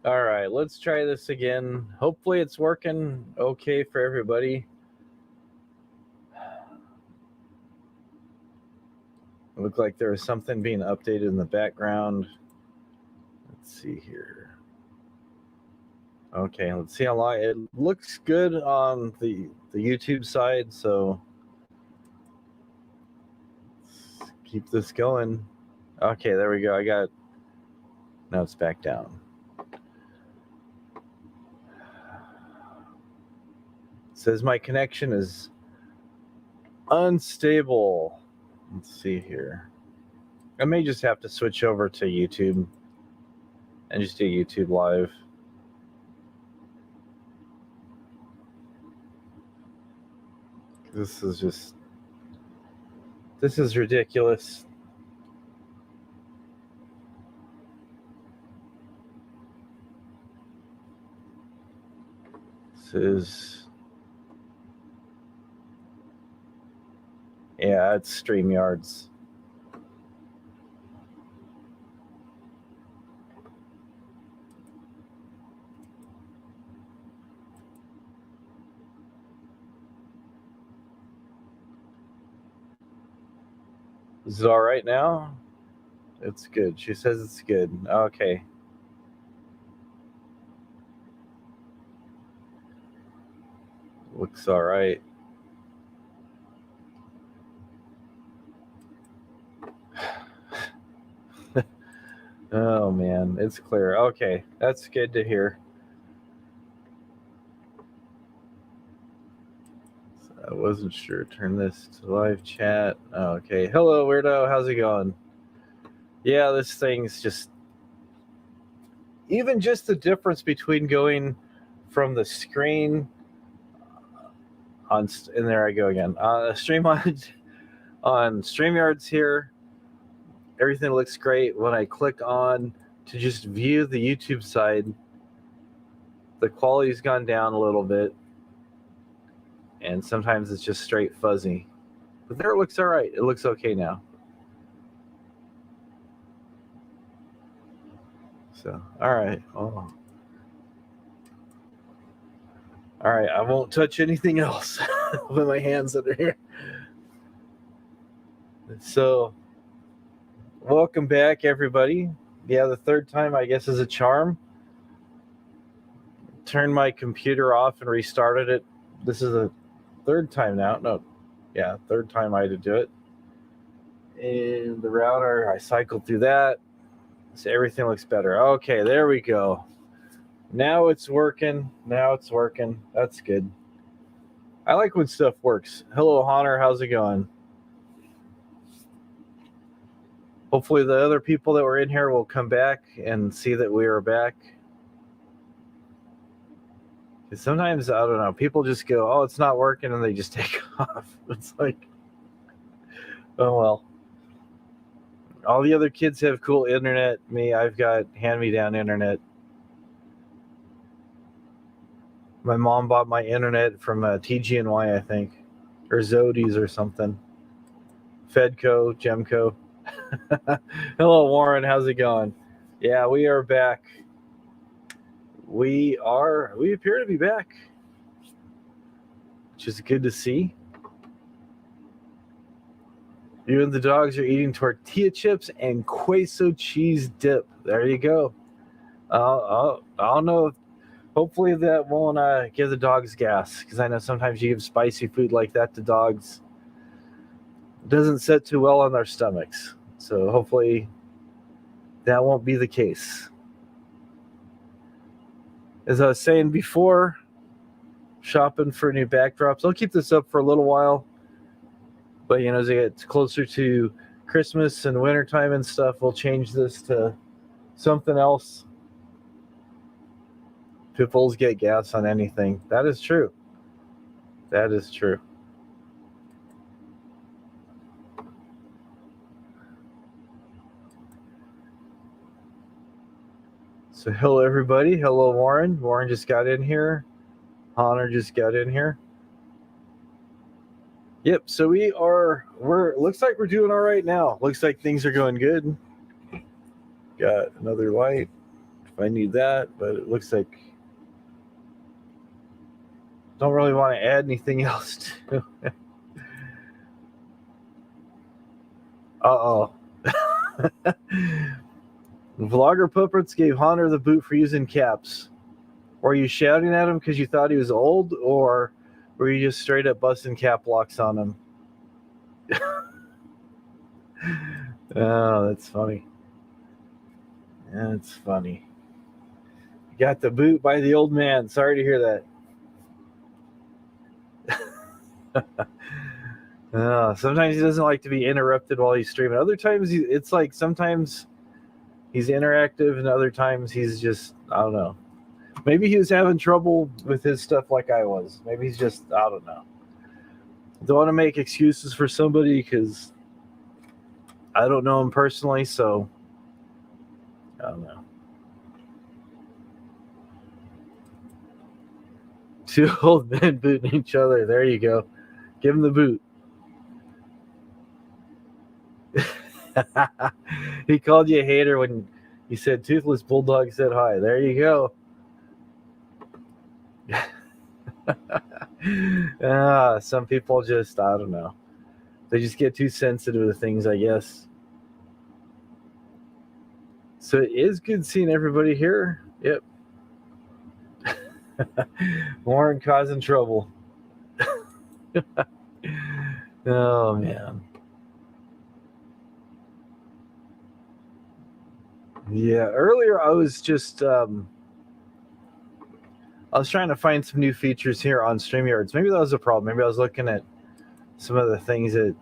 All right, let's try this again. Hopefully it's working okay for everybody. It looked like there was something being updated in the background. Let's see here. Okay, let's see how long it looks good on the YouTube side, so let's keep this going. Okay, there we go. I got now it's back down. It says my connection is unstable. Let's see here. I may just have to switch over to YouTube and just do YouTube live. This is ridiculous. This is yeah, it's StreamYards. Is it all right now? It's good. She says it's good. Okay. Looks all right. Oh man, it's clear. Okay, that's good to hear. So I wasn't sure. Turn this to live chat. Okay. Hello, weirdo. How's it going? Yeah, this thing's just even just the difference between going from the screen on and there I go again. Stream on StreamYards here. Everything looks great. When I click on to just view the YouTube side, the quality's gone down a little bit, and sometimes it's just straight fuzzy. But there it looks all right. It looks okay now. So, all right. Oh. All right, I won't touch anything else with my hands under here. So, welcome back, everybody. Yeah, the third time, I guess, is a charm. Turned my computer off and restarted it. This is the third time now. No, yeah, third time I had to do it. And the router, I cycled through that. So everything looks better. Okay, there we go. Now it's working. Now it's working. That's good. I like when stuff works. Hello, Honor. How's it going? Hopefully, the other people that were in here will come back and see that we are back. Sometimes, I don't know, people just go, oh, it's not working, and they just take off. It's like, oh, well. All the other kids have cool internet. Me, I've got hand-me-down internet. My mom bought my internet from TG&Y, I think, or Zodies or something. Fedco, Gemco. Hello, Warren. How's it going? Yeah, we are back. We appear to be back, which is good to see. You and the dogs are eating tortilla chips and queso cheese dip. There you go. I don't know. Hopefully that won't give the dogs gas, because I know sometimes you give spicy food like that to dogs. It doesn't sit too well on their stomachs. So hopefully that won't be the case. As I was saying before, shopping for new backdrops. I'll keep this up for a little while. But, as it gets closer to Christmas and wintertime and stuff, we'll change this to something else. Pitbulls get gas on anything. That is true. That is true. So, hello, everybody. Hello, Warren. Warren just got in here. Honor just got in here. Yep, so looks like we're doing all right now. Looks like things are going good. Got another light. if I need that, but it looks like don't really want to add anything else to it. Uh-oh. Vlogger Puppets gave Hunter the boot for using caps. Were you shouting at him because you thought he was old, or were you just straight up busting cap locks on him? Oh, that's funny. That's funny. You got the boot by the old man. Sorry to hear that. Sometimes he doesn't like to be interrupted while he's streaming. Other times, it's like sometimes he's interactive, and other times he's just, I don't know. Maybe he was having trouble with his stuff like I was. Maybe he's just, I don't know. Don't want to make excuses for somebody because I don't know him personally, so I don't know. Two old men booting each other. There you go. Give him the boot. He called you a hater when you said Toothless Bulldog said hi. There you go. Some people just, I don't know. They just get too sensitive to things, I guess. So it is good seeing everybody here. Yep. Warren causing trouble. Oh, man. Yeah, earlier I was just I was trying to find some new features here on StreamYards. Maybe that was a problem. Maybe I was looking at some of the things that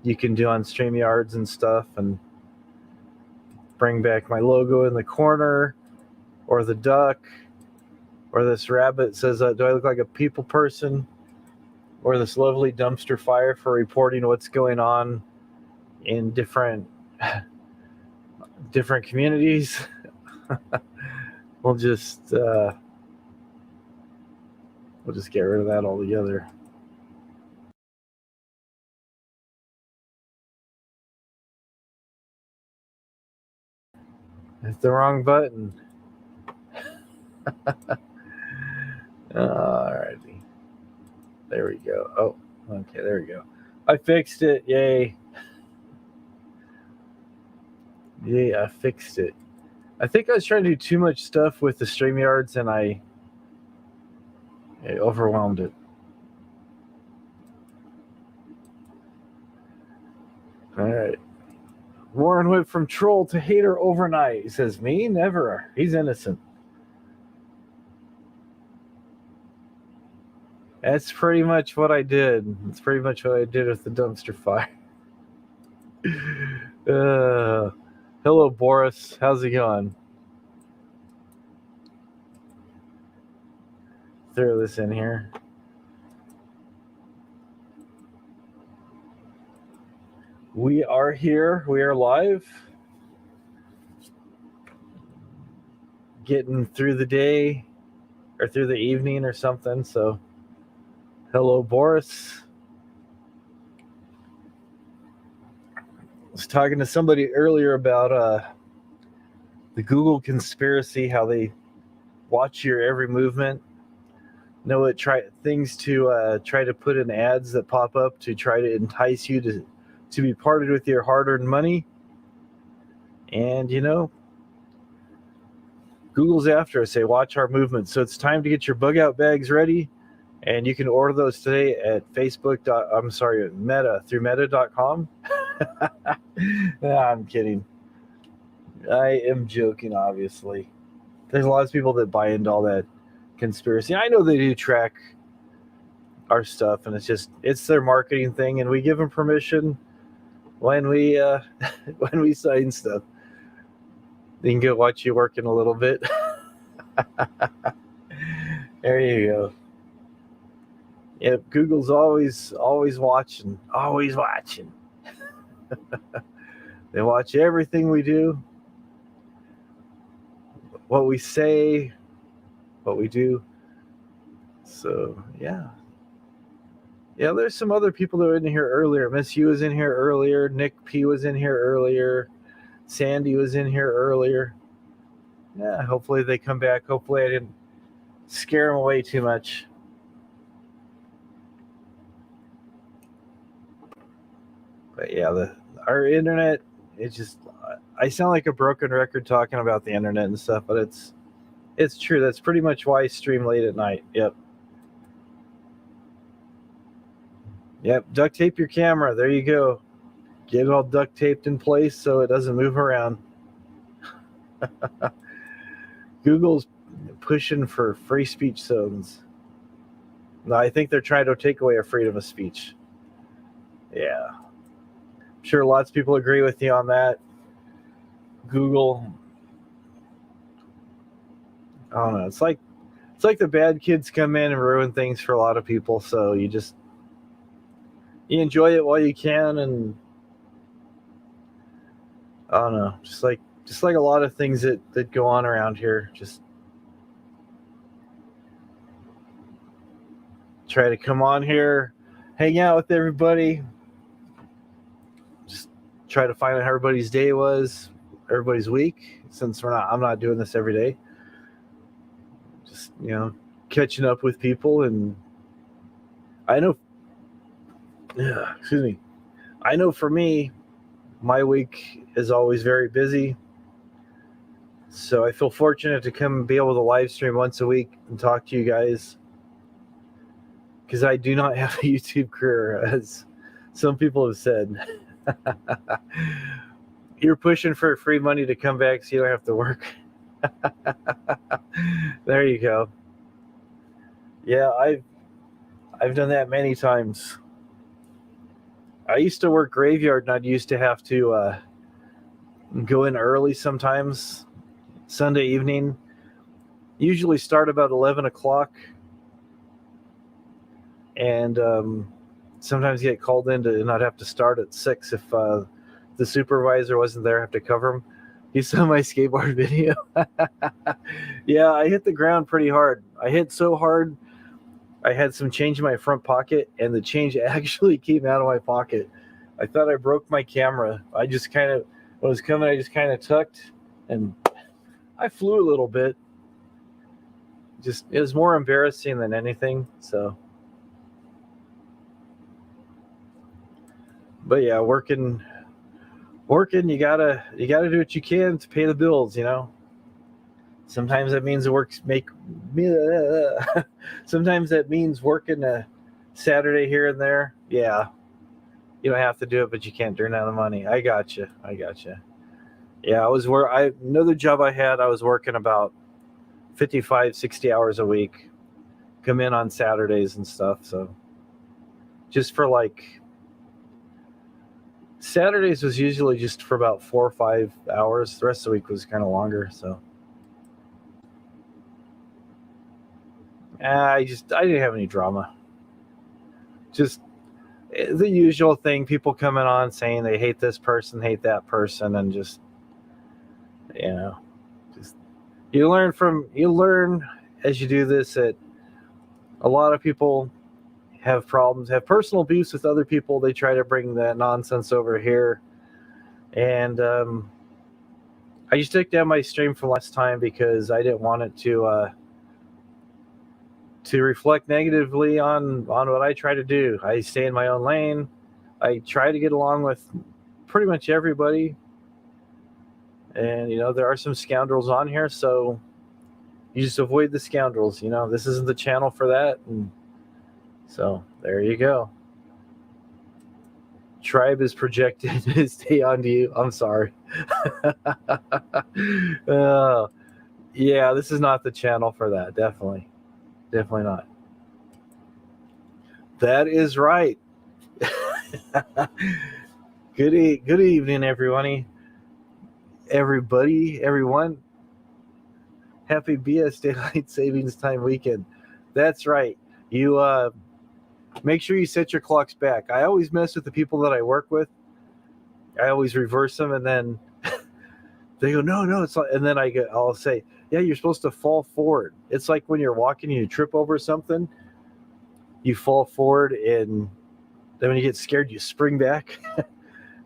you can do on StreamYards and stuff, and bring back my logo in the corner, or the duck, or this rabbit says, do I look like a people person? Or this lovely dumpster fire for reporting what's going on in different communities. We'll just get rid of that altogether. It's the wrong button. Alrighty. There we go. Oh, okay, there we go. I fixed it. Yay. Yay, I fixed it. I think I was trying to do too much stuff with the StreamYards, and I overwhelmed it. All right. Warren went from troll to hater overnight. He says, me? Never. He's innocent. That's pretty much what I did. That's pretty much what I did with the dumpster fire. Hello, Boris. How's it going? Throw this in here. We are here. We are live. Getting through the day or through the evening or something. So, hello, Boris. I was talking to somebody earlier about the Google conspiracy, how they watch your every movement, know what things to try to put in ads that pop up to try to entice you to be parted with your hard-earned money. And, Google's after us. They watch our movement. So it's time to get your bug out bags ready. And you can order those today at Meta, through meta.com. I'm kidding. I am joking, obviously. There's a lot of people that buy into all that conspiracy. I know they do track our stuff, and it's their marketing thing, and we give them permission when we when we sign stuff. They can go watch you work in a little bit. There you go. Yep, Google's always watching, always watching. They watch everything we do, what we say, what we do. So, yeah. Yeah, there's some other people that were in here earlier. Miss Hugh was in here earlier. Nick P was in here earlier. Sandy was in here earlier. yeah, hopefully they come back. Hopefully I didn't scare them away too much. But yeah, our internet, it's just, I sound like a broken record talking about the internet and stuff, but it's true. That's pretty much why I stream late at night. Yep. Yep. Duct tape your camera. There you go. Get it all duct taped in place so it doesn't move around. Google's pushing for free speech zones. No, I think they're trying to take away our freedom of speech. Yeah. I'm sure lots of people agree with you on that. Google, I don't know. It's like the bad kids come in and ruin things for a lot of people. So you enjoy it while you can, and I don't know, just like a lot of things that go on around here. Just try to come on here, hang out with everybody, just try to find out how everybody's day was, everybody's week, since I'm not doing this every day. Just, catching up with people. And I know, excuse me, I know for me, my week is always very busy. So I feel fortunate to come and be able to live stream once a week and talk to you guys, because I do not have a YouTube career, as some people have said. You're pushing for free money to come back so you don't have to work. There you go. Yeah, I've done that many times. I used to work graveyard, and I'd used to have to go in early sometimes, Sunday evening. Usually start about 11 o'clock. And sometimes get called in to not have to start at 6 if the supervisor wasn't there. I have to cover him. You saw my skateboard video. Yeah, I hit the ground pretty hard. I hit so hard, I had some change in my front pocket, and the change actually came out of my pocket. I thought I broke my camera. I just kind of, when it was coming, I just kind of tucked, and I flew a little bit. Just, it was more embarrassing than anything. So, but yeah, working, you gotta do what you can to pay the bills. Sometimes that means sometimes that means working a Saturday here and there. Yeah, you don't have to do it, but you can't earn out of money. I gotcha. Yeah, another job I had, I was working about 55, 60 hours a week, come in on Saturdays and stuff. So just for Saturdays was usually just for about 4 or 5 hours. The rest of the week was kind of longer. So I didn't have any drama. Just the usual thing, people coming on saying they hate this person, hate that person, and just you learn as you do this that a lot of people have problems, have personal abuse with other people. They try to bring that nonsense over here. And I just took down my stream from last time because I didn't want it to reflect negatively on what I try to do. I stay in my own lane. I try to get along with pretty much everybody. And, there are some scoundrels on here, so you just avoid the scoundrels. This isn't the channel for that. And so there you go. Tribe is projected to stay on to you. I'm sorry. Yeah, this is not the channel for that. Definitely not. That is right. Good evening, everyone. Everyone. Happy BS Daylight Savings Time weekend. That's right. You make sure you set your clocks back. I always mess with the people that I work with. I always reverse them, and then they go, no, it's like, and then I'll say, yeah, you're supposed to fall forward. It's like when you're walking and you trip over something, you fall forward, and then when you get scared, you spring back.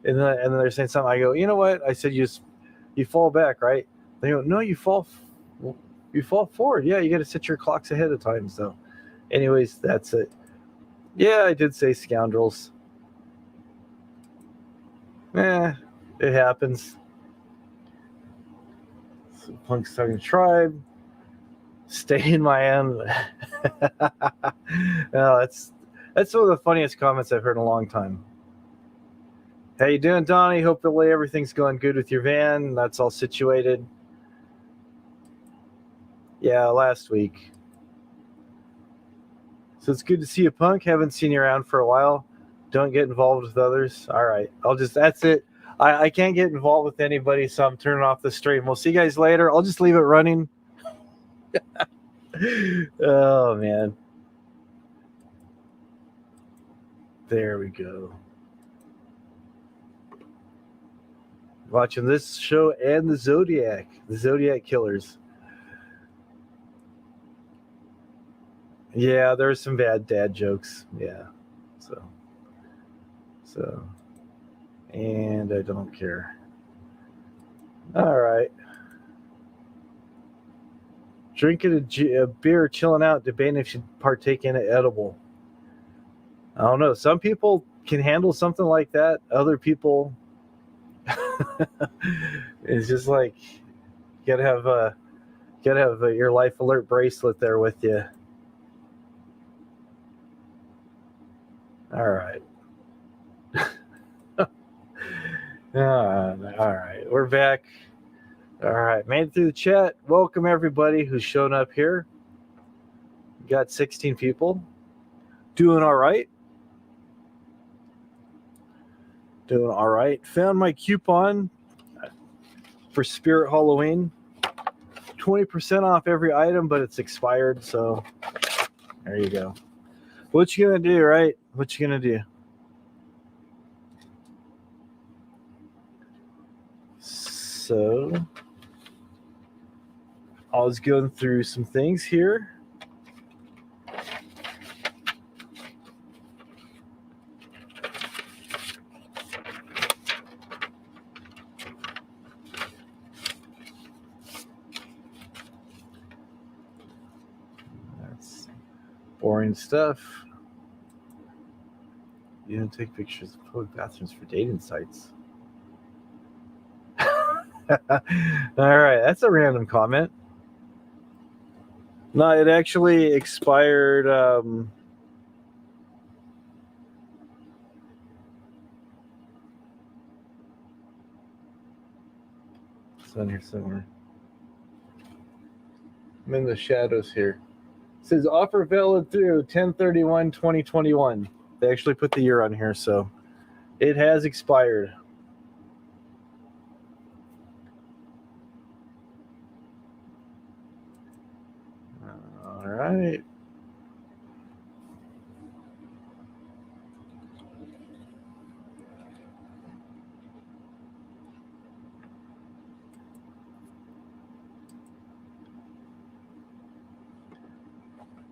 and then they're saying something. I go, you know what? I said, you fall back, right? They go, no, you fall forward. Yeah, you got to set your clocks ahead of time. So, anyways, that's it. Yeah, I did say scoundrels. It happens. So Punk's talking tribe. Stay in my end. No, that's one of the funniest comments I've heard in a long time. How you doing, Donnie? Hopefully everything's going good with your van. That's all situated. Yeah, last week. So it's good to see you, Punk. Haven't seen you around for a while. Don't get involved with others. All right. That's it. I can't get involved with anybody, so I'm turning off the stream. We'll see you guys later. I'll just leave it running. Oh, man. There we go. Watching this show and the Zodiac Killers. Yeah, there's some bad dad jokes. Yeah. So, and I don't care. All right. Drinking a beer, chilling out, debating if you should partake in an edible. I don't know. Some people can handle something like that. Other people, it's just like you gotta have your life alert bracelet there with you. All right. All right, we're back. All right, made it through the chat. Welcome everybody who's shown up here. Got 16 people. Doing all right. Doing all right. Found my coupon for Spirit Halloween. 20% off every item, but it's expired, so there you go. What you gonna do, right? What you gonna do? So I was going through some things here. That's boring stuff. You don't take pictures of public bathrooms for dating sites. All right, that's a random comment. No, it actually expired. It's on here somewhere. I'm in the shadows here. It says offer valid through 10/31/2021. They actually put the year on here, so it has expired. All right.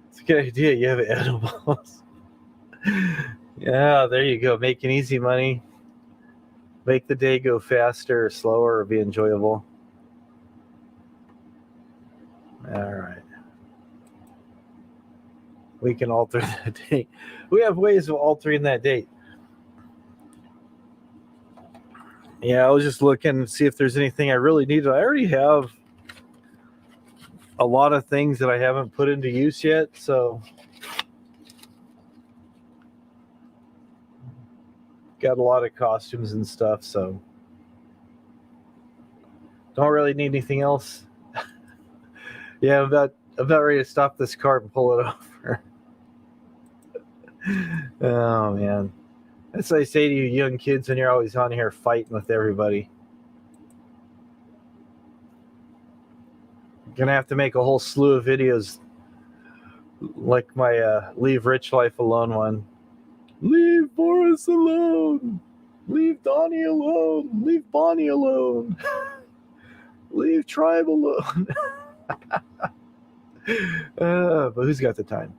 It's a good idea. You have edibles. Yeah, there you go. Making easy money. Make the day go faster or slower or be enjoyable. All right. We can alter that date. We have ways of altering that date. Yeah, I was just looking to see if there's anything I really needed. I already have a lot of things that I haven't put into use yet, so got a lot of costumes and stuff, so don't really need anything else. Yeah, I'm about ready to stop this cart and pull it over. Oh man. That's what I say to you young kids when you're always on here fighting with everybody. You're gonna have to make a whole slew of videos like my Leave Rich Life Alone one. Leave Boris alone. Leave Donnie alone. Leave Bonnie alone. Leave Tribe alone. But who's got the time?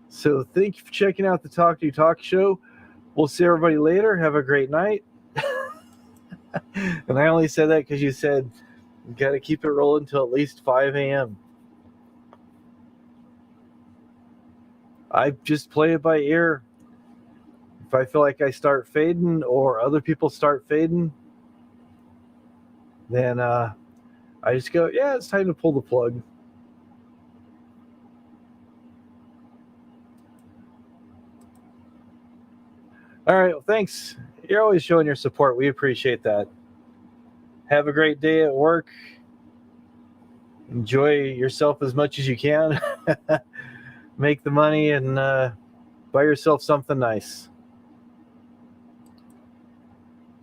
So thank you for checking out the Talk to You Talk show. We'll see everybody later. Have a great night. And I only said that because you said you got to keep it rolling until at least 5 a.m. I just play it by ear. If I feel like I start fading or other people start fading, then I just go, yeah, it's time to pull the plug. All right, well, thanks. You're always showing your support. We appreciate that. Have a great day at work. Enjoy yourself as much as you can. Make the money and buy yourself something nice.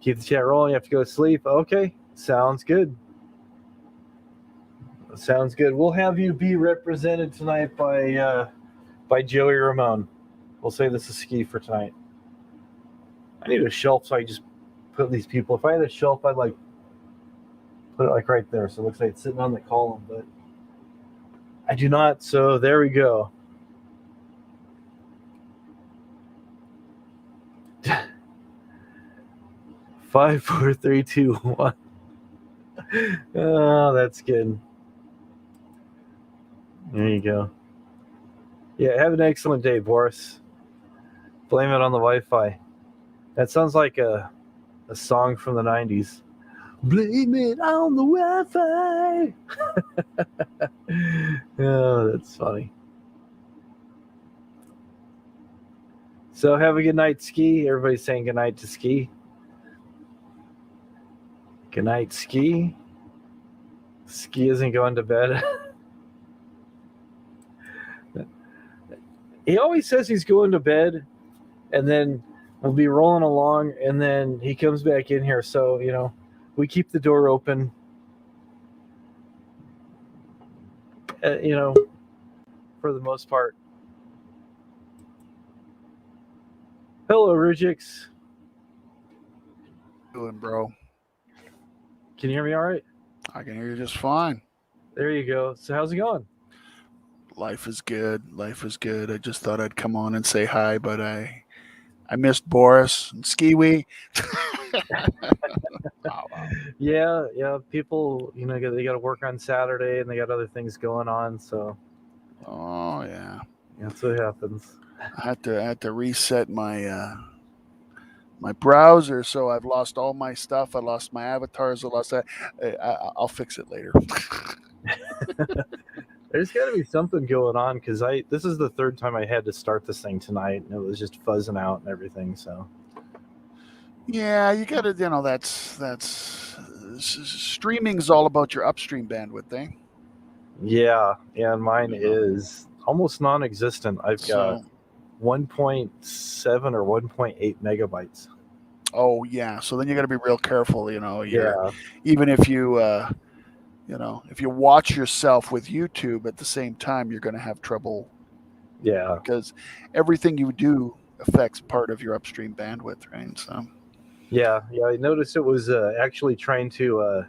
Keep the chat rolling. You have to go to sleep. Okay, sounds good. Sounds good. We'll have you be represented tonight by Joey Ramone. We'll say this is ski for tonight. I need a shelf so I just put these people. If I had a shelf, I'd like put it like right there, so it looks like it's sitting on the column. But I do not. So there we go. Five, four, three, two, one. Oh, that's good. There you go. Yeah, have an excellent day, Boris. Blame it on the Wi-Fi. That sounds like a song from the 90s. Blame it on the Wi-Fi. Oh, that's funny. So have a good night, Ski. Everybody's saying good night to Ski. Good night, Ski. Ski isn't going to bed. He always says he's going to bed, and then we'll be rolling along, and then he comes back in here. So, we keep the door open, for the most part. Hello, Rujix. Doing, bro? Can you hear me all right? I can hear you just fine. There you go. So how's it going? Life is good. Life is good. I just thought I'd come on and say hi, but I missed Boris and Skiwi. Wow. Yeah. People, they got to work on Saturday, and they got other things going on. So. Oh yeah. That's what happens. I had to reset my my browser, so I've lost all my stuff. I lost my avatars. I lost that. I'll fix it later. There's got to be something going on because this is the third time I had to start this thing tonight, and it was just fuzzing out and everything. So. Yeah, you got to, that's streaming's all about your upstream bandwidth, eh? Yeah, and mine is almost non-existent. I've got 1.7 or 1.8 megabytes. Oh yeah, so then you got to be real careful. Yeah. Even if you if you watch yourself with YouTube at the same time, you're going to have trouble. Yeah. Because everything you do affects part of your upstream bandwidth, right? So. Yeah. I noticed it was actually trying to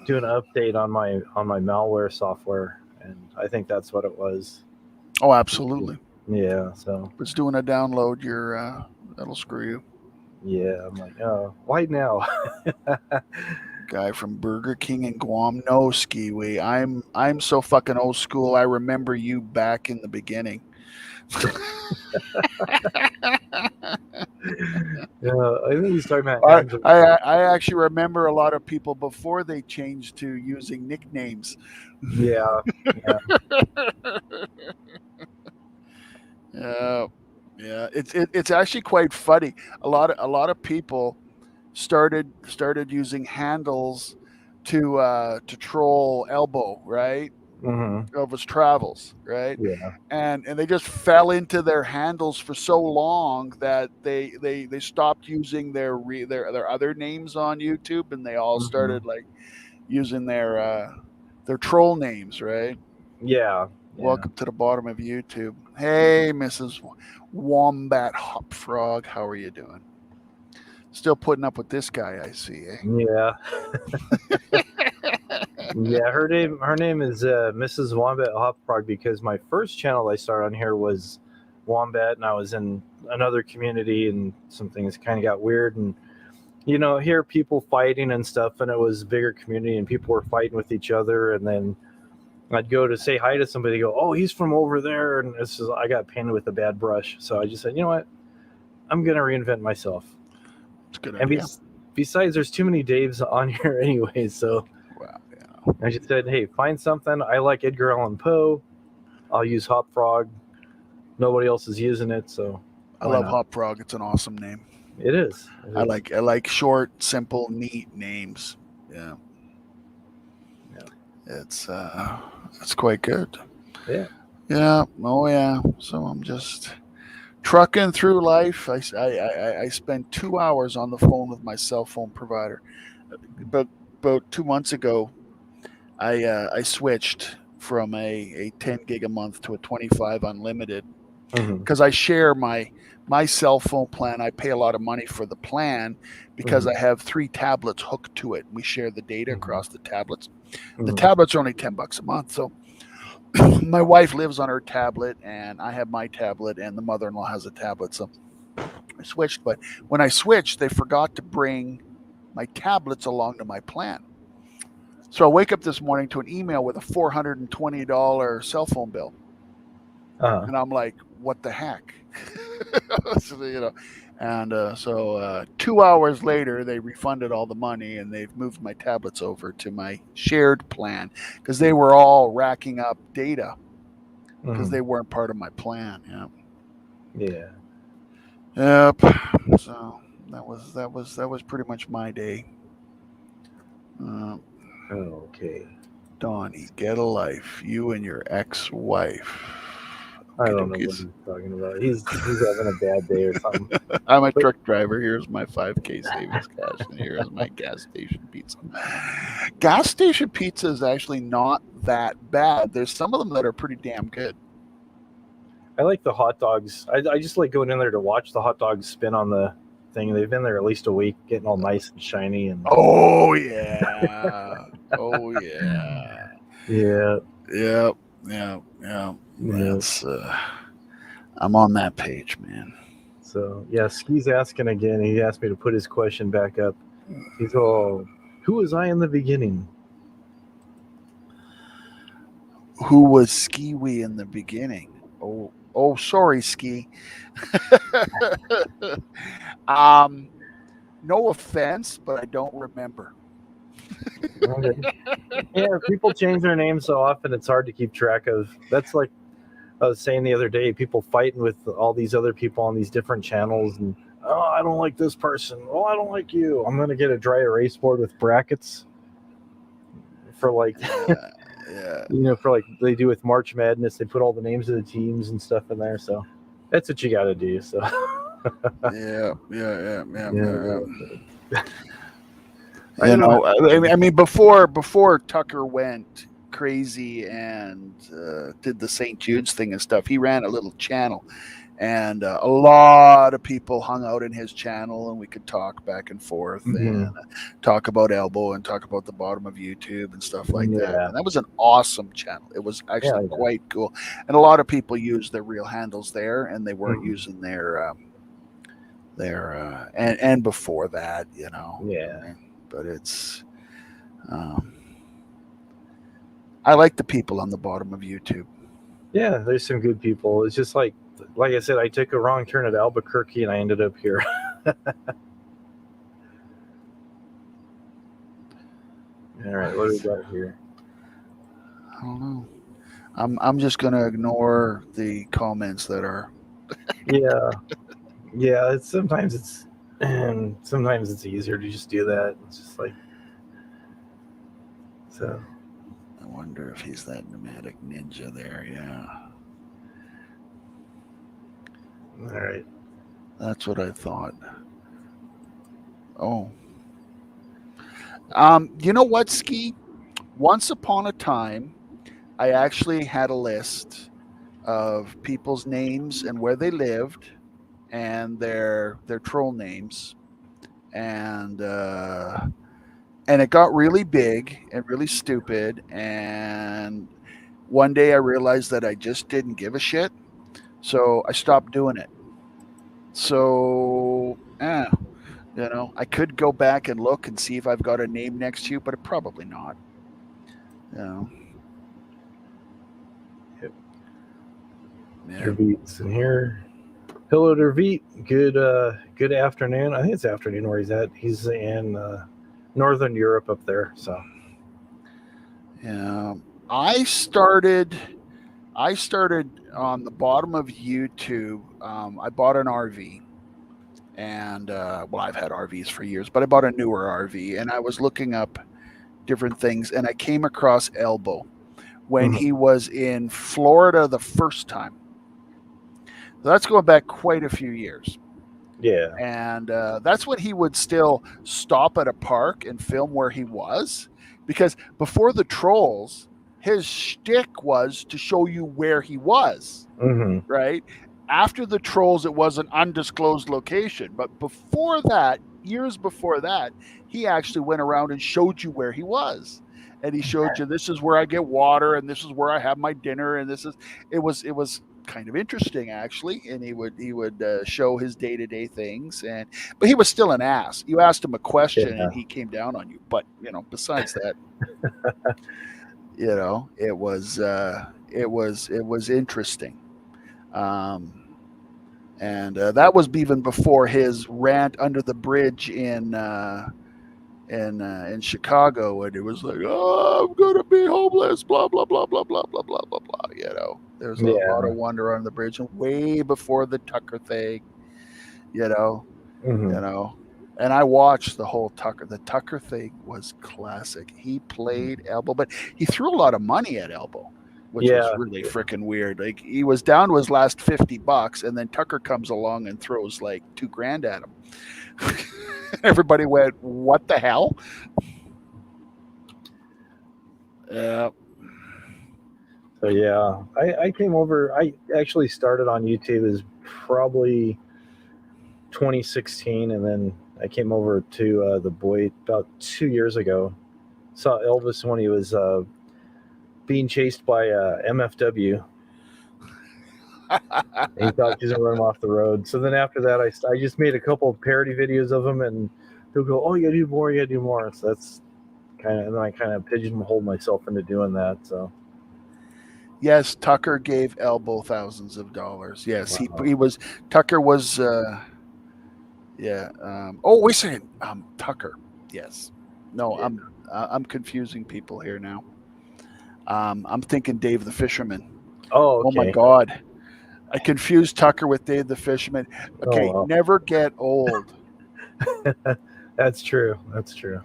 do an update on my malware software, and I think that's what it was. Oh, absolutely. Yeah. So. If it's doing a download, that'll screw you. Yeah, I'm like, oh, why now? Guy from Burger King in Guam. No, Skiwi. I'm so fucking old school. I remember you back in the beginning. Yeah, I think he's talking about. I actually remember a lot of people before they changed to using nicknames. Yeah. Yeah. It's actually quite funny. A lot of people started using handles to troll Elbow, right? Mm-hmm. Of his travels, right? Yeah. And they just fell into their handles for so long that they stopped using their other names on YouTube, and they all started like using their troll names, right? Yeah. Welcome to the bottom of YouTube. Hey, Mrs. Wombat Hop Frog, how are you doing? Still putting up with this guy, I see. Eh? Yeah. Yeah, her name is Mrs. Wombat Hop Frog, because my first channel I started on here was Wombat, and I was in another community, and some things kind of got weird, and hear people fighting and stuff, and it was a bigger community, and people were fighting with each other, and then I'd go to say hi to somebody, go, "Oh, he's from over there," and I got painted with a bad brush. So I just said, you know what, I'm gonna reinvent myself. It's a good And idea. besides, there's too many Daves on here anyway, so Wow, yeah. I just said, hey, find something. I like Edgar Allan Poe. I'll use Hop Frog. Nobody else is using it, so I why love not? Hop Frog. It's an awesome name. It is. I like short, simple, neat names. Yeah. It's quite good. Yeah. Yeah. Oh yeah. So I'm just trucking through life. I spent 2 hours on the phone with my cell phone provider. But about 2 months ago, I switched from a 10 gig a month to a 25 unlimited because I share my cell phone plan. I pay a lot of money for the plan because I have 3 tablets hooked to it. We share the data across the tablets. The tablets are only $10 a month. So my wife lives on her tablet, and I have my tablet, and the mother-in-law has a tablet. So I switched. But when I switched, they forgot to bring my tablets along to my plan. So I wake up this morning to an email with a $420 cell phone bill. And I'm like, what the heck? So, and so 2 hours later, they refunded all the money, and they've moved my tablets over to my shared plan because they were all racking up data because they weren't part of my plan. Yeah. Yep. So that was pretty much my day. Okay. Donnie, get a life. You and your ex-wife. I don't know what he's talking about. He's having a bad day or something. I'm a truck driver. Here's my 5K savings cash, and here's my gas station pizza. Gas station pizza is actually not that bad. There's some of them that are pretty damn good. I like the hot dogs. I just like going in there to watch the hot dogs spin on the thing. They've been there at least a week, getting all nice and shiny. And oh yeah, oh yeah, yeah, yeah. That's I'm on that page, man. So yeah, Ski's asking again. He asked me to put his question back up. He's all, who was I in the beginning? Who was Ski-Wee in the beginning? Oh, sorry, Ski. No offense, but I don't remember. Okay. Yeah, people change their names so often, it's hard to keep track of. That's like I was saying the other day, people fighting with all these other people on these different channels, and oh, I don't like this person. Oh, I don't like you. I'm gonna get a dry erase board with brackets for like, yeah. For like they do with March Madness. They put all the names of the teams and stuff in there. So that's what you got to do. So yeah. I mean, before Tucker went crazy and did the St. Jude's thing and stuff, he ran a little channel, and a lot of people hung out in his channel, and we could talk back and forth and talk about Elbow and talk about the bottom of YouTube and stuff like that. And that was an awesome channel. It was actually quite cool, and a lot of people used their real handles there, and they weren't using their and before that, but it's I like the people on the bottom of YouTube. Yeah, there's some good people. It's just like I said, I took a wrong turn at Albuquerque and I ended up here. All right, what do we got here? I don't know. I'm just gonna ignore the comments that are. Yeah. Sometimes it's easier to just do that. It's just like so. I wonder if he's that nomadic ninja there. Yeah. All right. That's what I thought. Oh. You know what, Ski? Once upon a time, I actually had a list of people's names and where they lived and their troll names. And it got really big and really stupid. And one day I realized that I just didn't give a shit. So I stopped doing it. So You know, I could go back and look and see if I've got a name next to you, but probably not. You know. Yep. Yeah. Derveet's in here. Hello, Derveet. Good afternoon. I think it's afternoon where he's at. He's in Northern Europe up there. So Yeah. I started on the bottom of YouTube. I bought an RV, and well, I've had RVs for years, but I bought a newer RV, and I was looking up different things, and I came across Elbow when he was in Florida the first time. So that's going back quite a few years. yeah. And that's when he would still stop at a park and film where he was, because before the trolls, his shtick was to show you where he was, Mm-hmm. right? After the trolls, it was an undisclosed location, but before that, years before that, he actually went around and showed you where he was, and he showed you, this is where I get water, and this is where I have my dinner, and this is, it was kind of interesting actually. And he would show his day-to-day things, and but he was still an ass. You asked him a question Yeah. and he came down on you, but besides that, it was interesting. Um, and that was even before his rant under the bridge in Chicago, and it was like, "Oh, I'm gonna be homeless," blah blah blah blah blah blah blah blah blah. There's a lot Yeah. of wonder on the bridge, and way before the Tucker thing. You know, Mm-hmm. you know. And I watched the whole Tucker. The Tucker thing was classic. He played Elbow, but he threw a lot of money at Elbow, which was Yeah. really freaking weird. Like, he was down to his last $50, and then Tucker comes along and throws like $2,000 at him. Everybody went, "What the hell?" Yeah. So yeah, I came over. I actually started on YouTube as probably 2016, and then I came over to the Boy about 2 years ago. Saw Elvis when he was being chased by MFW. And he thought he's gonna run him off the road. So then after that, I just made a couple of parody videos of him, and he'll go, "Oh, you gotta do more, you gotta do more." So that's kind of, and then I kind of pigeonholed myself into doing that. So Yes, Tucker gave Elbow thousands of dollars. Yes, wow. he was Tucker was yeah. Oh, wait a second. Tucker. Yes. No, Yeah. I'm confusing people here now. I'm thinking Dave the Fisherman. Oh, Oh my okay. God, I confused Tucker with Dave the Fisherman. Okay, Oh, never get old. well. That's true. That's true.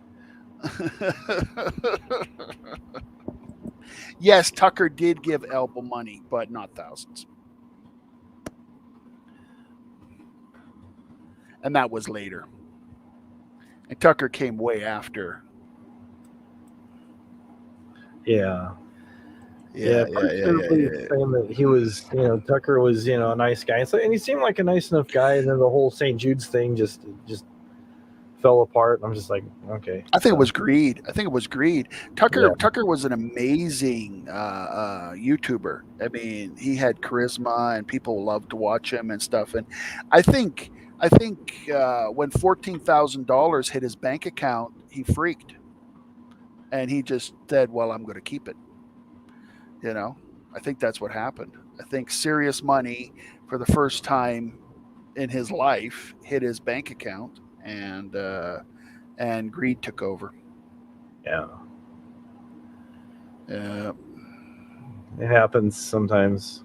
Yes, Tucker did give Elbow money, but not thousands. And that was later. And Tucker came way after. Yeah. Yeah, yeah, First yeah, yeah, everybody was yeah. saying that he was, Tucker was, a nice guy, and he seemed like a nice enough guy. And then the whole St. Jude's thing just fell apart. I'm just like, okay. I think it So, was greed. I think it was greed. yeah. Tucker was an amazing YouTuber. I mean, he had charisma, and people loved to watch him and stuff. And I think when $14,000 hit his bank account, he freaked, and he just said, "Well, I'm going to keep it." You know, I think that's what happened. I think serious money for the first time in his life hit his bank account, and greed took over. Yeah. Uh, It happens sometimes.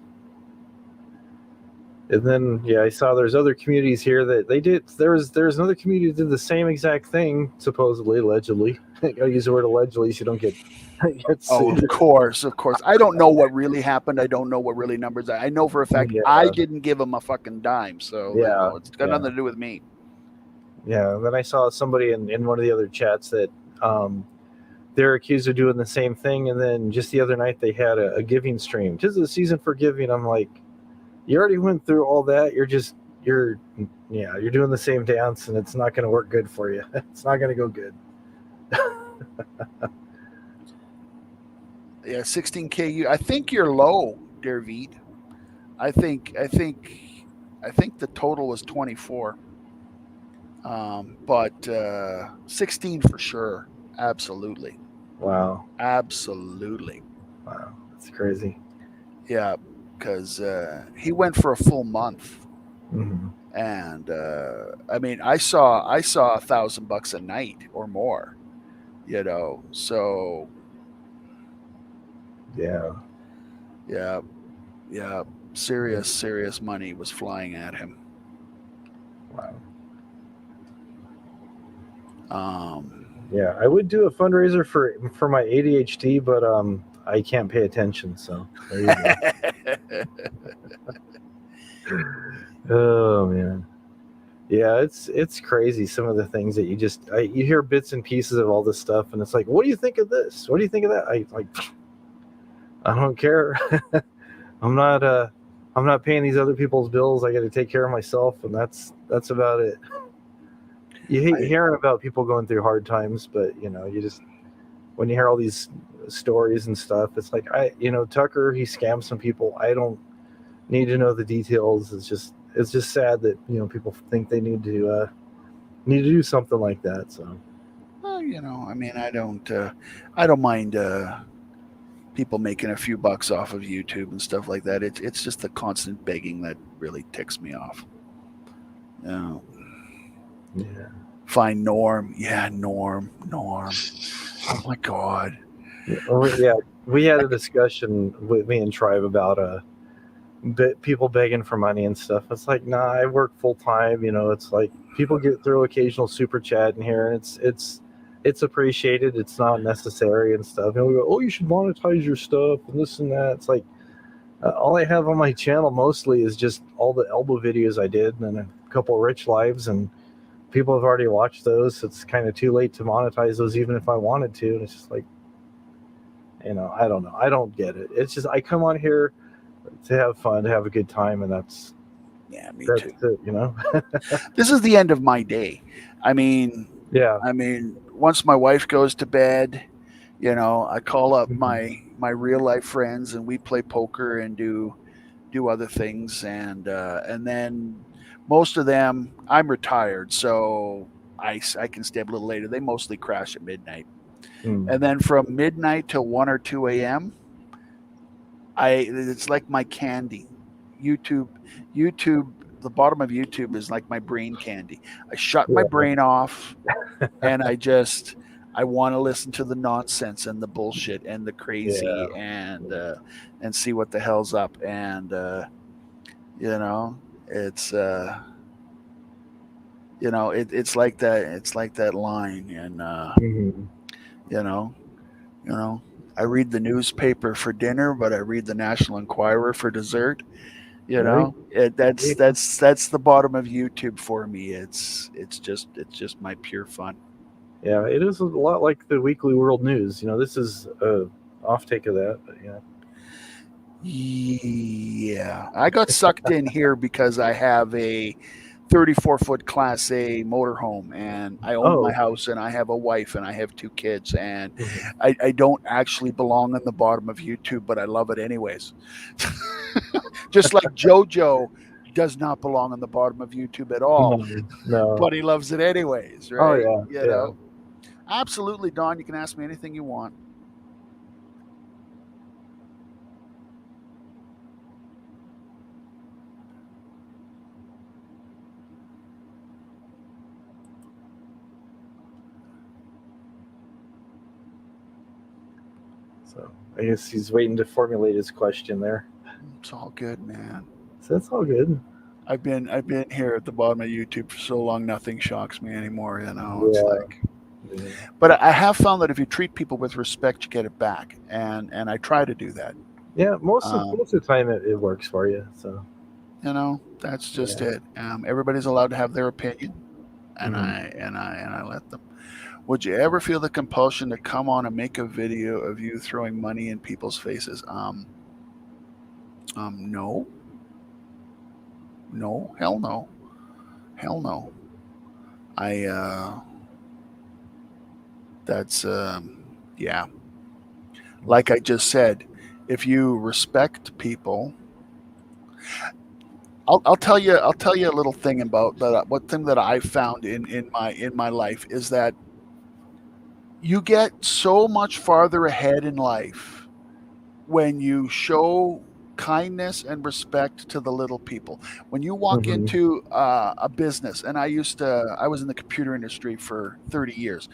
And then I saw there's other communities here that they did. There's another community that did the same exact thing, supposedly, allegedly. I use the word allegedly so you don't get Oh, sued. of course. I don't know what really happened. I don't know what really numbers. I know for a fact Yeah, I didn't give him a fucking dime. So yeah, it's got yeah, nothing to do with me. yeah. And then I saw somebody in one of the other chats that they're accused of doing the same thing. And then just the other night they had a giving stream. 'Tis the season for giving. I'm like, you already went through all that. You're doing the same dance, and it's not going to work good for you. It's not going to go good. Yeah, 16K. I think you're low, Derveet. I think the total was 24. But 16 for sure. Absolutely. Wow. Absolutely. Wow. That's crazy. Yeah. Because he went for a full month. Hmm. And I mean, I saw $1,000 a night or more, So Yeah. yeah, yeah, serious money was flying at him. Wow. Um, Yeah, I would do a fundraiser for my ADHD, but I can't pay attention, so there you go. Oh man. Yeah, it's crazy some of the things that you hear bits and pieces of all this stuff and it's like, "What do you think of this? What do you think of that?" I don't care. I'm not uh I'm not paying these other people's bills. I got to take care of myself and that's about it. You hate I, hearing about people going through hard times, but you just when you hear all these stories and stuff, it's like Tucker, he scammed some people. I don't need to know the details. It's just sad that people think they need to do something like that. So well, I mean, I don't mind people making a few bucks off of YouTube and stuff like that. It's just the constant begging that really ticks me off. You know, yeah, find Norm. Yeah, Norm. Oh my God. yeah. We had a discussion with me and Tribe about people begging for money and stuff. It's like, nah, I work full time. It's like people get through occasional super chat in here, and it's appreciated. It's not necessary and stuff. And we go, oh, you should monetize your stuff and this and that. It's like all I have on my channel mostly is just all the elbow videos I did, and then a couple of Rich lives, and people have already watched those. So it's kind of too late to monetize those, even if I wanted to. And it's just like, I don't know. I don't get it. It's just I come on here to have fun, to have a good time, and that's Yeah, me that's too. it. This is the end of my day. I mean, Yeah. once my wife goes to bed, I call up Mhm. my real life friends and we play poker and do other things and then most of them I'm retired, so I can stay up a little later. They mostly crash at midnight. Mm. And then from midnight till 1 or 2 a.m. It's like my candy. YouTube, YouTube, the bottom of YouTube is like my brain candy. I shut my Yeah. brain off and I want to listen to the nonsense and the bullshit and the Yeah. crazy and see what the hell's up. And you know, it's it's like that line and Mhm. you know, you know, I read the newspaper for dinner, but I read the National Enquirer for dessert. Right. Yeah. That's the bottom of YouTube for me. It's just my pure fun. Yeah, it is a lot like the Weekly World News. This is a off take of that, but yeah. Yeah, I got sucked in here because I have a 34-foot Class A motorhome, and I own my Oh. house, and I have a wife, and I have 2 kids, and Mhm. I don't actually belong on the bottom of YouTube, but I love it anyways. Just like JoJo does not belong on the bottom of YouTube at all, No. No. but he loves it anyways, Oh right? yeah. Yeah. Absolutely, Don. You can ask me anything you want. So I guess he's waiting to formulate his question there. It's all good, man. So that's all good. I've been here at the bottom of YouTube for so long, nothing shocks me anymore. It's Yeah. like, Yeah. but I have found that if you treat people with respect, you get it back, and I try to do that. Yeah. Most of Um, most of the time it works for you. So that's just yeah. it. Everybody's allowed to have their opinion, and Mhm. I let them. Would you ever feel the compulsion to come on and make a video of you throwing money in people's faces? No, no, hell no. I that's yeah. Like I just said, if you respect people, I'll tell you a little thing about that. What thing that I found in my life is that you get so much farther ahead in life when you show kindness and respect to the little people. When you walk Hmm. into a business, and I was in the computer industry for 30 years.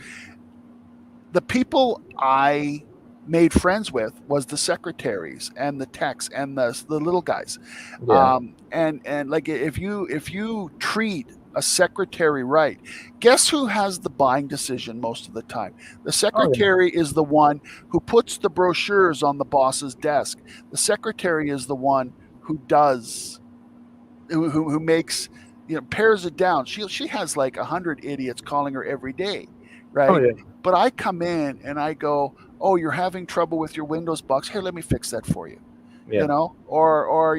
The people I made friends with was the secretaries and the techs and the little guys. Yeah. And like if you treat a secretary right, guess who has the buying decision most of the time? The Oh yeah. secretary is the one who puts the brochures on the boss's desk. The secretary is the one who does who makes, pares it down. She has like 100 idiots calling her every day, Oh right? yeah. But I come in and I go, oh, you're having trouble with your Windows box. Here, let me fix that for you. Yeah. Or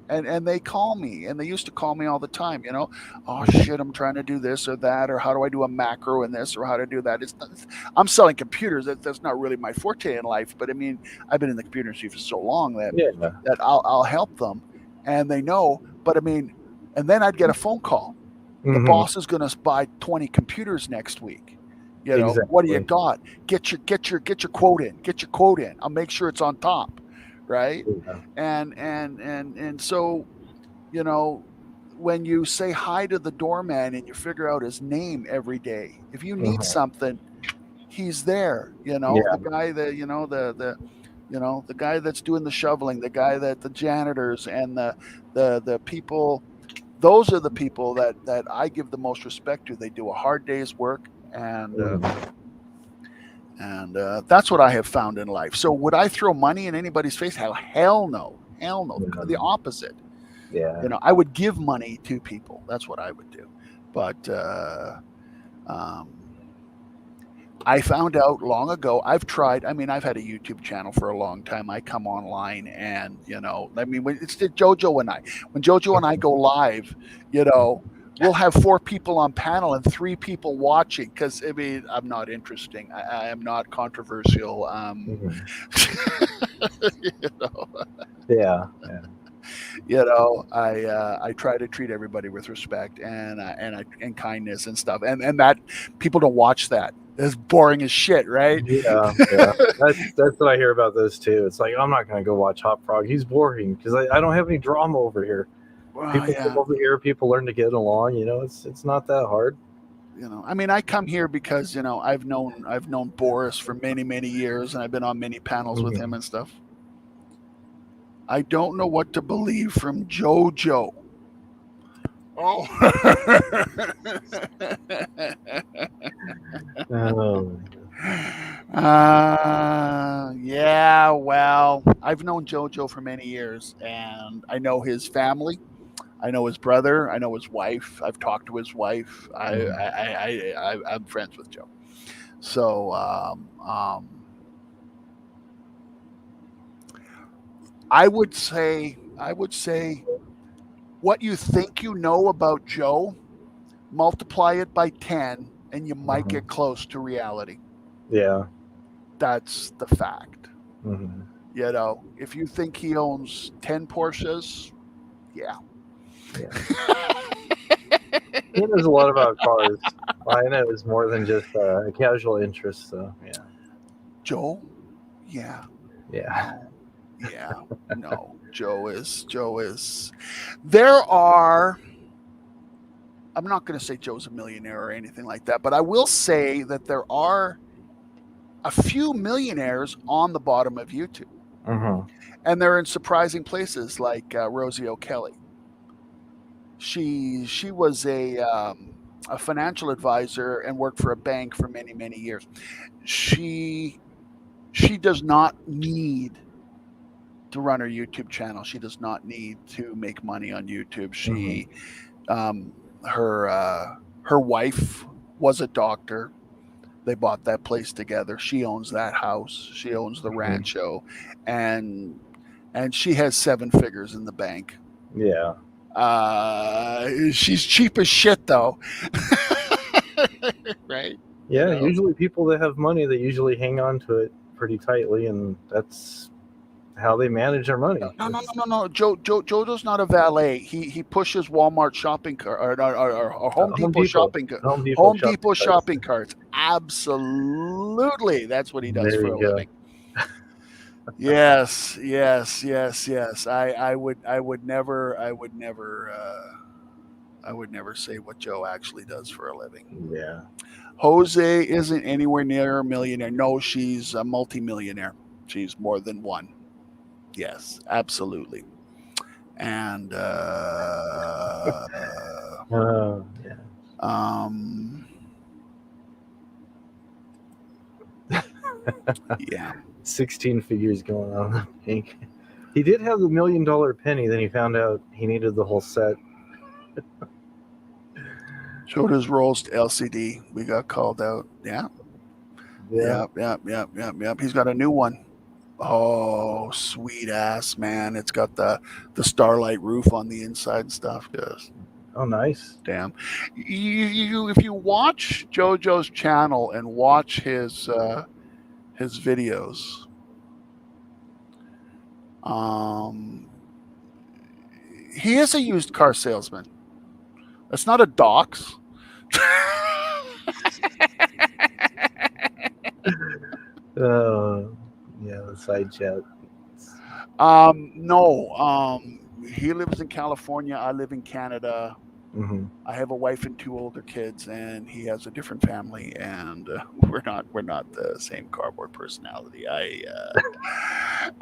and they call me, and they used to call me all the time. Oh Mhm. shit, I'm trying to do this or that, or how do I do a macro in this, or how to do that. I'm selling computers. That's not really my forte in life. But I mean, I've been in the computer industry for so long that Yeah. I'll help them, and they know. But I mean, and then I'd get a phone call. The Hmm. boss is going to buy 20 computers next week. What do you Exactly. got? Get your quote in. Get your quote in. I'll make sure it's on top, right? Yeah. And so, you know, when you say hi to the doorman and you figure out his name every day, if you need Hmm. something, he's there. The Yeah. guy that the guy that's doing the shoveling, the janitors and the people. Those are the people that I give the most respect to. They do a hard day's work, Hmm. and that's what I have found in life. So would I throw money in anybody's face? Hell no, hell no. The Hmm. opposite. Yeah. I would give money to people. That's what I would do. But um, I found out long ago. I've tried. I mean, I've had a YouTube channel for a long time. I come online, and I mean, when it's JoJo and I. When JoJo and I go live, we'll have 4 people on panel and 3 people watching. Because I mean, I'm not interesting. I am not controversial. Hmm. You know, Yeah. Yeah. I try to treat everybody with respect and kindness and stuff. And that people don't watch that. It's boring as shit, right? Yeah. Yeah. That's what I hear about this too. It's like I'm not gonna go watch Hot Frog. He's boring because I don't have any drama over here. Well, People come yeah. over here. People learn to get along. It's not that hard. I mean, I come here because I've known Boris for many many years, and I've been on many panels with him Hmm. and stuff. I don't know what to believe from JoJo. Oh. Oh. Yeah, well, I've known JoJo for many years, and I know his family. I know his brother. I know his wife. I've talked to his wife. Mhm. I'm friends with Joe. So I would say what you think you know about Joe, multiply it by 10, and you might Mhm. get close to reality. Yeah. That's the fact. Hmm. If you think he owns 10 Porsches, yeah. Yeah. He knows a lot about cars. I know it's more than just a casual interest. So yeah. Joe, yeah. Yeah. No, yeah, no. Joe is. There are. I'm not going to say Joe's a millionaire or anything like that, but I will say that there are a few millionaires on the bottom of YouTube, Hmm. and they're in surprising places like Rosie O'Kelly. She was a financial advisor and worked for a bank for many many years. She she does not need to run her YouTube channel. She does not need to make money on YouTube. Hmm. Um, her wife was a doctor. They bought that place together. She owns that house. She owns the Hmm. rancho, and she has 7 figures in the bank. Yeah. She's cheap as shit though, right? You Yeah. know. Usually, people that have money, they usually hang on to it pretty tightly, and that's how they manage their money. No. Jojo's not a valet. He pushes Walmart shopping cart or Home Depot shopping cart. Home Depot shopping carts. Absolutely, that's what he does for a living. Yes. I would never say what Joe actually does for a living. Yeah. Jose isn't anywhere near a millionaire. No, she's a multimillionaire. She's more than one. Yes, absolutely. And Yeah. Yeah. 16 figures going on. He did have the $1 million penny, then he found out he needed the whole set. So does Rolls LCD. We got called out. Yeah. Yep. He's got a new one. Oh, sweet ass, man. It's got the starlight roof on the inside and stuff. Yes. Oh, nice. Damn. If you watch JoJo's channel and watch his videos, he is a used car salesman. It's not a dox. Yeah, the side chat. No. He lives in California. I live in Canada. Mm-hmm. I have a wife and 2 older kids, and he has a different family, and we're not the same cardboard personality.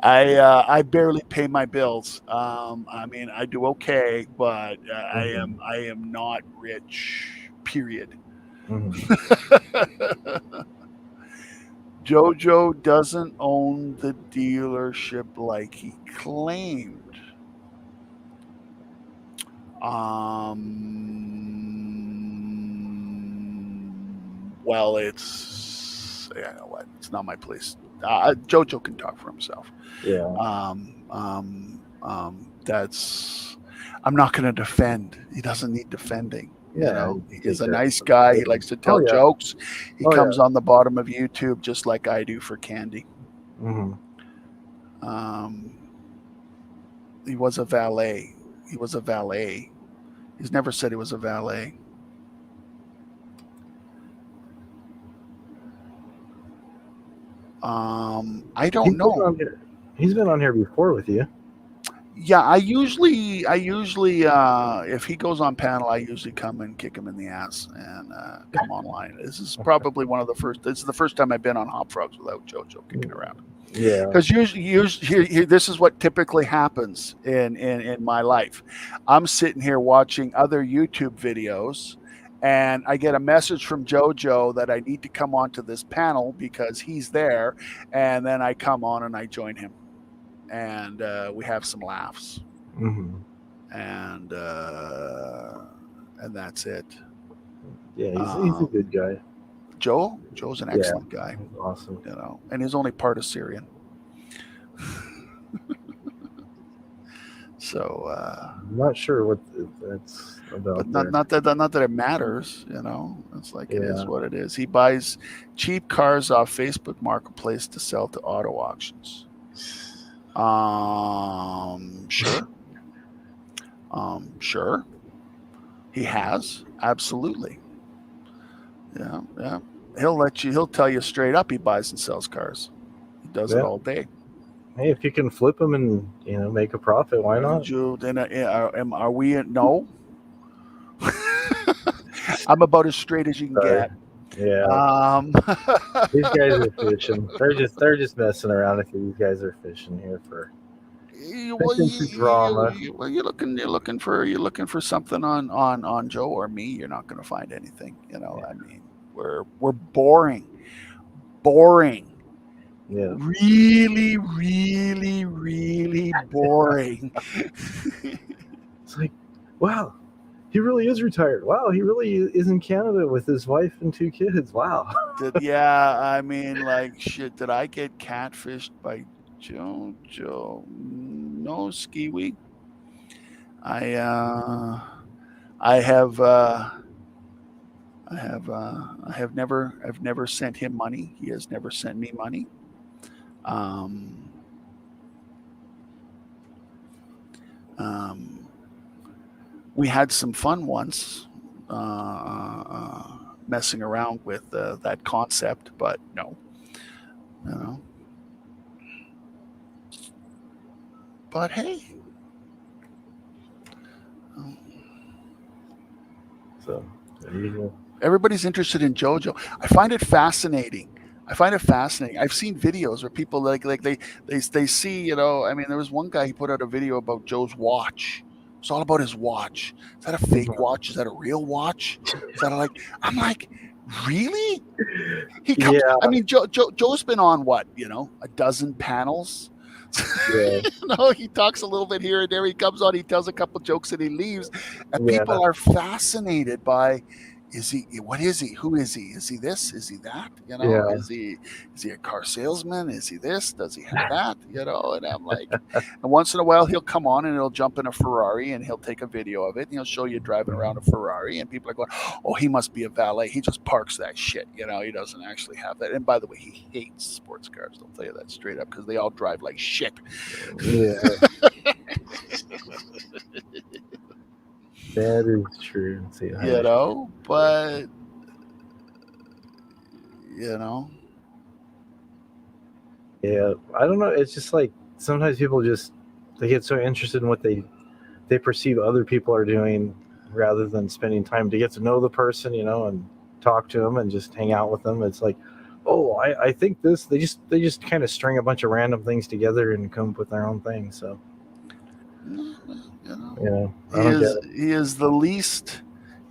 I barely pay my bills. I mean, I do okay, but I am not rich. Period. Mm-hmm. Jojo doesn't own the dealership like he claimed. Well, it's not my place. Jojo can talk for himself. Yeah. That's. I'm not going to defend. He doesn't need defending. Yeah, he's a nice guy. He likes to tell jokes. He comes on the bottom of YouTube just like I do for Candy. Mm-hmm. He was a valet. He's never said he was a valet. I don't know. He's been on here before with you. Yeah, I usually, if he goes on panel, I usually come and kick him in the ass and come online. This is probably this is the first time I've been on Hop Frogs without JoJo kicking around. Yeah. Because usually this is what typically happens in my life. I'm sitting here watching other YouTube videos, and I get a message from JoJo that I need to come onto this panel because he's there, and then I come on and I join him. And we have some laughs, and that's it. Yeah, he's a good guy. Joe's an excellent guy. Awesome. And he's only part Assyrian. So I'm not sure what that's about. But not that it matters. It's like it is what it is. He buys cheap cars off Facebook Marketplace to sell to auto auctions. Sure. Sure. He has. Absolutely. Yeah. He'll tell you straight up he buys and sells cars. He does it all day. Hey, if you can flip them and make a profit, why not? Then are we? No. I'm about as straight as you can get. Yeah. These guys are fishing. They're just messing around with you. These guys are fishing here for drama. You're looking for something on Joe or me. You're not going to find anything. I mean, we're boring. Yeah. Really, really, really boring. It's like, wow. He really is retired. Wow, he really is in Canada with his wife and 2 kids. Wow. I mean, like, shit, did I get catfished by JoJo? No, Skiwi. I've never sent him money. He has never sent me money. We had some fun once messing around with that concept, but no, you know. But hey, So unusual. everybody's interested in JoJo. I find it fascinating. I've seen videos where people they see, you know. I mean, there was one guy, he put out a video about Joe's watch. It's all about his watch. Is that a fake watch? Is that a real watch? Is that I'm like, really? He comes. Yeah. I mean, Joe's been on what, you know, a dozen panels. Yeah. You know, he talks a little bit here and there. He comes on, he tells a couple jokes, and he leaves. And Yeah. people are fascinated by, what is he? Who is he? Is he this? Is he that? You know, Yeah. is he a car salesman? Is he this? Does he have that? You know, and I'm like, and once in a while he'll come on and he'll jump in a Ferrari and he'll take a video of it and he'll show you driving around a Ferrari, and people are going, oh, he must be a valet. He just parks that shit. You know, he doesn't actually have that. And by the way, he hates sports cars. I'll tell you that straight up, because they all drive like shit. Yeah. That is true. See, You know, but you know, yeah, I don't know. It's just like sometimes people just they get so interested in what they perceive other people are doing rather than spending time to get to know the person, you know, and talk to them and just hang out with them. It's like, oh, I think this. They just kind of string a bunch of random things together and come up with their own thing. So, you know, you know, I don't get it. he is the least.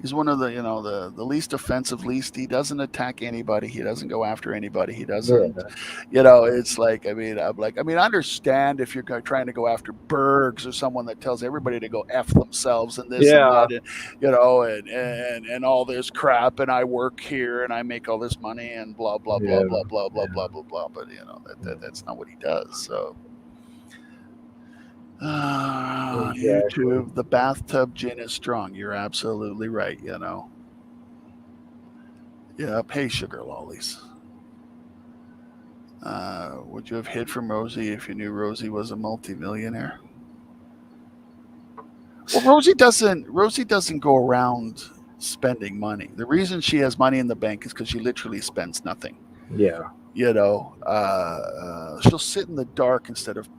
He's one of the, you know, the least offensive. Least, he doesn't attack anybody. He doesn't go after anybody. He doesn't. Yeah. You know, it's like, I mean, I understand if you're trying to go after Bergs or someone that tells everybody to go F themselves and this and that, and, you know, and all this crap, and I work here and I make all this money and blah blah blah Yeah. blah blah blah blah blah blah. But you know that's not what he does. So. Exactly. YouTube, the bathtub gin is strong. You're absolutely right, you know. Yeah, pay sugar lollies. Would you have hid from Rosie if you knew Rosie was a multimillionaire? Well, Rosie doesn't go around spending money. The reason she has money in the bank is because she literally spends nothing. Yeah. You know, she'll sit in the dark instead of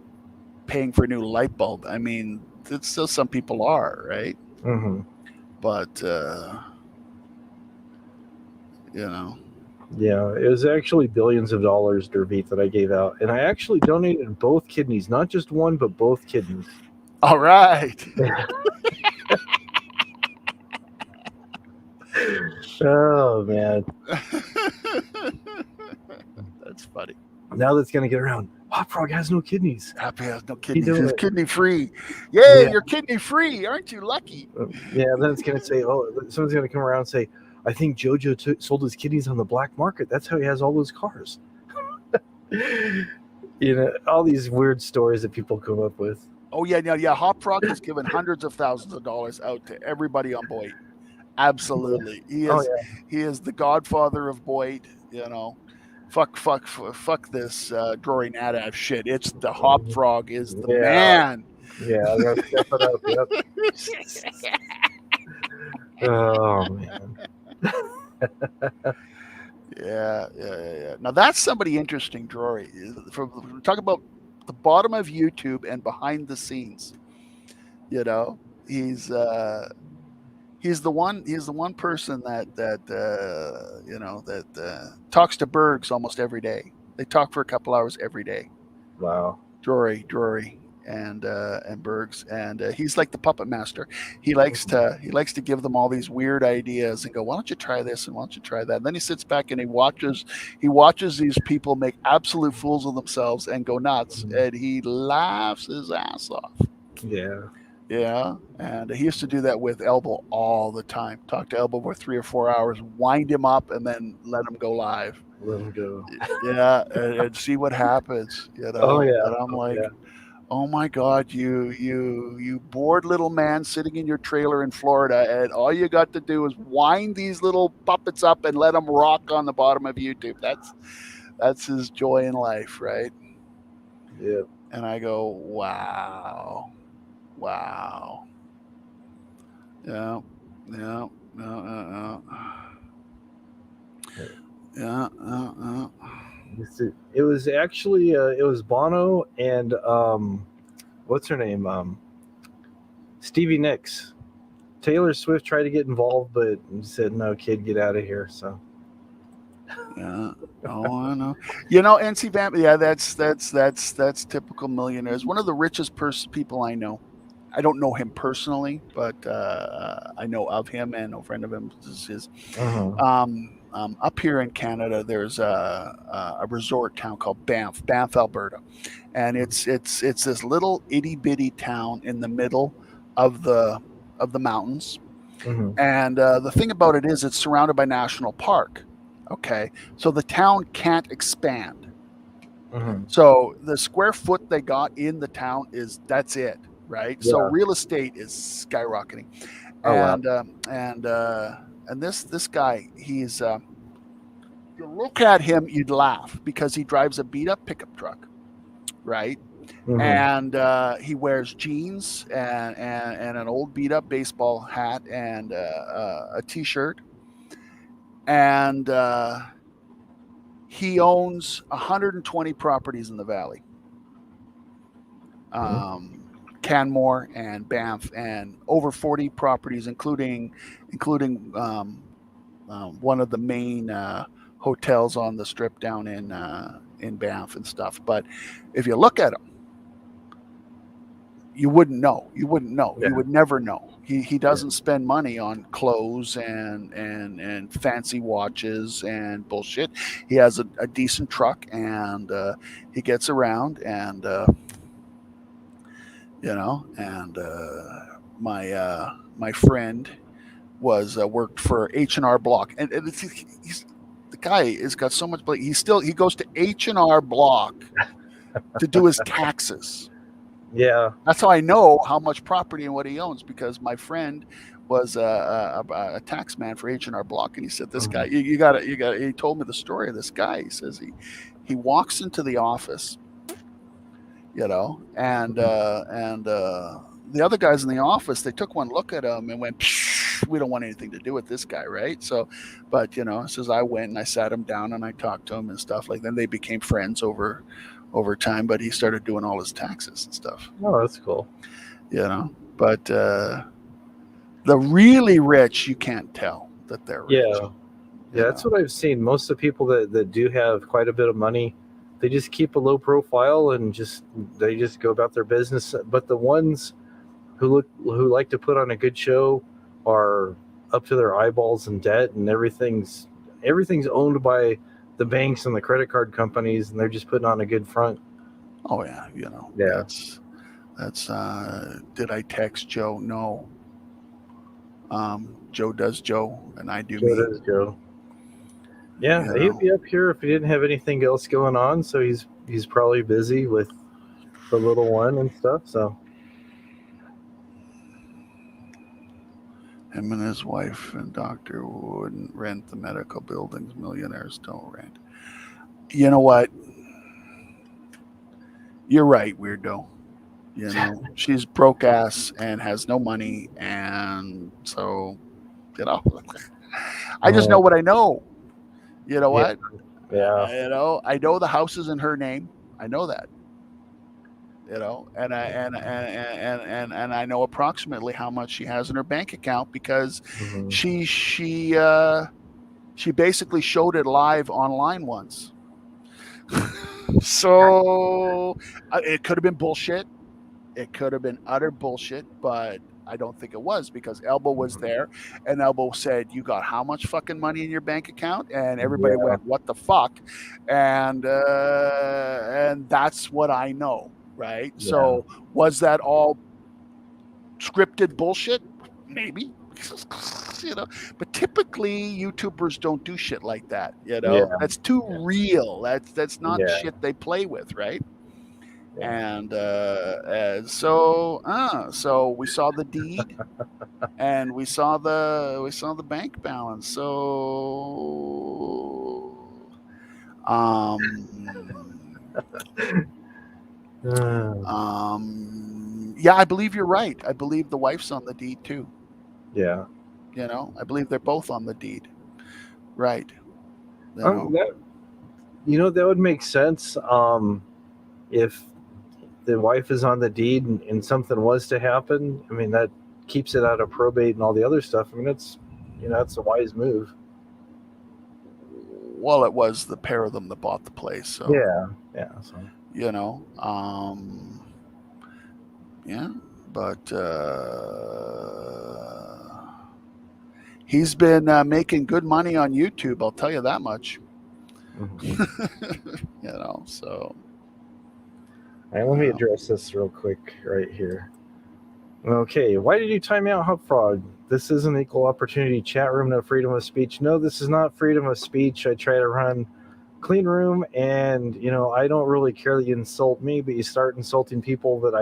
paying for a new light bulb. I mean, it's still some people are, right? Mm-hmm. But you know. Yeah, it was actually billions of dollars, Dervit, that I gave out, and I actually donated both kidneys, not just one, but both kidneys. All right. Oh man, that's funny. Now that's gonna get around. Hot Frog has no kidneys. Happy has no kidneys. He's kidney free. Yay, you're kidney free. Aren't you lucky? Yeah, then it's gonna say, oh, someone's gonna come around and say, I think JoJo sold his kidneys on the black market. That's how he has all those cars. You know, all these weird stories that people come up with. Oh yeah. Hot Frog has given hundreds of thousands of dollars out to everybody on Boyd. Absolutely, he is. He is the godfather of Boyd. You know. Fuck this Drory Nadav shit. It's the Hop Frog is the man. Yeah, I gotta step it up. Yep. Oh man. Yeah. Now that's somebody interesting, Drory. Talk about the bottom of YouTube and behind the scenes. You know, he's the one person that you know, that talks to Bergs almost every day. They talk for a couple hours every day. Wow. Drory and Bergs, and he's like the puppet master. He likes to give them all these weird ideas and go, why don't you try this and why don't you try that? And then he sits back and he watches these people make absolute fools of themselves and go nuts, and he laughs his ass off. Yeah, and he used to do that with Elbow all the time. Talk to Elbow for 3 or 4 hours, wind him up, and then let him go live. Let him go. Yeah, and see what happens. You know. Oh yeah. And I'm like, oh my God, you bored little man sitting in your trailer in Florida, and all you got to do is wind these little puppets up and let them rock on the bottom of YouTube. That's his joy in life, right? Yeah. And I go, wow. Wow. Yeah. Yeah. Yeah. It was actually it was Bono and what's her name, Stevie Nicks. Taylor Swift tried to get involved, but said, "No, kid, get out of here." So Yeah. Oh, I know. You know, NC Vamp. Yeah, that's typical millionaires. One of the richest people I know. I don't know him personally, but I know of him, and a friend of him is his. uh-huh. Up here in Canada, there's a resort town called Banff, Alberta, and it's this little itty bitty town in the middle of the mountains. Hmm. And the thing about it is, it's surrounded by national park. Okay, so the town can't expand. Hmm. So the square foot they got in the town that's it, right? So Yeah. real estate is skyrocketing, Oh wow. and this guy, he's you look at him, you'd laugh because he drives a beat up pickup truck, right? Hmm. And he wears jeans and an old beat up baseball hat and a t-shirt, and he owns 120 properties in the valley, um, Canmore and Banff, and over 40 properties, including one of the main hotels on the strip down in Banff and stuff. But if you look at him, you wouldn't know. You wouldn't know. You Yeah. would never know. He Yeah. doesn't spend money on clothes and fancy watches and bullshit. He has a decent truck, and he gets around, and and my friend was worked for H&R Block, and he's the guy has got so much. But he goes to H&R Block to do his taxes. Yeah. That's how I know how much property and what he owns, because my friend was a tax man for H&R Block, and he said, "This guy, Mhm. you got to, you got." He told me the story of this guy. He says he walks into the office, Mhm. and the other guys in the office, they took one look at him and went, "Psh, we don't want anything to do with this guy, right?" So, but says I went and I sat him down and I talked to him and stuff like. Then they became friends over time, but he started doing all his taxes and stuff. Oh, that's cool. But the really rich, you can't tell that they're rich. Yeah. Yeah, You that's know, what I've seen. Most of the people that do have quite a bit of money, they just keep a low profile and they just go about their business. But the ones who like to put on a good show are up to their eyeballs in debt, and everything's owned by the banks and the credit card companies, and they're just putting on a good front. oh yeah, Yeah. that's. Did I text Joe? No. Joe does Joe, and I do Joe me. does Joe. Yeah, You he'd know, be up here if he didn't have anything else going on. So he's probably busy with the little one and stuff. So him and his wife and doctor wouldn't rent the medical buildings. Millionaires don't rent. You know what? You're right, weirdo. She's broke ass and has no money, and so you know, I just uh, know what I know. You know yeah, what? yeah, I know the house is in her name. I know that. And I know approximately how much she has in her bank account, because hmm, she she uh, she basically showed it live online once. So it could have been bullshit. It could have been utter bullshit, but I don't think it was, because Elbow was there, and Elbow said, "You got how much fucking money in your bank account?" And everybody yeah, went, "What the fuck?" And that's what I know, right? yeah, So was that all scripted bullshit? Maybe. But typically YouTubers don't do shit like that. yeah, That's too yeah, real. That's not yeah. shit they play with, right? Yeah. And so we saw the deed, and we saw the bank balance. So um Uh, Yeah, I believe you're right. I believe the wife's on the deed too. Yeah. I believe they're both on the deed. Right. You know. That, that would make sense. If the wife is on the deed and something was to happen, I mean, that keeps it out of probate and all the other stuff. I mean, that's a wise move. Well, it was the pair of them that bought the place. So Yeah. So. Yeah, but he's been making good money on YouTube. I'll tell you that much. Mm-hmm. So. All right, let me address this real quick right here. Okay, why did you time out Hopfrog? This is an equal opportunity chat room, no freedom of speech. No, this is not freedom of speech. I try to run clean room, and I don't really care that you insult me, but you start insulting people that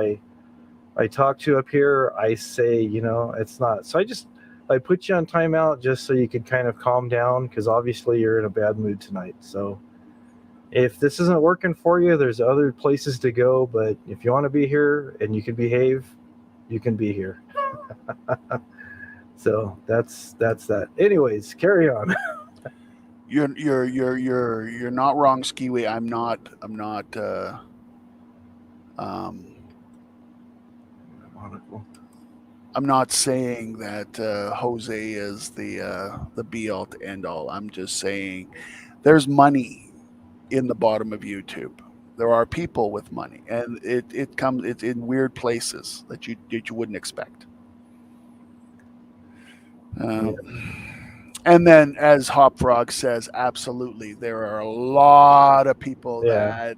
I talk to up here, I say, it's not. So I put you on timeout just so you could kind of calm down, because obviously you're in a bad mood tonight. So if this isn't working for you, there's other places to go, but if you want to be here and you can behave, you can be here. So that's that. Anyways, carry on. You're not wrong, Skiwi. I'm not saying that Jose is the be all to end all. I'm just saying there's money in the bottom of YouTube. There are people with money, and it's in weird places that you wouldn't expect. And then, as Hopfrog says, absolutely, there are a lot of people that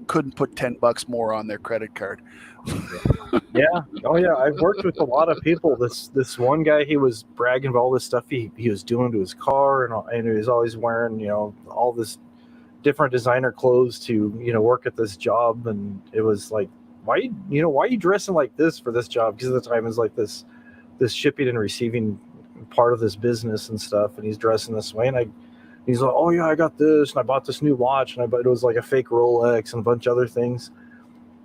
couldn't put $10 more on their credit card. Yeah. Oh yeah. I've worked with a lot of people. This one guy, he was bragging about all this stuff he was doing to his car, and he was always wearing all this different designer clothes to work at this job, and it was like, why are you dressing like this for this job? Because at the time it was like this shipping and receiving part of this business and stuff, and he's dressing this way, and he's like, oh yeah, I got this, and I bought this new watch, and it was like a fake Rolex and a bunch of other things.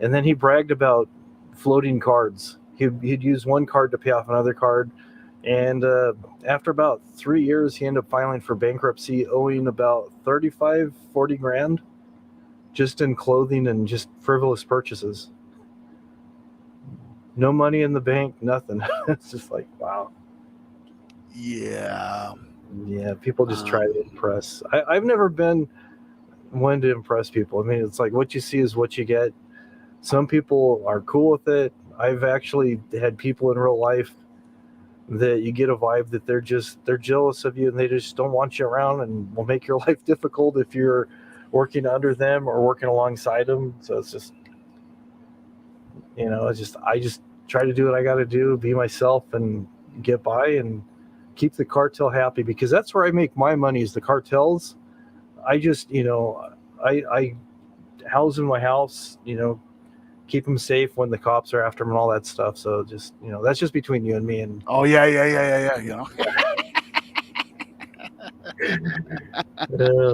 And then he bragged about floating cards. He'd use one card to pay off another card. And after about 3 years, he ended up filing for bankruptcy, owing about 35, 40 grand just in clothing and just frivolous purchases. No money in the bank, nothing. It's just like, wow. Yeah. Yeah, people just try to impress. I've never been one to impress people. I mean, it's like what you see is what you get. Some people are cool with it. I've actually had people in real life that you get a vibe that they're jealous of you, and they just don't want you around, and will make your life difficult if you're working under them or working alongside them. So it's just, I just try to do what I got to do, be myself, and get by, and keep the cartel happy, because that's where I make my money, is the cartels. I just, I house in my house, keep them safe when the cops are after them and all that stuff. So just, that's just between you and me. And oh yeah. Oh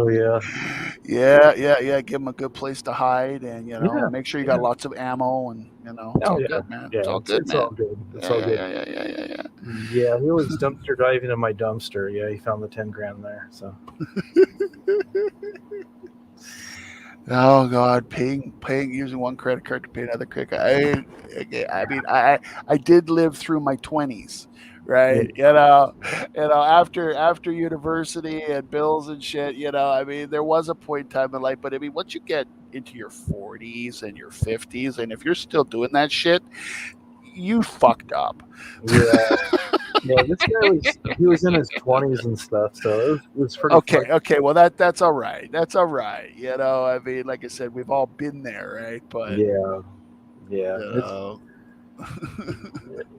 yeah. Yeah. Give them a good place to hide, and make sure you got lots of ammo, and it's all good, man. Yeah, it's all good, it's man. all good. It's all good. Yeah, he was dumpster diving in my dumpster. Yeah, he found the 10 grand there. So. Oh God, paying using one credit card to pay another credit card. I did live through my 20s, right? After university and bills and shit, there was a point in time in life, but once you get into your 40s and your 50s, and if you're still doing that shit, you fucked up. Yeah, this guy he was in his 20s and stuff, so it was pretty okay. Well, that's all right. That's all right. Like I said, we've all been there, right? But yeah.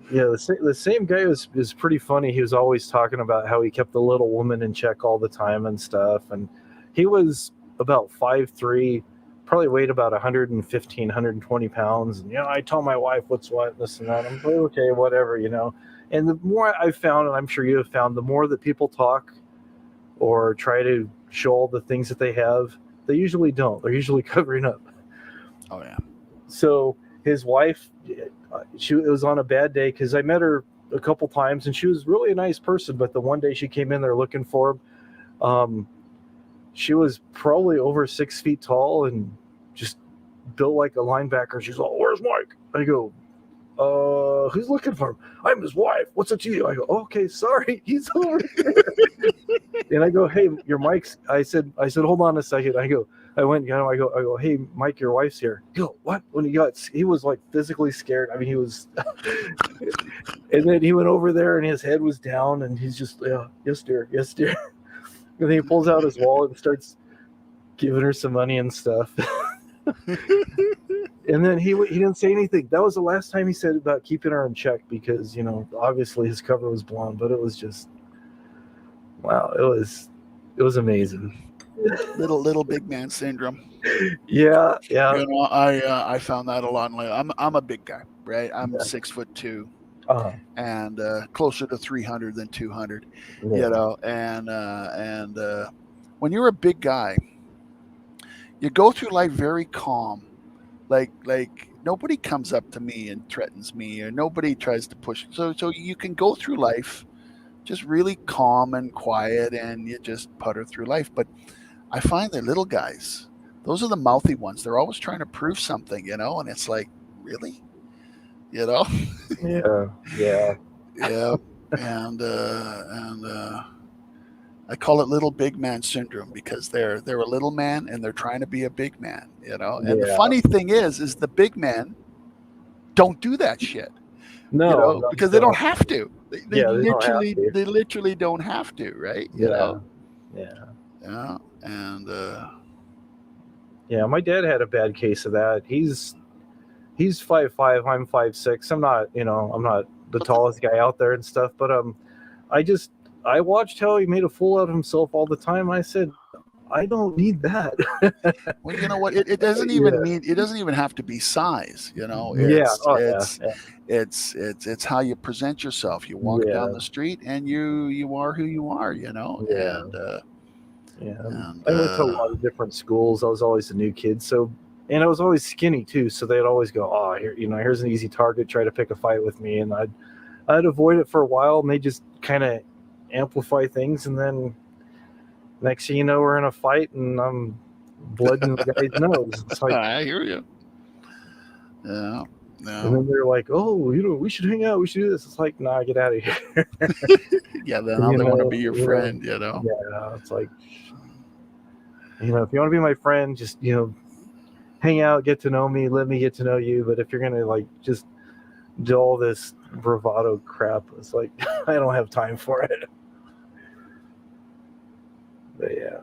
The same guy was pretty funny. He was always talking about how he kept the little woman in check all the time and stuff, and he was about 5'3", probably weighed about 115, 120 pounds. And I told my wife what's what, this and that. I'm like, okay, whatever, And the more I've found, and I'm sure you have found, the more that people talk or try to show all the things that they have, they usually don't. They're usually covering up. Oh yeah. So his wife, it was on a bad day because I met her a couple times and she was really a nice person. But the one day she came in there looking for him, she was probably over 6 feet tall and just built like a linebacker. She's like, "Where's Mike?" I go, who's looking for him? I'm his wife. What's it to you? I go, okay, sorry, he's over here. And I go, hey, your Mike's. I said, hold on a second. I went, I go, hey, Mike, your wife's here. You go, what? When he was like physically scared. I mean, he was. And then he went over there, and his head was down, and he's just, yeah, yes, dear, yes, dear. And then he pulls out his wallet and starts giving her some money and stuff. And then he didn't say anything. That was the last time he said about keeping her in check because, obviously his cover was blown, but it was just, wow, it was amazing. Little big man syndrome. Yeah. I found that a lot. I'm a big guy, right? I'm 6'2", and closer to 300 than 200. Yeah. And when you're a big guy, you go through life very calm. Like nobody comes up to me and threatens me, or nobody tries to push. So you can go through life just really calm and quiet, and you just putter through life. But I find that little guys, those are the mouthy ones. They're always trying to prove something, and it's like, really, Yeah. yeah, and I call it little big man syndrome because they're a little man and they're trying to be a big man, And the funny thing is the big men don't do that shit, No, because they don't have to. They literally don't have to, right? Yeah. And yeah, my dad had a bad case of that. He's 5'5", I'm 5'6". I'm not the tallest guy out there and stuff, but I watched how he made a fool out of himself all the time. I said, I don't need that. Well, you know what? It doesn't even mean, it doesn't even have to be size. It's how you present yourself. You walk down the street and you are who you are. I went to a lot of different schools. I was always a new kid, and I was always skinny too. So they'd always go, "Oh, here's an easy target. Try to pick a fight with me," and I'd avoid it for a while, and they just kind of amplify things, and then next thing you know, we're in a fight, and I'm blood in the guy's nose. It's like, I hear you. Yeah. And then they're like, "Oh, we should hang out. We should do this." It's like, "Nah, get out of here." Yeah, then they want to be your friend. Yeah, it's like, if you want to be my friend, just hang out, get to know me, let me get to know you. But if you're gonna just do all this bravado crap, it's like I don't have time for it. But yeah.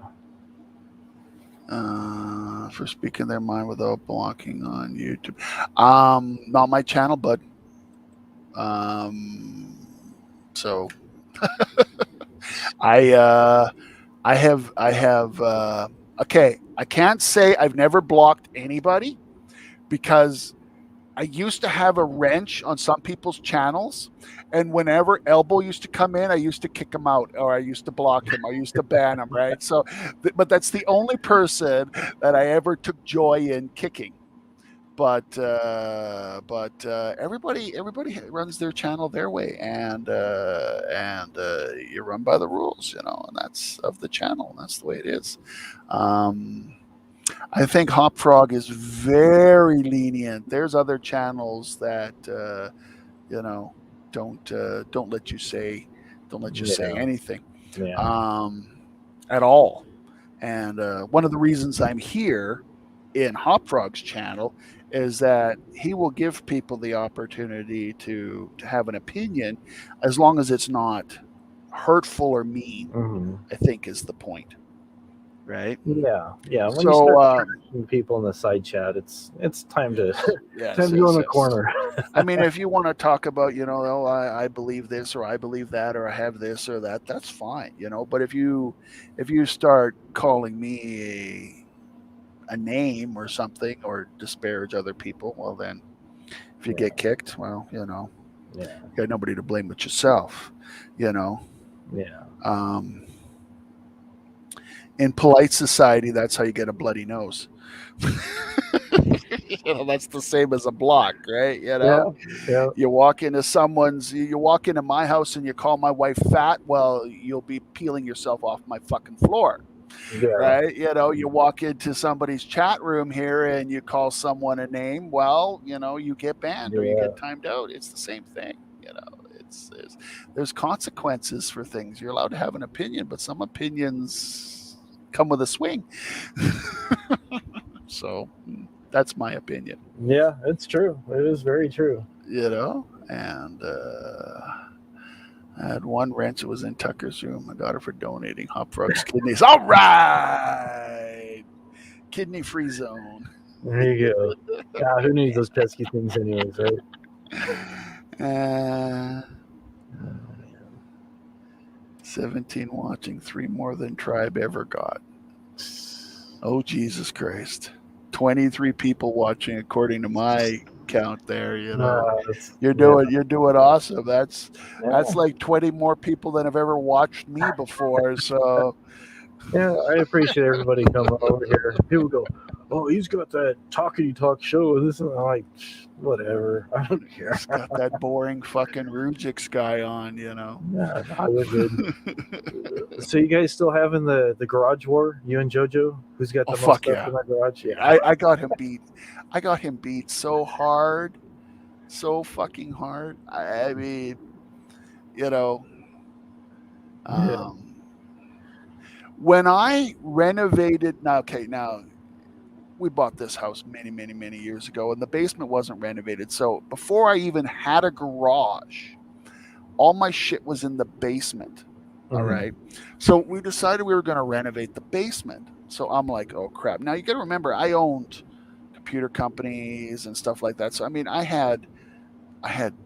For speaking their mind without blocking on YouTube. Not my channel, bud. So I have okay, I can't say I've never blocked anybody because I used to have a wrench on some people's channels, and whenever Elbow used to come in, I used to kick him out, or I used to block him, I used to ban him, right? So, but that's the only person that I ever took joy in kicking. But everybody runs their channel their way, and you run by the rules, and that's of the channel. That's the way it is. I think Hop Frog is very lenient. There's other channels that don't let you say anything at all. And one of the reasons I'm here in Hop Frog's channel is that he will give people the opportunity to have an opinion, as long as it's not hurtful or mean. Mm-hmm. I think is the point. Right. Yeah. When you start people in the side chat, it's time to go in the corner. I mean, if you want to talk about, I believe this, or I believe that, or I have this or that, that's fine, But if you start calling me a name or something, or disparage other people, well, then if you get kicked, well, you got nobody to blame but yourself, Yeah. In polite society, that's how you get a bloody nose. You know, that's the same as a block, right? You Yeah, know, yeah, you walk into my house and you call my wife fat. Well, you'll be peeling yourself off my fucking floor, yeah, right? You know, you walk into somebody's chat room here and you call someone a name. Well, you know, you get banned or you yeah. get timed out. It's the same thing. You know, there's consequences for things. You're allowed to have an opinion, but some opinions come with a swing. So that's my opinion. Yeah, it's true. It is very true. You know, and I had one wrench that was in Tucker's room. I got her for donating Hop Frog's kidneys. All right, kidney free zone. There you go. God, who needs those pesky things anyways, right? Uh, Oh, man. 17 watching, 3 more than Tribe ever got. Oh, Jesus Christ. 23 people watching according to my count there, you know. You're doing awesome. That's like 20 more people than have ever watched me before. So yeah, I appreciate everybody coming over here. People go, "Oh, he's got that talkity talk show," and this, and I'm like, whatever. I don't care. he's got that boring fucking Rujix guy on, you know. Yeah, no, we're good. So you guys still having the garage war? You and JoJo? Who's got the most fuck stuff yeah. in that garage? Yeah, I got him beat. I got him beat so hard, so fucking hard. I mean, you know, Yeah. when I renovated, now we bought this house many, many, many years ago, and the basement wasn't renovated. So before I even had a garage, all my shit was in the basement. All right. So we decided we were going to renovate the basement. So I'm like, oh crap. Now you got to remember, I owned computer companies and stuff like that. So I mean, I had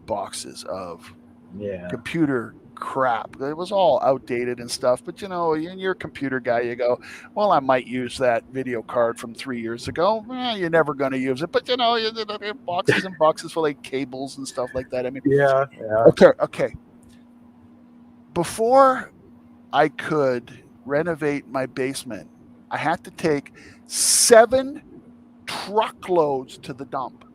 boxes of computer crap. It was all outdated and stuff. But you know, you're a computer guy. You go, well, I might use that video card from 3 years ago. You're never going to use it. But you know, boxes and boxes for like cables and stuff like that. I mean, yeah. Okay. Before I could renovate my basement, I had to take 7 truckloads to the dump.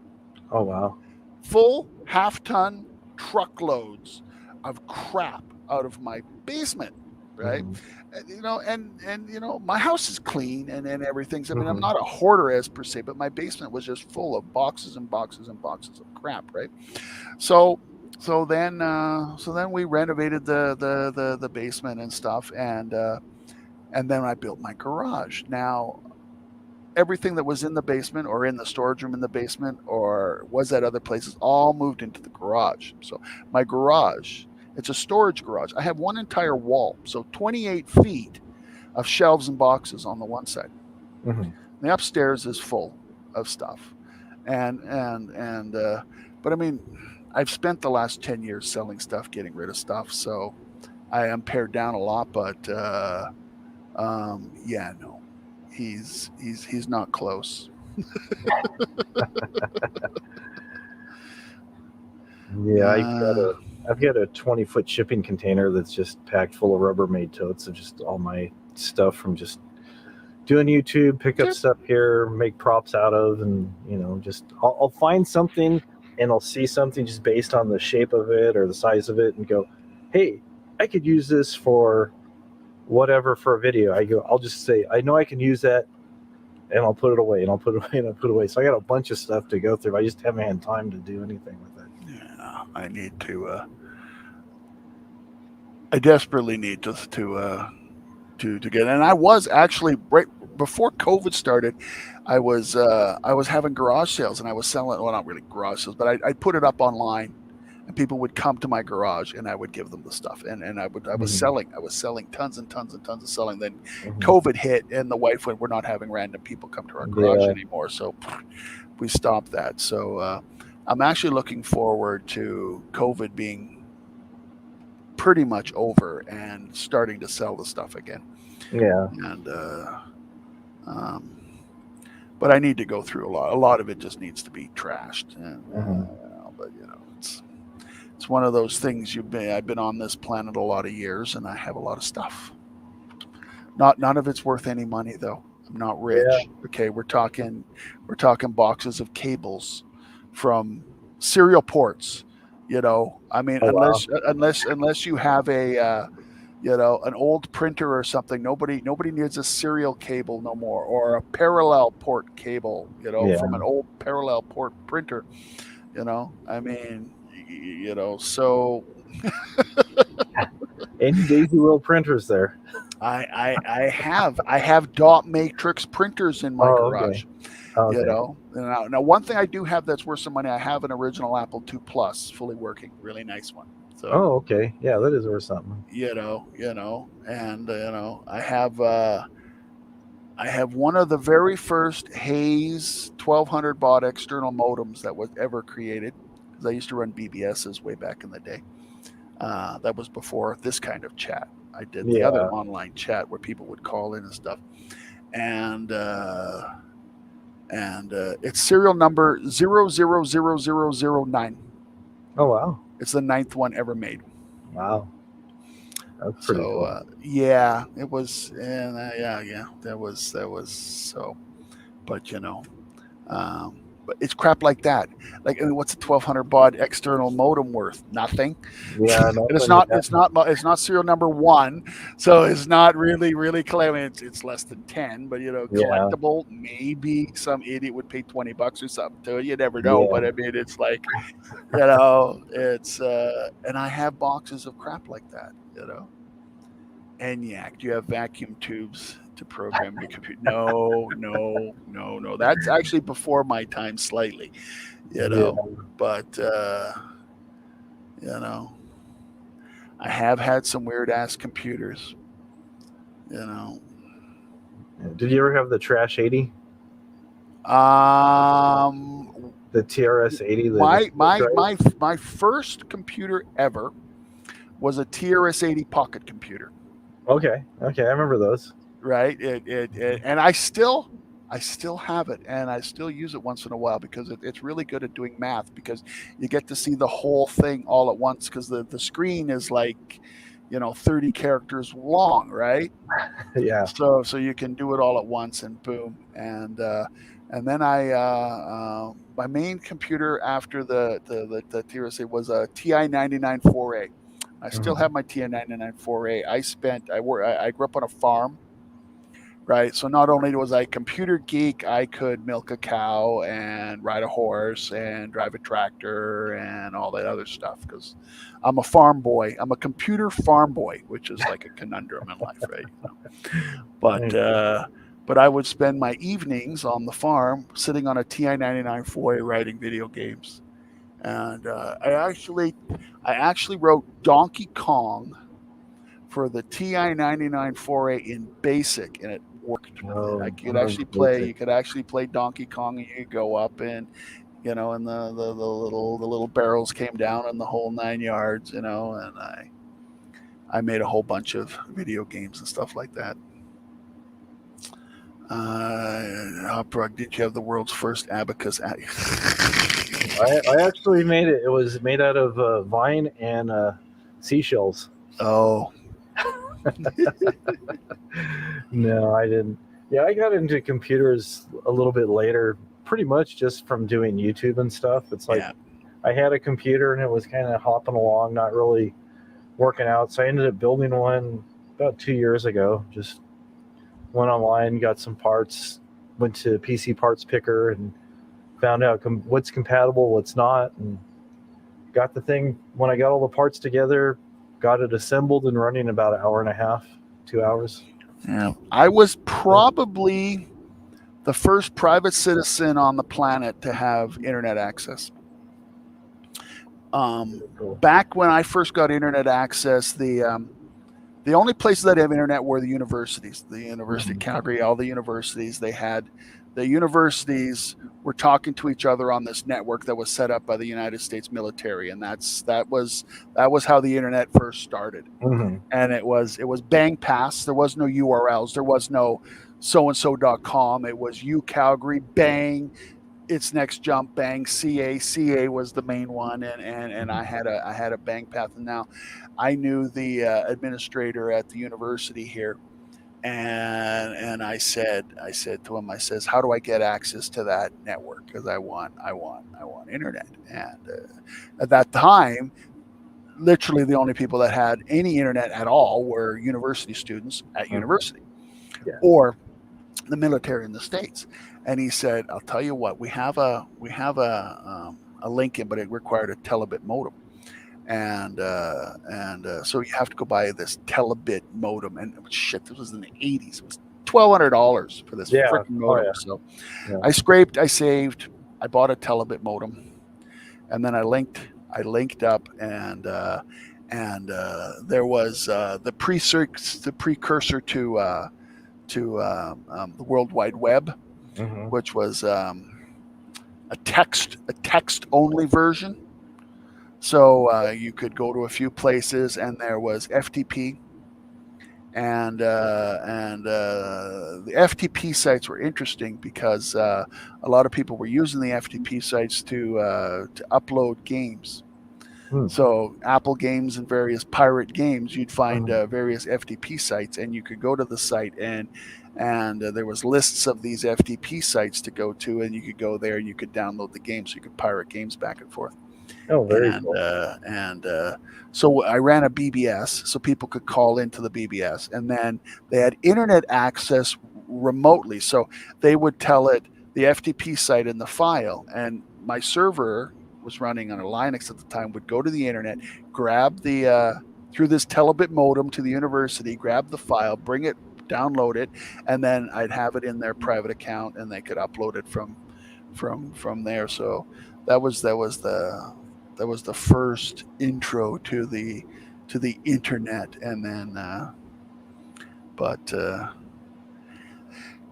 Oh wow. Full half-ton truckloads of crap out of my basement, right? You know, and you know, my house is clean and everything. I mean, I'm not a hoarder as per se, but my basement was just full of boxes and boxes and boxes of crap, right? So then we renovated the basement and stuff, and then I built my garage. Now everything that was in the basement or in the storage room in the basement or was at other places all moved into the garage. So my garage, it's a storage garage. I have one entire wall, so 28 feet of shelves and boxes on the one side. The upstairs is full of stuff, and but I mean, I've spent the last 10 years selling stuff, getting rid of stuff, so I am pared down a lot. But yeah, no, he's not close. Yeah, I've got a 20-foot shipping container that's just packed full of Rubbermaid totes of just all my stuff from just doing YouTube, pick up stuff here, make props out of, and you know, just I'll find something and I'll see something just based on the shape of it or the size of it and go, hey, I could use this for whatever for a video. I'll just say, I know I can use that, and I'll put it away, and I'll put it away, and I'll put it away. So I got a bunch of stuff to go through. I just haven't had time to do anything with it. Yeah, I need to. I desperately need to get. And I was actually right before COVID started. I was having garage sales, and I was selling. Well, not really garage sales, but I put it up online, and people would come to my garage, and I would give them the stuff, and I was selling. I was selling tons and tons and tons of selling. Then COVID hit, and the wife went, "We're not having random people come to our garage anymore," so we stopped that. So I'm actually looking forward to COVID being pretty much over and starting to sell the stuff again. Yeah. And but I need to go through a lot. A lot of it just needs to be trashed. And, but you know, it's one of those things. I've been on this planet a lot of years, and I have a lot of stuff. None of it's worth any money, though. I'm not Yeah. rich. Okay, we're talking boxes of cables from serial ports. I mean, Oh wow. unless you have a an old printer or something, nobody needs a serial cable no more, or a parallel port cable, Yeah. from an old parallel port printer. I mean, so Any Daisy World printers there? I have dot matrix printers in my Oh, okay. garage. Okay. Now one thing I do have that's worth some money. I have an original Apple II Plus, fully working, really nice one. So Oh, okay. Yeah, that is worth something. and I have one of the very first Hayes 1200 baud external modems that was ever created, because I used to run BBSs way back in the day. That was before this kind of chat. I did the other Yeah. online chat where people would call in and stuff. And it's serial number 000009. Oh wow. It's the 9th one ever made. Wow. That's pretty So cool. yeah, it was, and yeah, that was so. But but it's crap like that. Like, I mean, what's a 1200 baud external modem worth? Nothing. Yeah, And it's nothing. not it's not serial number 1, so it's not really it's less than 10, but Yeah. collectible, maybe some idiot would pay $20 or something to it. You never know. Yeah. But I mean, it's like, it's and I have boxes of crap like that. ENIAC, do you have vacuum tubes to program your computer? No. That's actually before my time slightly, Yeah. but I have had some weird ass computers. Did you ever have the Trash 80? The TRS 80? My first computer ever was a TRS-80 pocket computer. Okay. I remember those. Right. And I still have it, and I still use it once in a while because it's really good at doing math, because you get to see the whole thing all at once, because the screen is like 30 characters long, right? Yeah. So you can do it all at once, and boom. And then my main computer after the TRS was a TI-99 4A. I still have my TI-99 4A. I grew up on a farm, right? So not only was I a computer geek, I could milk a cow and ride a horse and drive a tractor and all that other stuff, because I'm a farm boy. I'm a computer farm boy, which is like a conundrum in life, right? But I would spend my evenings on the farm sitting on a TI-99 4A writing video games. And I actually wrote Donkey Kong for the TI-99 4A in BASIC, and it worked. You could actually play Donkey Kong, and you could go up, and and the little barrels came down and the whole 9 yards, and I made a whole bunch of video games and stuff like that. Did you have the world's first abacus? I actually made it. It was made out of vine and seashells. Oh. No, I didn't. Yeah, I got into computers a little bit later, pretty much just from doing YouTube and stuff. It's like, I had a computer and it was kind of hopping along, not really working out. So I ended up building one about 2 years ago. Just went online, got some parts, went to PC Parts Picker and found out what's compatible, what's not, and got the thing. When I got all the parts together, got it assembled and running about an hour and a half, 2 hours. Yeah, I was probably the first private citizen on the planet to have internet access. Back when I first got internet access, the only places that have internet were the universities. The University of Calgary, all the universities, the universities were talking to each other on this network that was set up by the United States military, and that was how the internet first started. And it was bang pass. There was no URLs. There was no soandso.com. It was UCalgary, bang, its next jump, bang, CA was the main one, and I had a bang path. And now I knew the administrator at the university here, And I said to him, I says, how do I get access to that network? Because I want internet. And at that time, literally the only people that had any internet at all were university students at university Yeah. or the military in the States. And he said, I'll tell you what, we have a link in, but it required a telebit modem. And so you have to go buy this telebit modem. And shit, this was in the 80s. It was $1,200 for this freaking modem. So I scraped, I saved, I bought a telebit modem, and then I linked up, and there was the precursor to the World Wide Web, which was a text only version. So you could go to a few places, and there was FTP, and the FTP sites were interesting because a lot of people were using the FTP sites to upload games. So Apple games and various pirate games, you'd find various FTP sites, and you could go to the site, and there was lists of these FTP sites to go to, and you could go there and you could download the game, so you could pirate games back and forth. Oh, very cool. So I ran a BBS so people could call into the BBS, and then they had internet access remotely. So they would tell it the FTP site in the file, and my server was running on a Linux at the time, would go to the internet, grab the through this telebit modem to the university, grab the file, bring it, download it, and then I'd have it in their private account, and they could upload it from there. So that was the first intro to the internet. And then but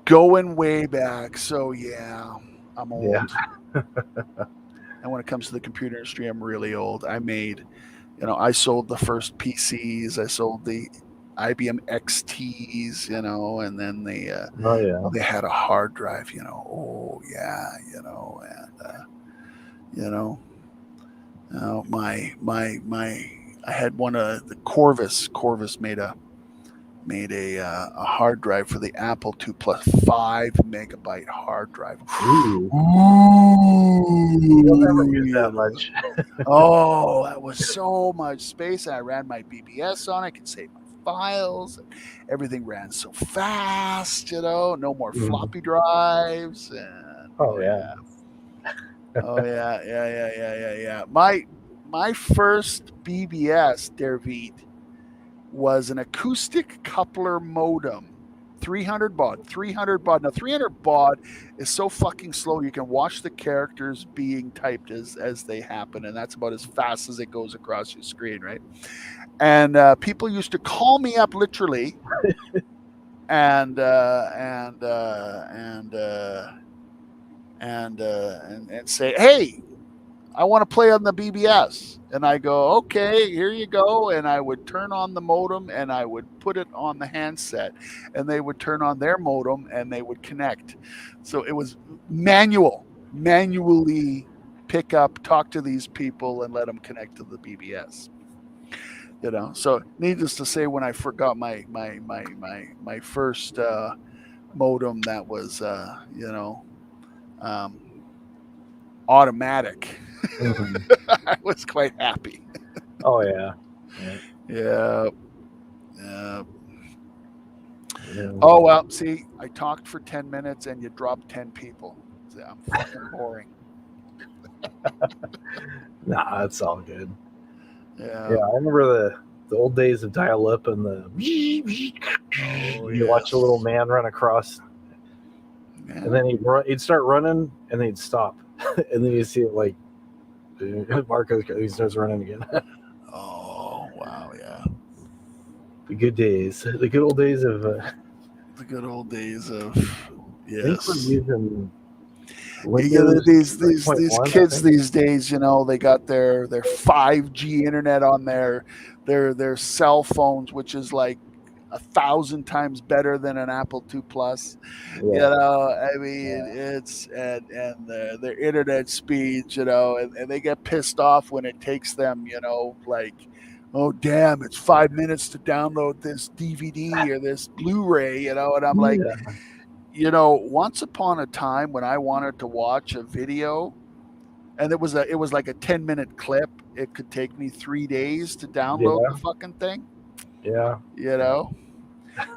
going way back, so yeah, I'm old. Yeah. And when it comes to the computer industry, I'm really old. I made, I sold the first PCs. I sold the IBM XTs, and then they had a hard drive, Oh yeah, and I had one of the Corvus. Corvus made a hard drive for the Apple II Plus, 5 megabyte hard drive. Ooh. You'll never use that much. Oh, that was so much space. And I ran my BBS on it. I could save my files. And everything ran so fast, no more floppy drives. And, oh yeah. Oh yeah. My first BBS, Dervit, was an acoustic coupler modem, 300 baud. 300 baud. Now 300 baud is so fucking slow you can watch the characters being typed as they happen, and that's about as fast as it goes across your screen, right? And people used to call me up literally, and say, hey, I want to play on the BBS. And I go, okay, here you go. And I would turn on the modem and I would put it on the handset, and they would turn on their modem and they would connect. So it was manually pick up, talk to these people, and let them connect to the BBS. So needless to say, when I forgot my first modem that was, automatic, I was quite happy. Oh yeah. Yeah. Oh well, see, I talked for 10 minutes and you dropped 10 people. I'm fucking boring. Nah, that's all good. Yeah. I remember the old days of dial-up and the you watch a little man run across, and then he'd start running, and then he'd stop, and then you see it like Marco, he starts running again. Oh wow, yeah. The good days, the good old days of. The good old days of. Yes. I think we're using these kids these days, they got their 5G internet on their cell phones, which is like 1,000 times better than an Apple II Plus. I mean, it's and their internet speeds, and they get pissed off when it takes them, like oh damn, it's 5 minutes to download this DVD or this Blu-ray, you know, and I'm like, Yeah. you know, once upon a time when I wanted to watch a video and it was like a 10-minute clip, it could take me 3 days to download the Yeah. fucking thing, Yeah. you know.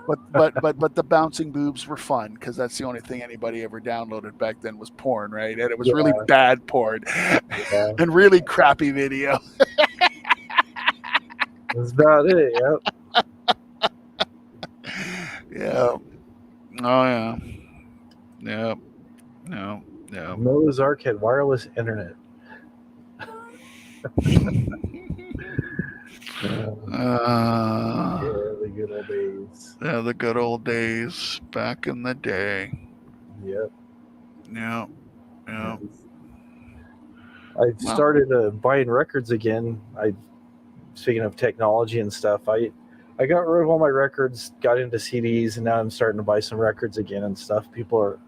But the bouncing boobs were fun because that's the only thing anybody ever downloaded back then was porn, right? And it was really Yeah. bad porn Yeah. and really crappy video. That's about it. Yep. Yeah. Oh yeah. Yeah. No. Yeah. Noah's Ark had wireless internet. Uh, Yeah, the good old days. yeah, the good old days back in the day. Yep. Yeah. Yeah. I started buying records again. Speaking of technology and stuff, I got rid of all my records, got into CDs, and now I'm starting to buy some records again and stuff. People are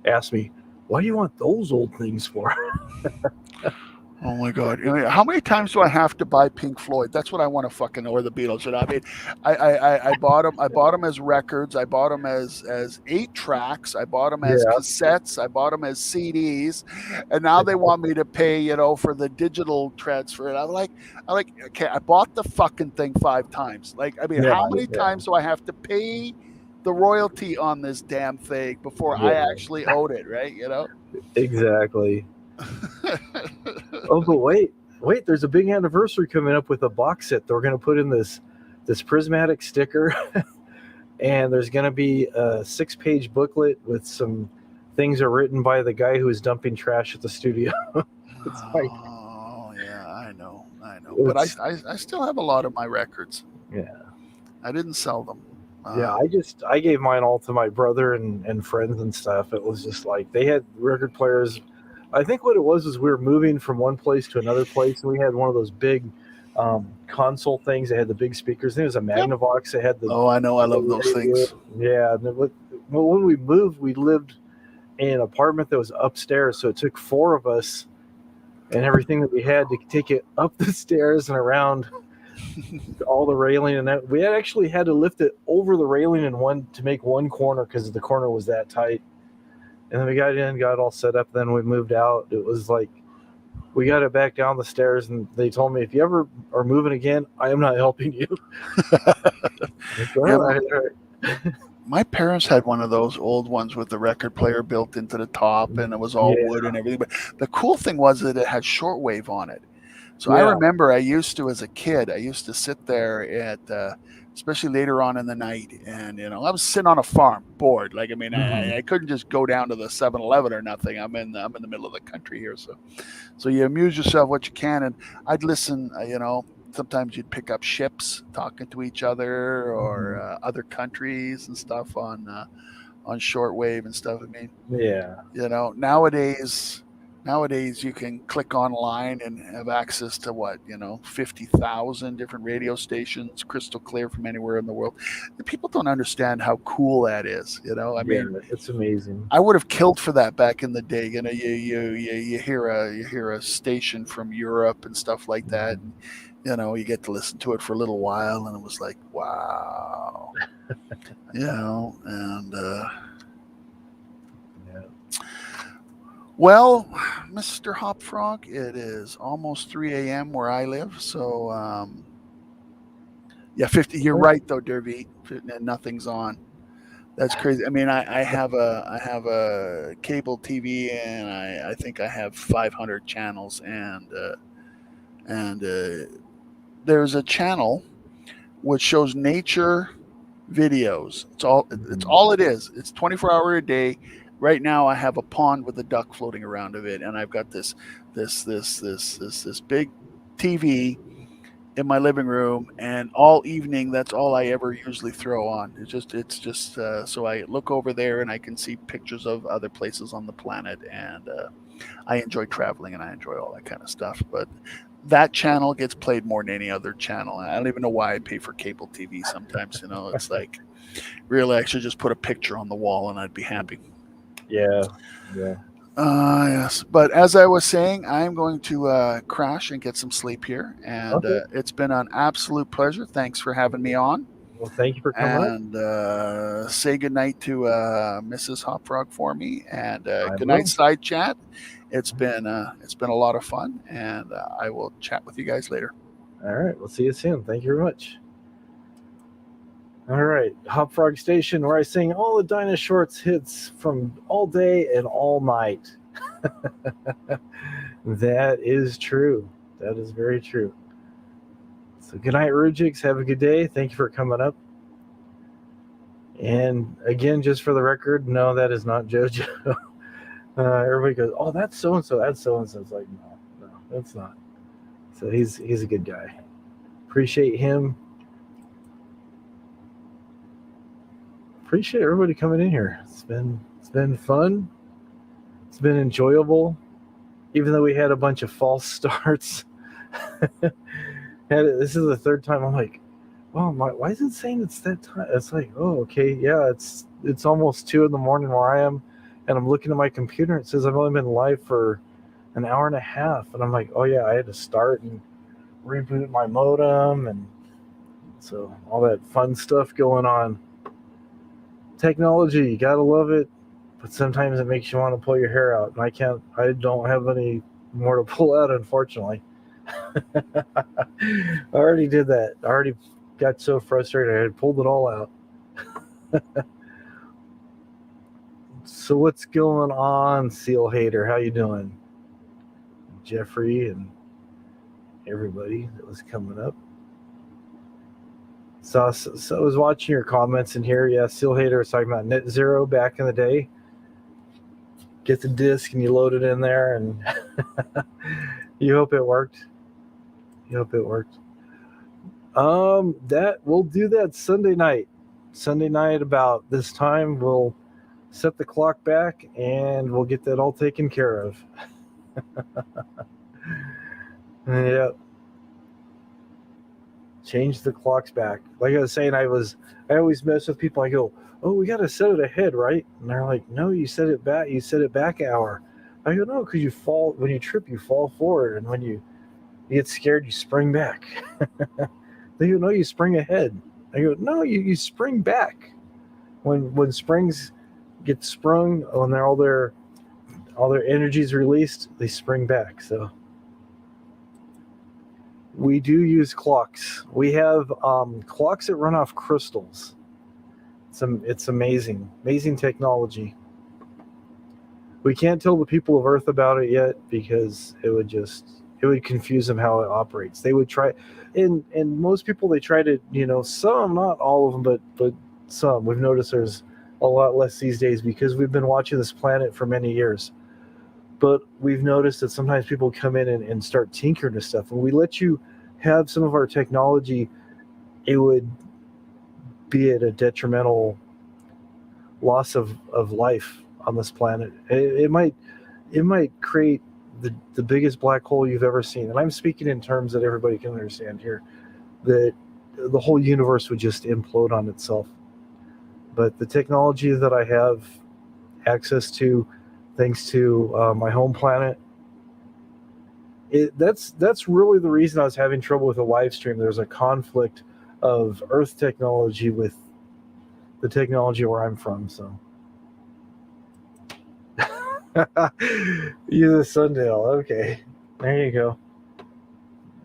ask me, "Why do you want those old things for?" Oh my God! I mean, how many times do I have to buy Pink Floyd? That's what I want to fucking know. Or the Beatles. And I mean, I bought them. I bought them as records. I bought them as 8 tracks. I bought them as Yeah. cassettes. I bought them as CDs, and now they want me to pay, you know, for the digital transfer. And I'm like, okay, I bought the fucking thing 5 times. Like, I mean, Yeah, how many yeah. times do I have to pay the royalty on this damn thing before I Yeah. actually own it? Right? You know. Exactly. Oh, but wait, there's a big anniversary coming up with a box set that we're going to put in this prismatic sticker, and there's going to be a 6-page booklet with some things are written by the guy who is dumping trash at the studio. It's like, Oh yeah, I know. But I still have a lot of my records. yeah. I didn't sell them. Yeah, I gave mine all to my brother and friends and stuff. It was just like they had record players. I think what it was is we were moving from one place to another place, and we had one of those big console things. They had the big speakers. I think it was a Magnavox. They had the Oh, I know. I love those things. Yeah, and then when we moved, we lived in an apartment that was upstairs, so it took 4 of us and everything that we had to take it up the stairs and around all the railing, and that we actually had to lift it over the railing in one to make one corner because the corner was that tight. And then we got in, got all set up. Then we moved out. It was like we got it back down the stairs, and they told me, if you ever are moving again, I am not helping you. Yeah, my parents had one of those old ones with the record player built into the top, and it was all wood and everything. But the cool thing was that it had shortwave on it. So I remember I used to, as a kid, I used to sit there at, especially later on in the night, and you know, I was sitting on a farm, bored. Like, I mean, I couldn't just go down to the 7-Eleven or nothing. I'm in the middle of the country here, so you amuse yourself what you can, and I'd listen. You know, sometimes you'd pick up ships talking to each other or other countries and stuff on shortwave and stuff. I mean, you know, Nowadays, you can click online and have access to 50,000 different radio stations, crystal clear from anywhere in the world. The people don't understand how cool that is. You know, I mean, it's amazing. I would have killed for that back in the day. You know, you hear a station from Europe and stuff like that. And, you know, you get to listen to it for a little while, and it was like, wow. You know, and. Well, Mr. Hopfrog, it is almost 3 a.m. where I live. So, 50. You're right, though, Derby. Nothing's on. That's crazy. I mean, I have a cable TV, and I think I have 500 channels, and there's a channel which shows nature videos. It's all it is. It's 24-hour a day. Right now, I have a pond with a duck floating around of it, and I've got this big TV in my living room, and all evening, that's all I ever usually throw on. It's just so I look over there and I can see pictures of other places on the planet, and I enjoy traveling and I enjoy all that kind of stuff. But that channel gets played more than any other channel. I don't even know why I pay for cable TV sometimes. You know, it's like, really, I should just put a picture on the wall and I'd be happy. Yeah. Yes, but as I was saying, I'm going to crash and get some sleep here, and Okay. it's been an absolute pleasure. Thanks for having me on, Well, thank you for coming up. and say goodnight to Mrs. Hopfrog for me, and I good night, will. side chat. It's been a lot of fun, and I will chat with you guys later. All right. We'll see you soon. Thank you very much. All right. Hop Frog Station, where I sing all the Dinah Shorts hits from all day and all night. That is true. That is very true. So good night, Rujiks. Have a good day. Thank you for coming up. And again, just for the record, no, that is not JoJo. Everybody goes, "Oh, that's so and so. That's so and so." It's like, no, that's not. So he's a good guy. Appreciate him. Appreciate everybody coming in here. It's been fun. It's been enjoyable, even though we had a bunch of false starts. This is the third time I'm like, well, why is it saying it's that time? It's like, oh, okay, yeah, it's almost 2 a.m. where I am, and I'm looking at my computer. It says I've only been live for an hour and a half, and I'm like, oh yeah, I had to start and reboot my modem, and so all that fun stuff going on. Technology, you gotta love it, but sometimes it makes you want to pull your hair out, and I don't have any more to pull out, unfortunately. I already did that. I already got so frustrated. I had pulled it all out. So what's going on, Seal Hater? How you doing? Jeffrey and everybody that was coming up. So I was watching your comments in here. Yeah, Seal Hater was talking about Net Zero back in the day. Get the disc and you load it in there, and you hope it worked. You hope it worked. That we'll do that Sunday night. Sunday night about this time we'll set the clock back and we'll get that all taken care of. Yeah. Change the clocks back. Like I was saying, I always mess with people. I go, oh, we got to set it ahead, right? And they're like, no, you set it back. You set it back an hour. I go, no, because when you trip, you fall forward, and when you get scared, you spring back. They go, no, you spring ahead. I go, no, you spring back. When springs get sprung, when all their energy is released, they spring back. So we do use clocks. We have clocks that run off crystals. It's amazing technology. We can't tell the people of Earth about it yet because it would confuse them how it operates. They would try, and most people, they try to, some, not all of them, but some. We've noticed there's a lot less these days because we've been watching this planet for many years. But we've noticed that sometimes people come in and start tinkering with stuff. When we let you have some of our technology, it would be at a detrimental loss of life on this planet. It might create the biggest black hole you've ever seen. And I'm speaking in terms that everybody can understand here, that the whole universe would just implode on itself. But the technology that I have access to, thanks to my home planet, that's really the reason I was having trouble with the live stream. There's a conflict of Earth technology with the technology where I'm from. So use a sundial. Okay, there you go.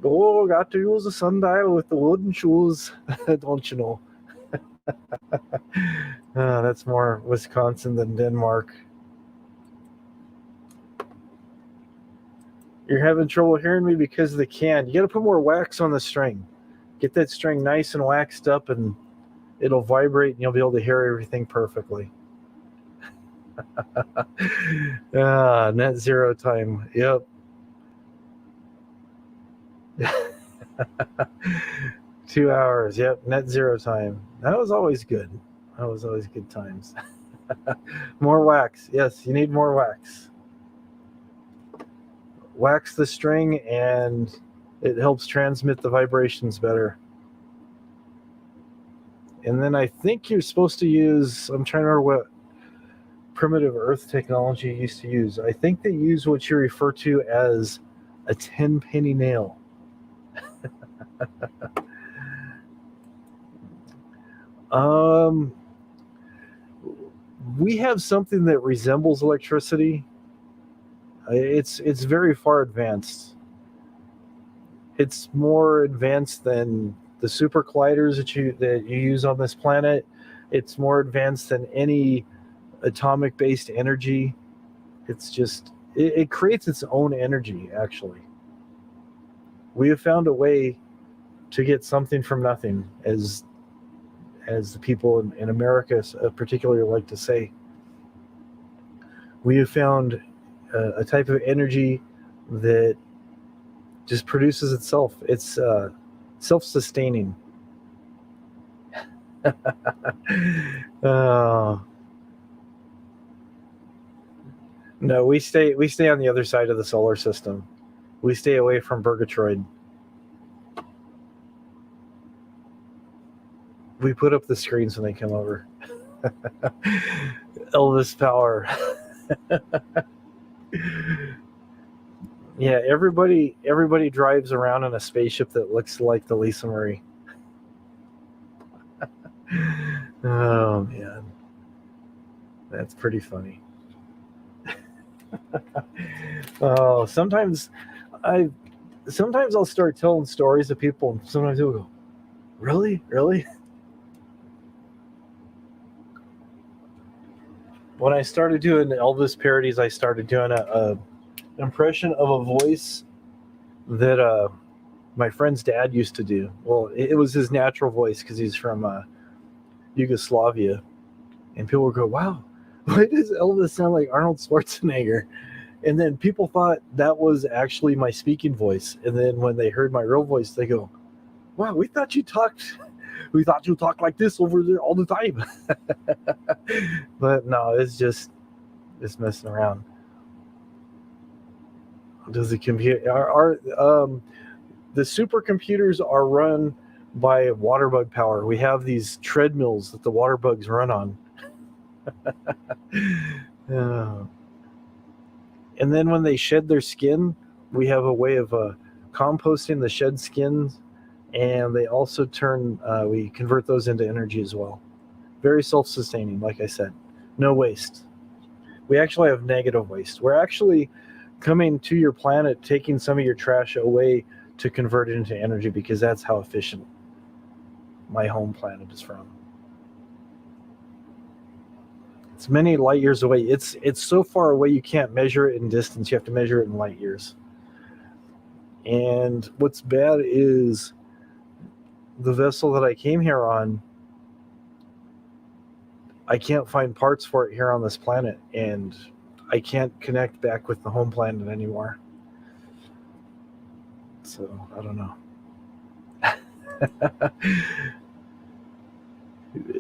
Oh, got to use a sundial with the wooden shoes. Don't you know? That's more Wisconsin than Denmark. You're having trouble hearing me because of the can. You got to put more wax on the string. Get that string nice and waxed up, and it'll vibrate, and you'll be able to hear everything perfectly. Net zero time. Yep. 2 hours. Yep. Net zero time. That was always good. That was always good times. More wax. Yes, you need more wax. Wax the string, and it helps transmit the vibrations better. And then I think you're supposed to use, I'm trying to remember what primitive Earth technology used to use? I think they use what you refer to as a 10-penny nail. We have something that resembles electricity. It's very far advanced. It's more advanced than the super colliders that you use on this planet. It's more advanced than any atomic based energy. It's just it creates its own energy. Actually, we have found a way to get something from nothing, as the people in America particularly like to say. We have found a type of energy that just produces itself. It's self-sustaining. No, we stay on the other side of the solar system. We stay away from Purgatroyd. We put up the screens when they come over. Elvis power. Yeah, everybody drives around in a spaceship that looks like the Lisa Marie. Oh man, that's pretty funny. Oh, sometimes I'll start telling stories to people, and sometimes they'll go, "Really, really?" When I started doing Elvis parodies, I started doing a impression of a voice that my friend's dad used to do. Well, it was his natural voice because he's from Yugoslavia, and people would go, "Wow, why does Elvis sound like Arnold Schwarzenegger?" And then people thought that was actually my speaking voice. And then when they heard my real voice, they go, "Wow, we thought you talked like this over there all the time." But no, it's messing around. Does the computer the supercomputers are run by water bug power? We have these treadmills that the water bugs run on. And then when they shed their skin, we have a way of composting the shed skins, and they also we convert those into energy as well. Very self-sustaining, like I said. No waste. We actually have negative waste. We're actually coming to your planet, taking some of your trash away to convert it into energy, because that's how efficient my home planet is from. It's many light years away. It's so far away you can't measure it in distance. You have to measure it in light years. And what's bad is the vessel that I came here on, I can't find parts for it here on this planet, and I can't connect back with the home planet anymore. So I don't know.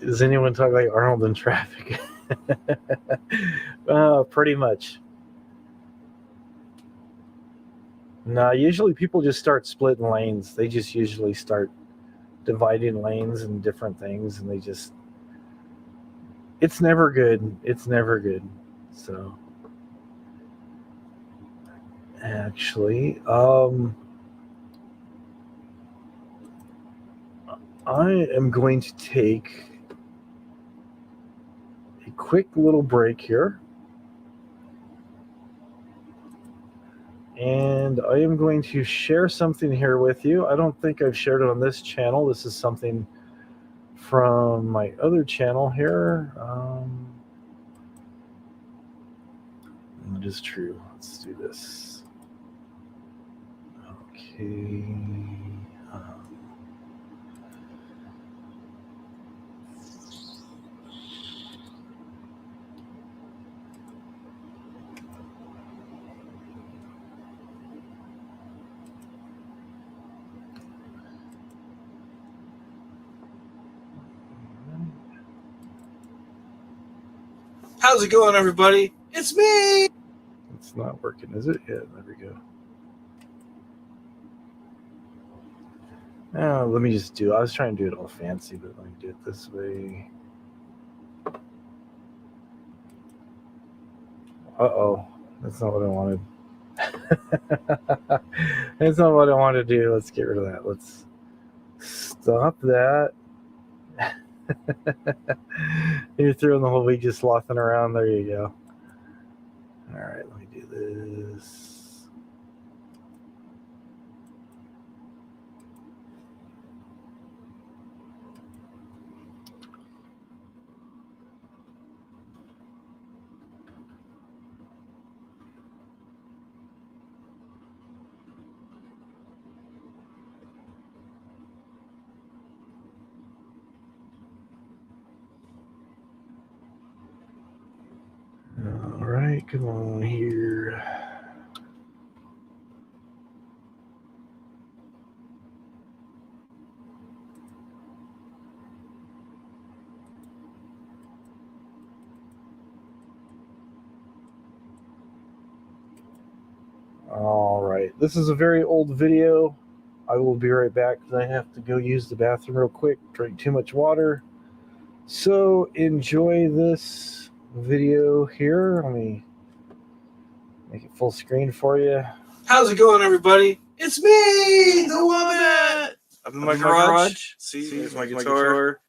Does anyone talk like Arnold in traffic? Pretty much. No, usually people just start splitting lanes. They just usually start dividing lanes and different things, and it's never good. It's never good. So actually, I am going to take a quick little break here. And I am going to share something here with you. I don't think I've shared it on this channel. This is something from my other channel here. It is true. Let's do this. Okay. How's it going, everybody? It's me! It's not working, is it? Yeah, there we go. Let me just I was trying to do it all fancy, but let me do it this way. Uh-oh. That's not what I wanted. That's not what I wanted to do. Let's get rid of that. Let's stop that. You're throwing the whole week just slothing around. There you go. All right, let me do this. All right, come on here. All right, this is a very old video. I will be right back because I have to go use the bathroom real quick, drink too much water. So enjoy this video here. Let me make it full screen for you. How's it going, everybody? It's me, the Wombat. I'm in my garage. See, there's my guitar,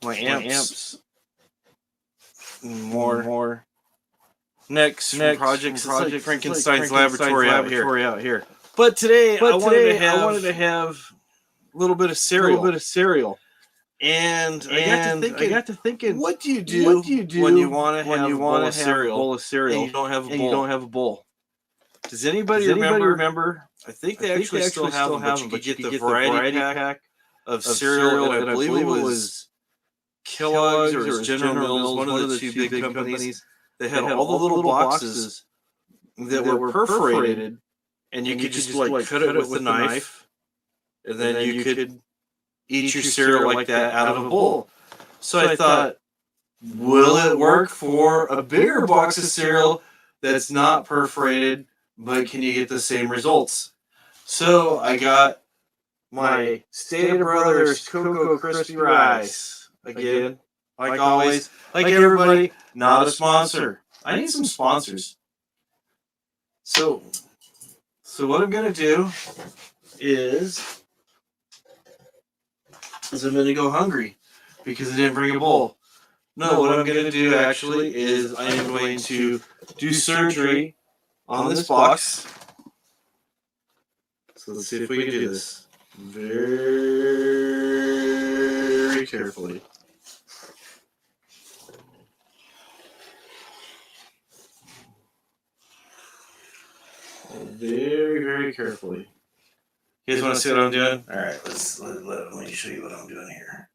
my amps, more. Next projects. It's like Frankenstein's laboratory out here. But today, I wanted to have a little bit of cereal. And I got to thinking, what do you do when you want to have a bowl of cereal and you don't have a bowl? Does anybody remember? I think they actually still have them, but you could get the variety pack of cereal, and I believe it was Kellogg's or it was General Mills, one of the two big companies. They had all the little boxes that were perforated, and you could just like cut it with a knife, and then you could eat your cereal like that out of a bowl. So I thought, will it work for a bigger box of cereal that's not perforated, but can you get the same results? So I got my Stater Brothers Cocoa Crispy Rice. Again, like always, like everybody, not a sponsor. I need some sponsors. So what I'm going to do is I'm going to go hungry because I didn't bring a bowl. No, what I'm going to do actually is I am going to do surgery on this box. So let's see if we can do this very carefully. Very, very carefully. You guys want to see what I'm doing? All right, let me show you what I'm doing here.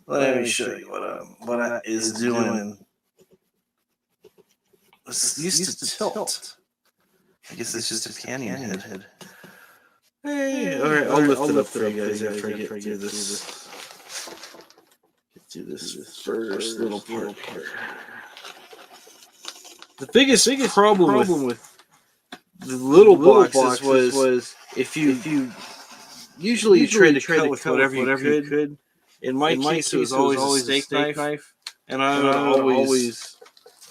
Let me show you what I is doing. This used to tilt. I guess it's just a canyon head. Hey, all right, I'll lift it up for you guys after I get through this. Get through this first little part here. The biggest problem with the little boxes was if you usually try to cut with whatever you could. In my case, it was always a steak knife, and I would always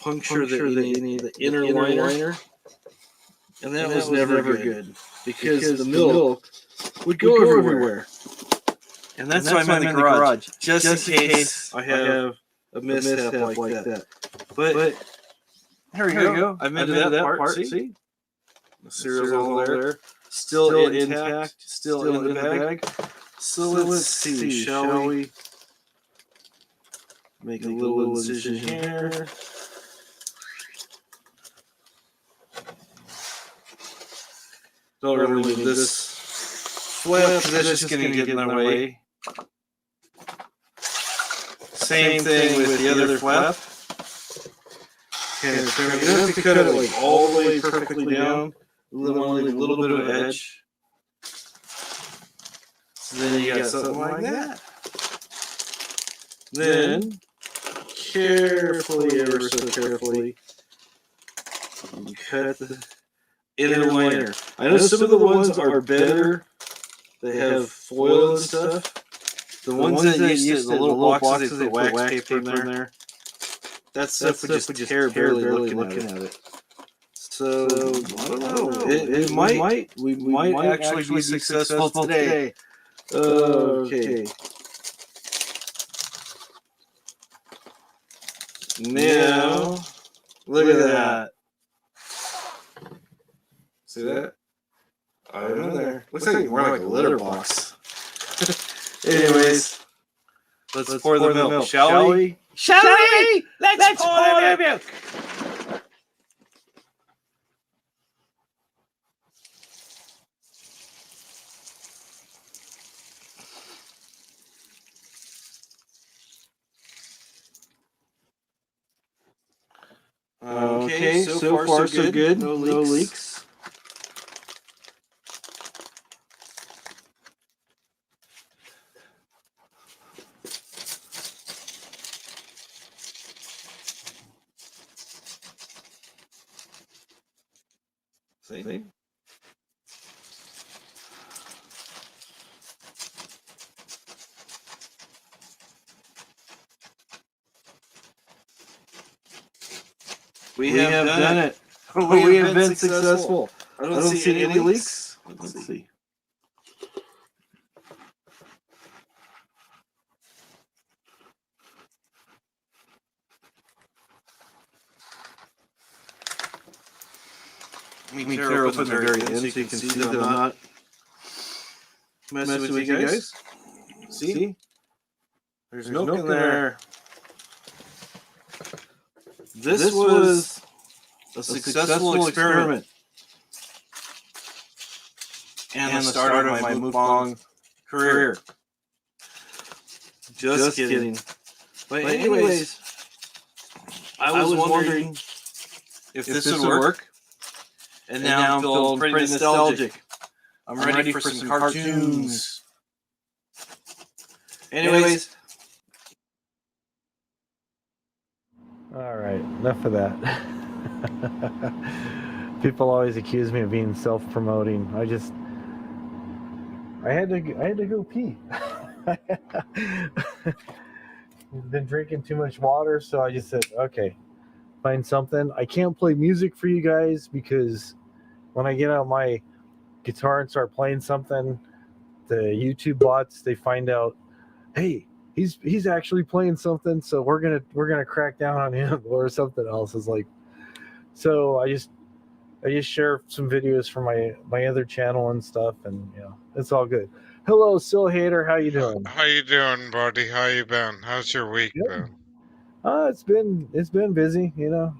puncture the inner liner, and that was never good because the milk would go everywhere. And that's why I'm in the garage, just in case I have a mishap like that. But here we go. I've made that part. See? The cereal's all there. Still intact. Still in the bag. So let's see. Shall we make a little incision here? Don't really leave this flip because that's just going to get in my way. Same thing with the other flap. Okay, so you don't have to cut it like all the way perfectly down. Leave a little bit of edge. So then you got something like that. Then, carefully, ever so carefully, you cut the inner liner. I know some of the ones are better. They have foil and stuff. The ones that used to, the little boxes, they put wax paper in there. That stuff would just tear barely looking at it. So I don't know. We might actually be successful today. Okay. Now, look at that. See that? I don't know there. Looks like more like a litter box. Anyways, let's pour the milk, shall we? Shall we? Let's pour the milk. Okay, so far so good. No leaks. See? We have done it. We have been successful. I don't see any leaks. Let's see. Let me tear open the very end so you can see that I'm not messing with you guys. See? There's milk in there. This was a successful experiment. And the start of my mukbang career. Just kidding. But anyways, I was wondering if this would work. And now I'm feeling pretty nostalgic. I'm ready for some cartoons. Anyways. All right, enough of that. People always accuse me of being self-promoting. I had to go pee. Been drinking too much water, so I just said, okay, find something. I can't play music for you guys because when I get out my guitar and start playing something, the YouTube bots, they find out, hey, he's actually playing something, so we're gonna crack down on him or something else. Is like, so I just share some videos from my other channel and stuff, and it's all good. Hello, Sil Hater, how you doing? How you doing, buddy? How you been? How's your week been? It's been busy,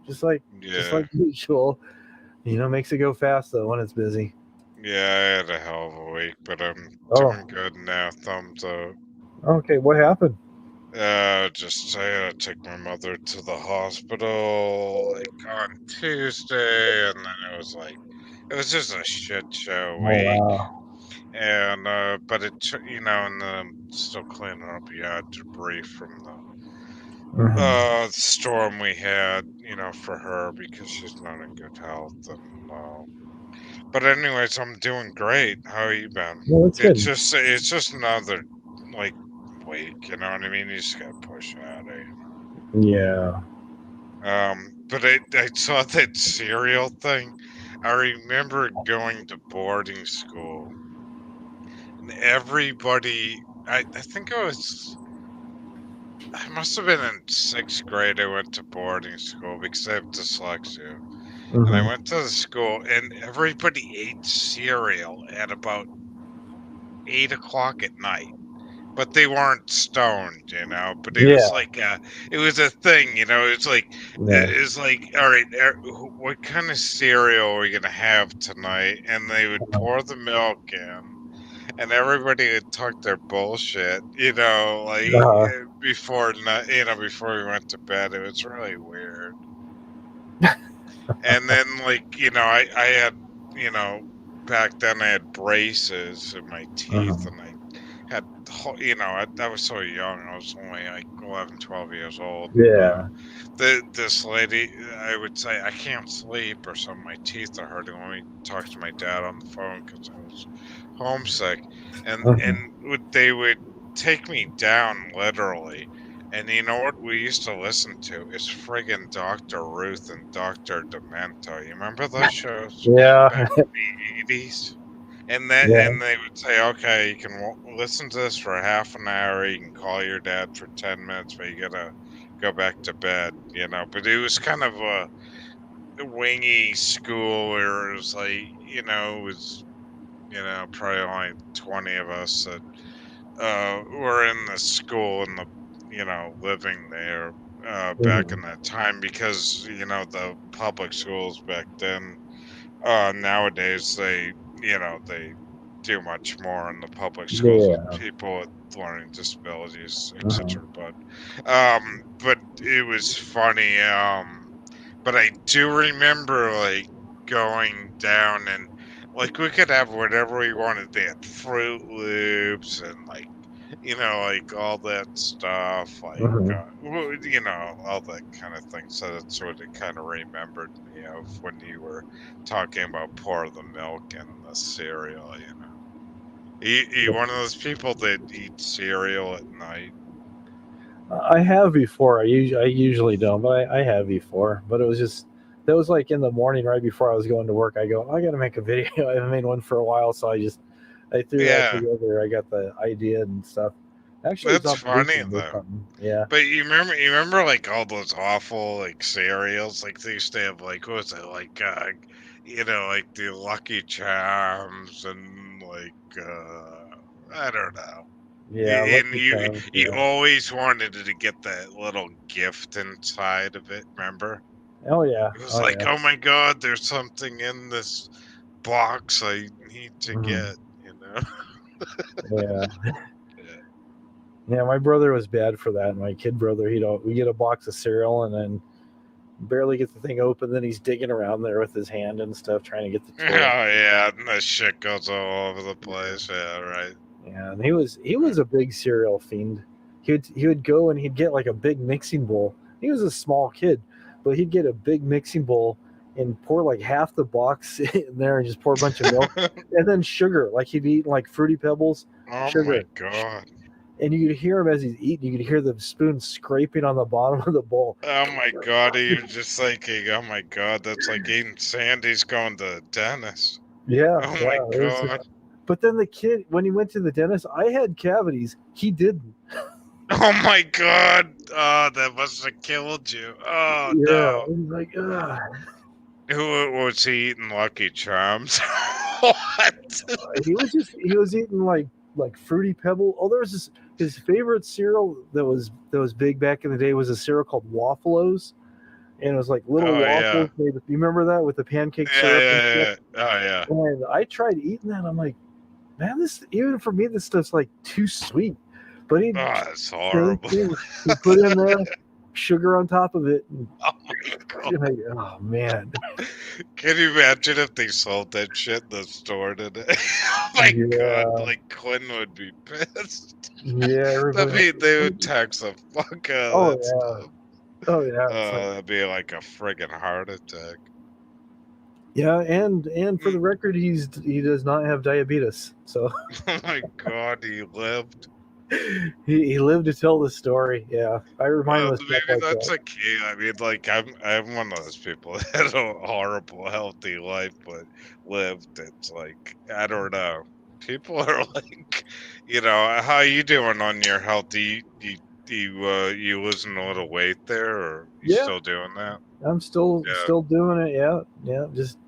just like usual. Makes it go fast though when it's busy. Yeah, I had a hell of a week, but I'm doing good now. Thumbs up. Okay, what happened? Just I had to take my mother to the hospital like on Tuesday, and then it was just a shit show week. Wow. And but it and then still cleaning up debris from the storm we had, for her because she's not in good health. And but anyways, I'm doing great. How are you been? Well, that's good. It's just another week, you know what I mean? You just gotta push at it. Yeah. But I saw that cereal thing. I remember going to boarding school, and everybody. I think I must have been in 6th grade. I went to boarding school because I have dyslexia. And I went to the school, and everybody ate cereal at about 8 o'clock at night. But they weren't stoned, But it was like it was a thing, It's like it's like, all right, what kind of cereal are we gonna have tonight? And they would pour the milk in, and everybody would talk their bullshit, before we went to bed. It was really weird. And then, I had, back then I had braces in my teeth, and I had, I was so young. I was only like 11, 12 years old. Yeah. This lady, I would say, I can't sleep or something. My teeth are hurting. When we talked to my dad on the phone because I was homesick, and they would take me down literally And you know what we used to listen to is friggin' Dr. Ruth and Dr. Demento. You remember those shows Yeah. back in the 80s? And then Yeah. and they would say, okay, you can listen to this for half an hour. You can call your dad for 10 minutes, but you gotta go back to bed. You know, but it was kind of a wingy school where it was like, it was, probably only 20 of us that were in the school and living there back in that time because, the public schools back then, nowadays they do much more in the public schools with Yeah. people with learning disabilities, Uh-huh. etc. But it was funny. But I do remember like going down and like we could have whatever we wanted. They had Fruit Loops and like all that stuff, like Uh-huh. all that kind of thing. So that's what it kind of remembered me of when you were talking about pour the milk and the cereal. You one of those people that eat cereal at night. I have before. I usually don't, but I have before. But it was just that was like in the morning right before I was going to work. I go, I got to make a video. I haven't made one for a while, so I threw that Yeah, together. I got the idea and stuff. Actually, it's that's on funny YouTube or though. something. Yeah. But you remember like all those awful like cereals, like they used to have like what was it like like the Lucky Charms and like I don't know. Yeah, And Lucky you Charms. you Yeah. always wanted to get that little gift inside of it, remember? Oh yeah. It was Oh like, yeah. oh my god, there's something in this box I need to Mhm. get. Yeah. Yeah. Yeah. My brother was bad for that. My kid brother, we get a box of cereal and then barely get the thing open. Then he's digging around there with his hand and stuff, trying to get the Oh toy. yeah, and the shit goes all over the place. Yeah, right. Yeah, and he was a big cereal fiend. He would go and he'd get like a big mixing bowl. He was a small kid, but he'd get a big mixing bowl and pour like half the box in there and just pour a bunch of milk and then sugar. Like he'd eat like Fruity Pebbles, Oh my sugar, god. and you could hear him as he's eating. You could hear the spoon scraping on the bottom of the bowl. Oh my god, you're just thinking, oh my god, that's like eating Sandy's going to the dentist. Yeah, Oh yeah. my It was, god. but then the kid, when he went to the dentist, I had cavities. He didn't. Oh my god. Oh, that must have killed you. Oh Yeah, no. he's like, ugh. Who was he eating Lucky Charms? What? He was eating like Fruity Pebble. Oh, there was his favorite cereal that was big back in the day was a cereal called Wafflos, and it was like little Oh yeah. waffles made. You remember that with the pancake Yeah, syrup and yeah, stuff? yeah. Oh yeah. And I tried eating that. I'm like, man, this even for me, this stuff's like too sweet. But Oh, that's horrible. he put in there sugar on top of it. And, Oh my god. oh man, Can you imagine if they sold that shit in the store today? Oh my yeah, god, like Quinn would be pissed. yeah. I Everybody, mean, they would tax the fuck out oh of that yeah, stuff. oh yeah. It's like, That'd be like a friggin' heart attack. yeah, and for the record, he does not have diabetes, so Oh my god, he lived. he lived to tell the story. Yeah, I remind him of stuff Maybe like that's that. a key. I mean, like I'm one of those people that had a horrible, healthy life, but lived. It's like I don't know. People are like, how you doing on your health? Do you losing a little weight there, or you Yeah, still doing that? I'm still Yeah. doing it. Yeah, yeah. Just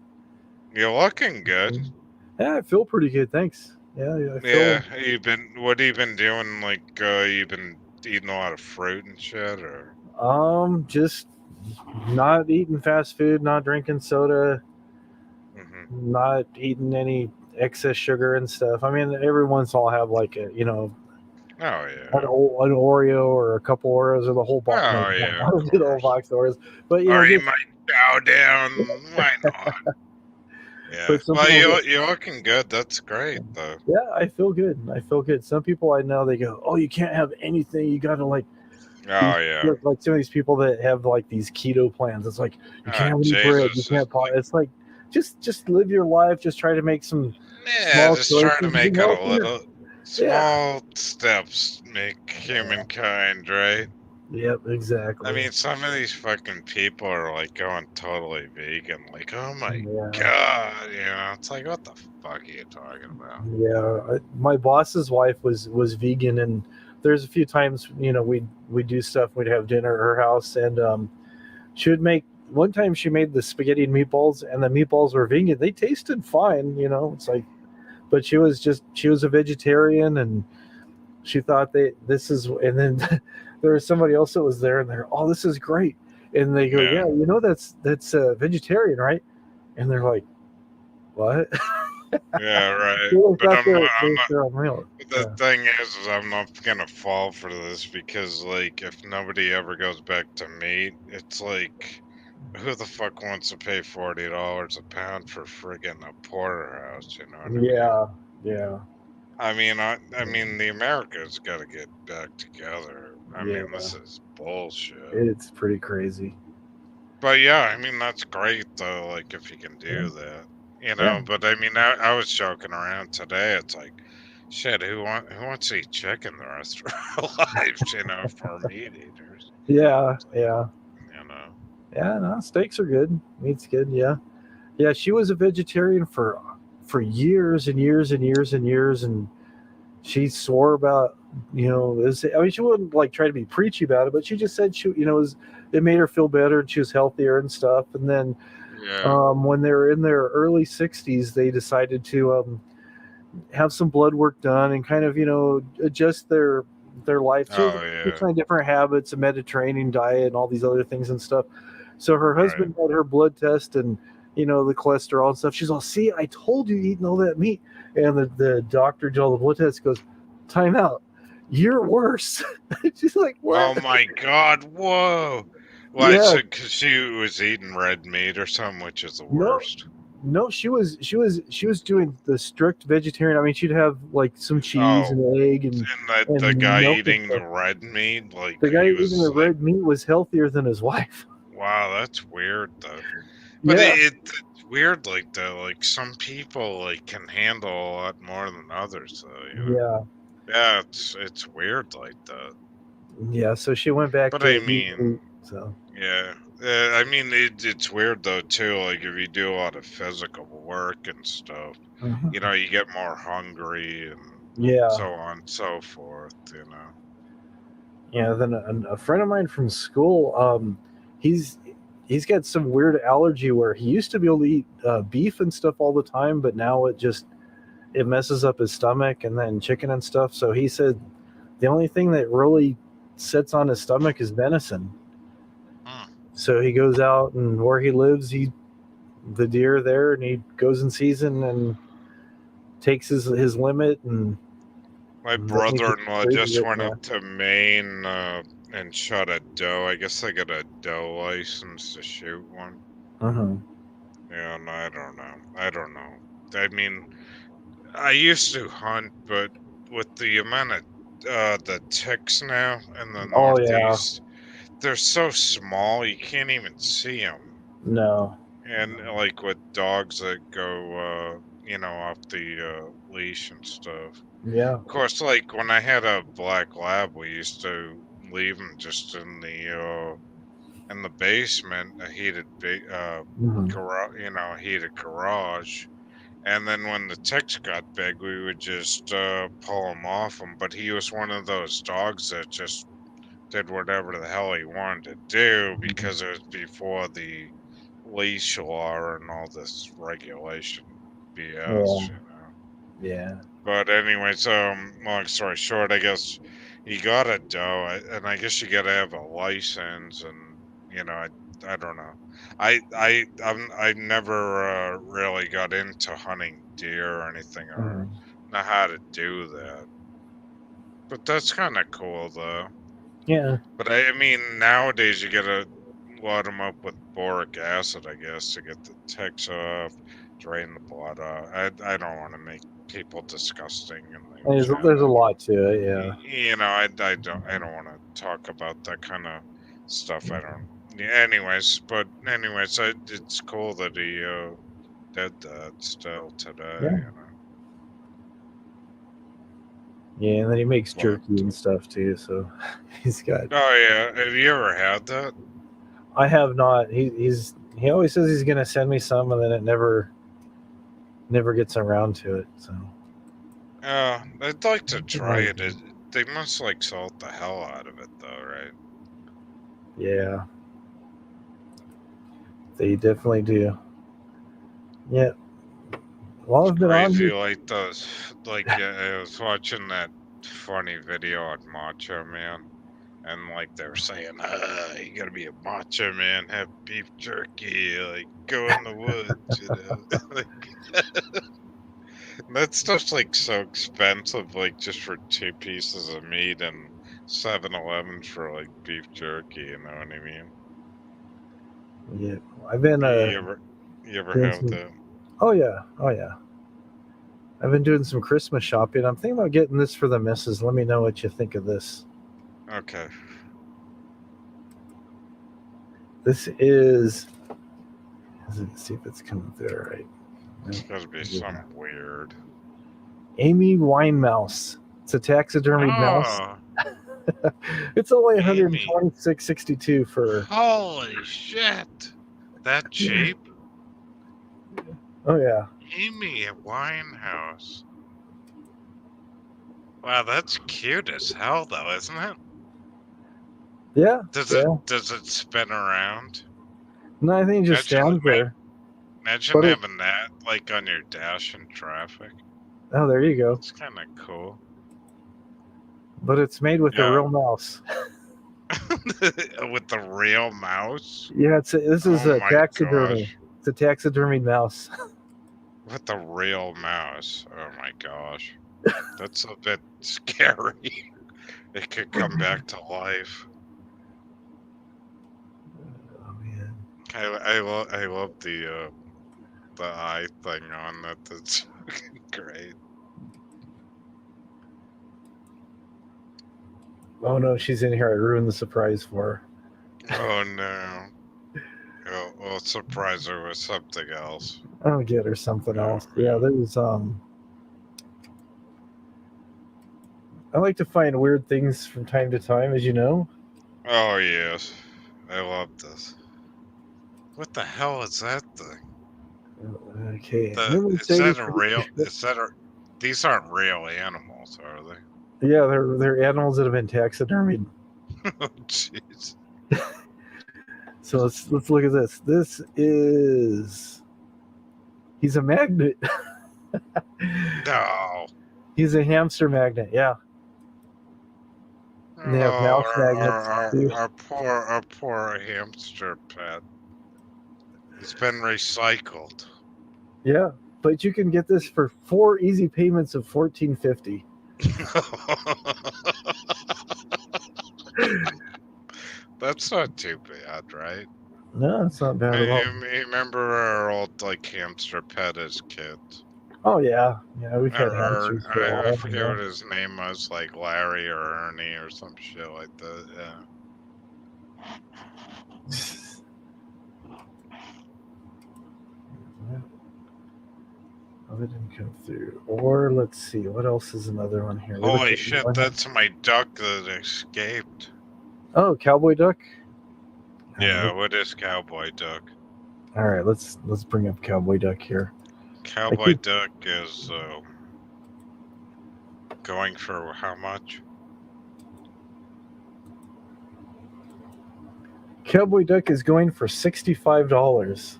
You're looking good. yeah, I feel pretty good. Thanks. Yeah, I feel. Yeah. What have you been doing? Like, you've been eating a lot of fruit and shit, or? Just not eating fast food, not drinking soda, Mm-hmm. not eating any excess sugar and stuff. I mean, every once in a while I'll have like a Oh yeah. an Oreo or a couple Oreos or the whole box. Oh yeah. I'll do the whole box of Oreos. But Or you just, might bow down. Why not? Yeah. but some Well, people you're looking good. That's great, though. yeah, I feel good. I feel good. Some people I know, they go, "Oh, you can't have anything. You got to like Oh yeah. like some of these people that have like these keto plans. It's like you can't have any bread. You Jesus. can't. It's like just live your life. Just try to make some Yeah, small just trying to choices, make you it know? a little Yeah. small steps make humankind, right? Yep, exactly. I mean, some of these fucking people are like going totally vegan. Like, oh my Yeah. god, you know, it's like, what the fuck are you talking about? Yeah, my boss's wife was vegan, and there's a few times we'd do stuff. We'd have dinner at her house, and she would make. One time she made the spaghetti and meatballs, and the meatballs were vegan. They tasted fine, it's like, but she was a vegetarian, and she thought this is. And then there was somebody else that was there, and they're, oh, this is great, and they go, yeah, that's vegetarian, right? And they're like, what? Yeah, right. But They're unreal. the thing is I'm not gonna fall for this because, like, if nobody ever goes back to meat, it's like, who the fuck wants to pay $40 a pound for friggin' a porterhouse? You know what I mean? Yeah. I mean, the America's got to get back together. I Yeah. mean, this is bullshit. It's pretty crazy. But yeah, I mean, that's great though. Like, if you can do that, you know. Yeah. But I mean, I was joking around today. It's like, shit, who wants to eat chicken the rest of our lives? You know, for meat eaters. Yeah. You know. Yeah. No, steaks are good. Meat's good. Yeah. Yeah. She was a vegetarian for years and years and years and years, and she swore about this. I mean, she wouldn't like try to be preachy about it, but she just said it made her feel better, and she was healthier and stuff. And then when they were in their early 60s, they decided to have some blood work done and kind of adjust their life to try different habits, a Mediterranean diet, and all these other things and stuff. So her husband had her blood test, and the cholesterol and stuff. She's all, see, I told you eating all that meat. And the doctor did all the blood tests, goes, time out, you're worse. She's like, what? Oh my god, whoa. Why? Yeah. Because she was eating red meat or something, which is the worst. No, she was doing the strict vegetarian. I mean, she'd have like some cheese and egg, and the guy eating the red meat, like the guy eating the red meat was healthier than his wife. Wow, that's weird though. But it's weird, like though, like some people like can handle a lot more than others. So yeah, it's weird like that. Yeah, so she went back. But I mean, yeah. I mean, it's weird though too. Like if you do a lot of physical work and stuff, you know, you get more hungry and so on and so forth. You know. Yeah. Then a friend of mine from school, he's got some weird allergy where he used to be able to eat beef and stuff all the time, but now it messes up his stomach, and then chicken and stuff. So he said the only thing that really sits on his stomach is venison. So he goes out, and where he lives, the deer there, and he goes in season and takes his limit. And my brother-in-law just went up to Maine and shot a doe. I guess I got a doe license to shoot one. Yeah, and I don't know. I mean, I used to hunt, but with the amount of the ticks now in the Northeast, they're so small you can't even see them. No. And like with dogs that go, off the leash and stuff. Yeah. Of course, like when I had a black lab, we used to leave them just in the basement, a heated heated garage. And then when the ticks got big, we would just pull them off them. But he was one of those dogs that just did whatever the hell he wanted to do because it was before the leash law and all this regulation BS, you know. Yeah. But anyway, so long story short, I guess he got a doe, and I guess you got to have a license, and I don't know. I never really got into hunting deer or anything, or know how to do that. But that's kind of cool, though. Yeah. But I mean, nowadays you gotta load them up with boric acid, I guess, to get the ticks off, drain the blood off. I don't want to make people disgusting. There's a lot to it, yeah. You know, I don't want to talk about that kind of stuff. I don't. Yeah, anyways, it's cool that he did that still today. Yeah. You know. Yeah, and then he makes jerky and stuff too. So he's got. Oh yeah, have you ever had that? I have not. He always says he's gonna send me some, and then it never gets around to it. So. I'd like to try it. They must like salt the hell out of it, though, right? Yeah. They definitely do. Yeah. Well, I've been on. Crazy, like those. Like I was watching that funny video on Macho Man, and like they were saying, you gotta be a macho man, have beef jerky, like go in the woods, you know. Like that stuff's like so expensive, like just for 2 pieces of meat and 7-Eleven for like beef jerky, you know what I mean? Yeah. I've been. You ever have that? Oh yeah. Oh yeah. I've been doing some Christmas shopping. I'm thinking about getting this for the missus. Let me know what you think of this. Okay. This is. Let's see if it's coming through right. It's gotta be some weird. Amy Winemouse. It's a taxidermied mouse. It's only $126.62 for. Holy shit! That cheap? Oh yeah. Amy Winehouse. Wow, that's cute as hell, though, isn't it? Yeah. Does it spin around? No, I think it just stands there. Imagine having that like on your dash in traffic. Oh, there you go. It's kind of cool. But it's made with a real mouse. With the real mouse? Yeah, this is a taxidermy. Gosh. It's a taxidermied mouse. With the real mouse. Oh my gosh. That's a bit scary. It could come back to life. Oh man. I love the eye thing on that. That's great. Oh no, she's in here. I ruined the surprise for her. Oh no. We'll surprise her with something else. I'll get her something else. Yeah, there's I like to find weird things from time to time, as you know. Oh yes. I love this. What the hell is that thing? Okay. These aren't real animals, are they? Yeah, they're animals that have been taxidermied. Oh jeez. So let's look at this. This is he's a magnet. No. He's a hamster magnet, yeah. And they have mouse magnets. Our poor hamster pet. It's been recycled. Yeah, but you can get this for 4 easy payments of $14.50. That's not too bad, right? No, it's not bad at all. You remember our old like hamster pet as kids? Oh yeah, we've had hamsters for a while. I forget what his name was, like Larry or Ernie or some shit like that. Yeah. Oh, it didn't come through. Or let's see, what else is another one here? Holy shit, that's my duck that escaped. Oh, cowboy duck. Yeah, what is cowboy duck? All right, let's bring up cowboy duck here. Cowboy duck is going for how much? Cowboy duck is going for $65,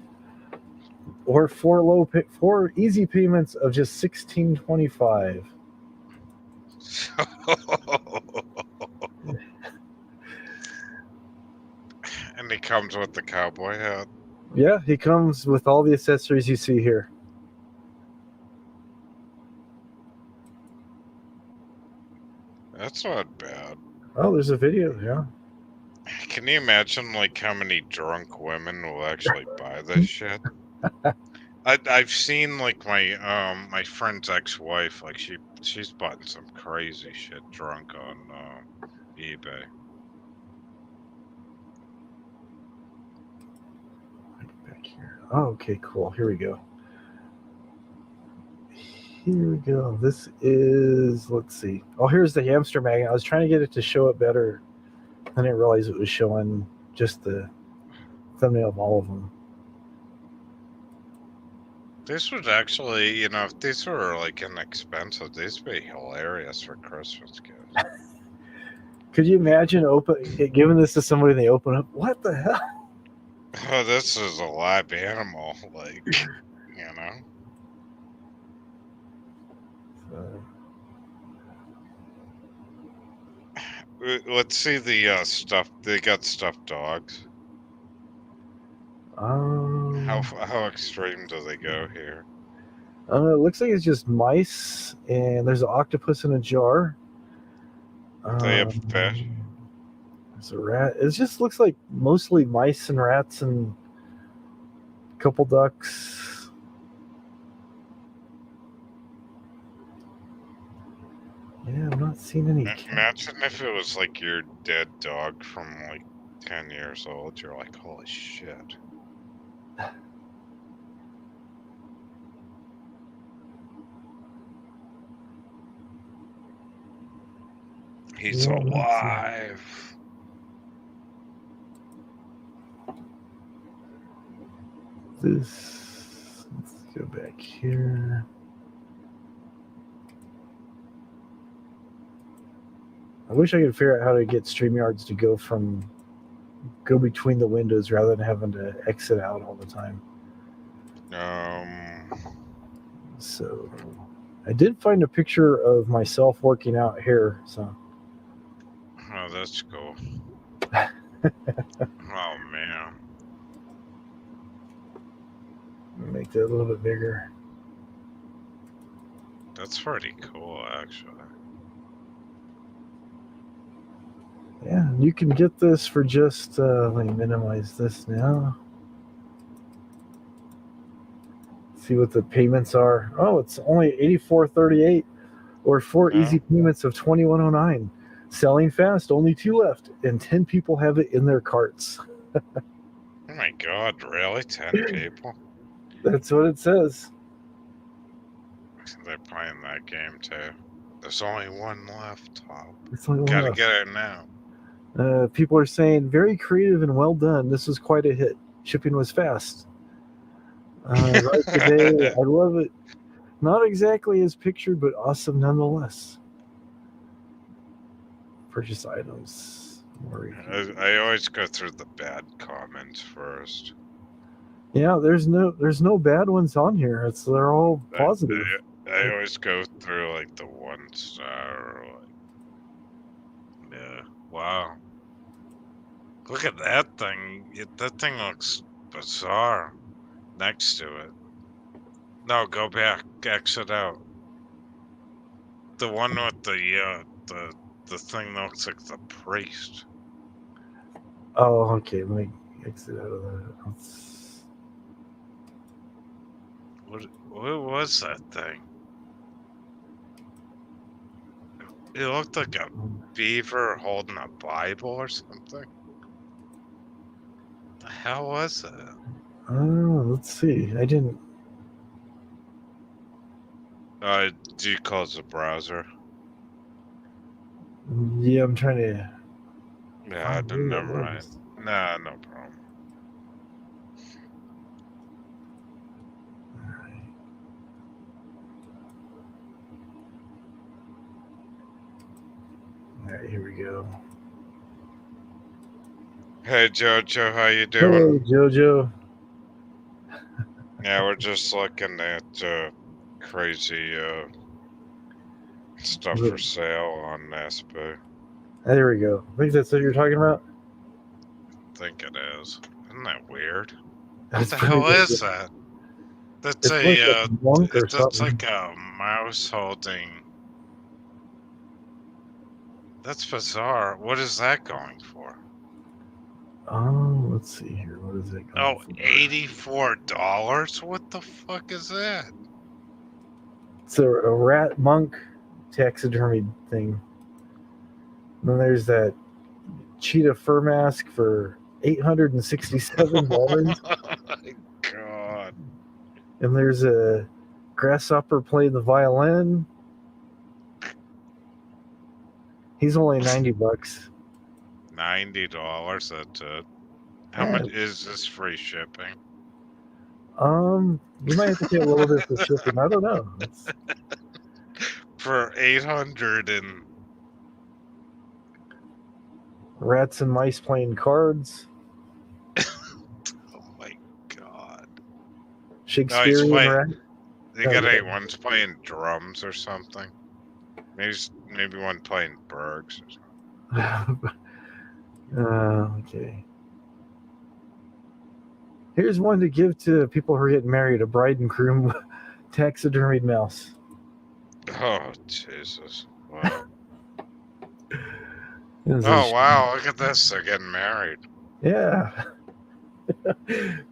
or 4 easy payments of just $16.25. And he comes with the cowboy hat. Yeah, he comes with all the accessories you see here. That's not bad. Oh, there's a video, yeah. Can you imagine like how many drunk women will actually buy this shit? I've seen like my friend's ex-wife, like she's bought some crazy shit drunk on eBay. Back here. Oh, okay, cool. Here we go. here we go. This is, let's see. Oh, here's the hamster magnet. I was trying to get it to show it better. I didn't realize it was showing just the thumbnail of all of them. This would actually, if these were like inexpensive, these would be hilarious for Christmas gifts. Could you imagine giving this to somebody and they open up? What the hell? Oh, this is a live animal, like, Let's see the stuff. They got stuffed dogs. How extreme do they go here? It looks like it's just mice, and there's an octopus in a jar. They have fish. There's a rat. It just looks like mostly mice and rats and a couple ducks. Yeah, I'm not seeing any. Imagine if it was like your dead dog from like 10 years old. You're like, holy shit. He's alive. Let's go back here. I wish I could figure out how to get StreamYards to go between the windows rather than having to exit out all the time. So I did find a picture of myself working out here, so. Oh, that's cool. Oh, man. Make that a little bit bigger. That's pretty cool, actually. Yeah, you can get this for just, let me minimize this now. See what the payments are. Oh, it's only $84.38 or 4 easy payments of $21.09. Selling fast, only 2 left, and 10 people have it in their carts. Oh my God, really? 10 people? That's what it says. They're playing that game too. There's only 1 left, Tom. Gotta get it now. People are saying, very creative and well done. This was quite a hit. Shipping was fast. Right today, I love it. Not exactly as pictured, but awesome nonetheless. Purchase items. I always go through the bad comments first. Yeah, there's no bad ones on here. They're all positive. I always go through like the 1 star. Yeah. Wow. Look at that thing. That thing looks bizarre. Next to it. No, go back. Exit out. The one with the thing that looks like the priest. Oh, okay. Let me exit out of that. What was that thing? It looked like a beaver holding a Bible or something. The hell was that? Oh, let's see. I didn't. Do you close the browser? Yeah, I'm trying to. Yeah, never mind. Nah, no problem. All right, here we go. Hey, Jojo, how you doing? Hey, Jojo. Yeah, we're just looking at crazy stuff for sale on Naspo. There we go. I think that's what you're talking about. I think it is. Isn't that weird? That's what the hell good. is that? That's that's like a mouse holding. That's bizarre. What is that going for? Oh, let's see here. What is it going for? $84? What the fuck is that? It's a rat monk taxidermy thing. And then there's that cheetah fur mask for $867. Oh my God. And there's a Grasshopper played the violin. He's only $90. $90. That's it. How Yeah. much is this free shipping? You might have to pay a little bit for shipping. I don't know. For 800 and Rats and mice playing cards. oh my god! Shakespearean rat. They got one's playing drums or something. Maybe one playing Bergs or something. Okay. Here's one to give to people who are getting married: a bride and groom taxidermied mouse. Oh Jesus! Wow. Oh wow! Look at this. They're getting married. Yeah.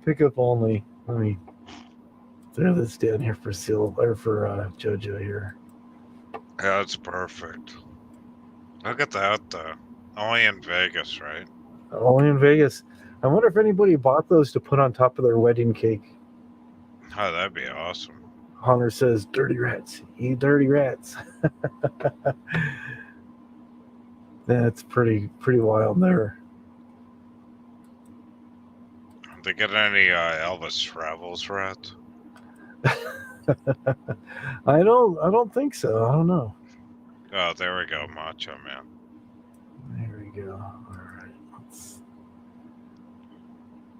Pickup only. Let me throw this down here for JoJo here. Yeah, that's perfect. Look at that though. Only in Vegas, right? Only in Vegas. I wonder if anybody bought those to put on top of their wedding cake. Oh, that'd be awesome. Hunter says, "Dirty rats, you dirty rats." That's pretty wild there. Did they get any Elvis Travels rats? I don't think so. I don't know. Oh, there we go, Macho Man. There we go. All right, let's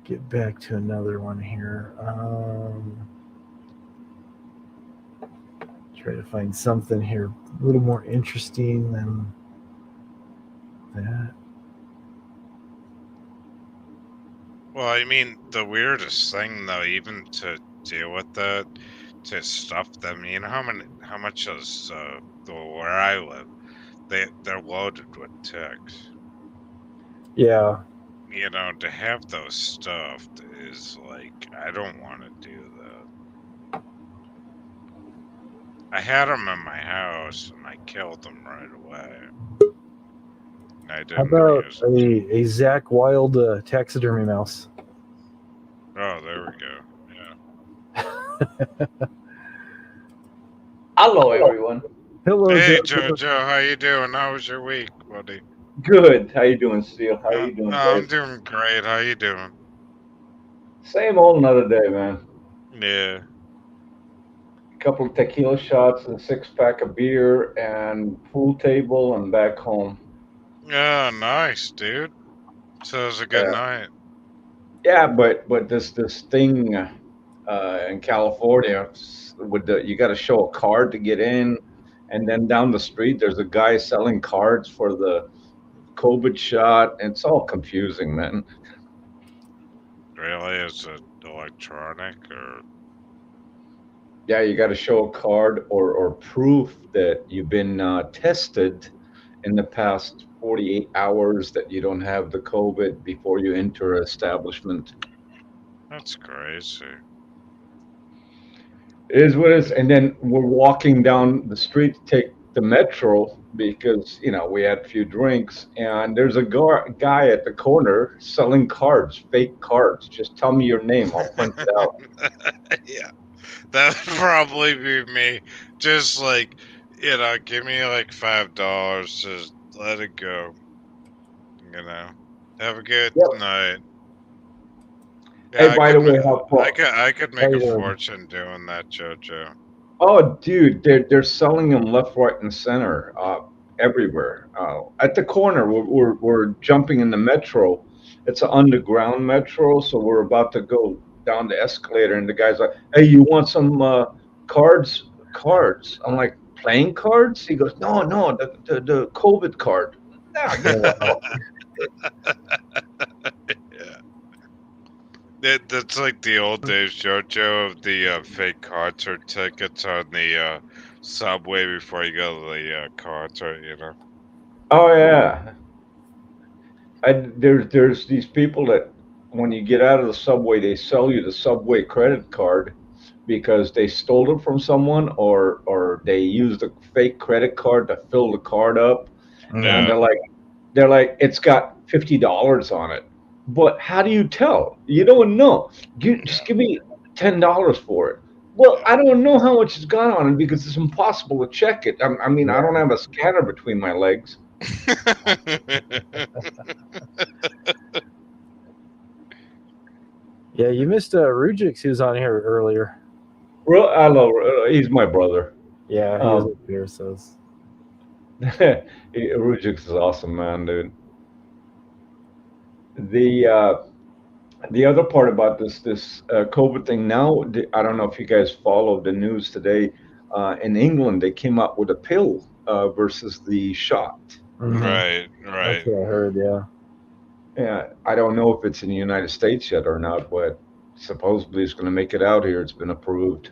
get back to another one here. Try to find something here a little more interesting than that. Well, I mean, the weirdest thing though, even to deal with that, to stuff them. You know how much is where I live? They're loaded with ticks. Yeah. You know, to have those stuffed is like, I don't want to do that. I had them in my house and I killed them right away. I didn't. How about a Zach Wild taxidermy mouse? Oh, there we go. Yeah. Hello, everyone. Hello, hey, Jojo. How you doing? How was your week, buddy? Good. How you doing, Steel? How you doing? I'm doing great. How you doing? Same old, another day, man. Yeah. A couple of tequila shots and a 6-pack of beer and pool table and back home. Yeah, nice, dude. So it was a good night. Yeah, but this thing in California with you got to show a card to get in, and then down the street there's a guy selling cards for the COVID shot. And it's all confusing, man. Really? Is it electronic or? Yeah, you got to show a card or proof that you've been tested in the past 48 hours that you don't have the COVID before you enter an establishment. That's crazy. It is what it is. And then we're walking down the street to take the metro because, we had a few drinks. And there's a guy at the corner selling cards, fake cards. Just tell me your name. I'll print it out. Yeah. That would probably be me. Just like, give me like $5. Just let it go. Have a good night. Yeah, Hey, by the way, I could make a fortune doing that, Jojo. Oh, dude, they're selling them left, right, and center, everywhere. At the corner, we're jumping in the metro. It's an underground metro, so we're about to go down the escalator, and the guy's like, "Hey, you want some cards?" I'm like, "Playing cards?" He goes, "No, the COVID card." Yeah. That's like the old days, Jojo, of the fake concert tickets on the subway before you go to the concert, Oh yeah. There's these people that when you get out of the subway, they sell you the subway credit card because they stole it from someone or they used a fake credit card to fill the card up. Yeah. And they're like, it's got $50 on it. But how do you tell? You don't know. Just give me $10 for it. Well, I don't know how much has gone on it because it's impossible to check it. I mean, I don't have a scanner between my legs. Yeah, you missed Rujix, who's on here earlier. Real, I love. He's my brother. Yeah, he was up here, so. Rujix is awesome, man, dude. The other part about this COVID thing now, I don't know if you guys followed the news today. In England, they came up with a pill versus the shot. Mhm. Right. That's what I heard. Yeah. Yeah, I don't know if it's in the United States yet or not, but supposedly it's going to make it out here. It's been approved.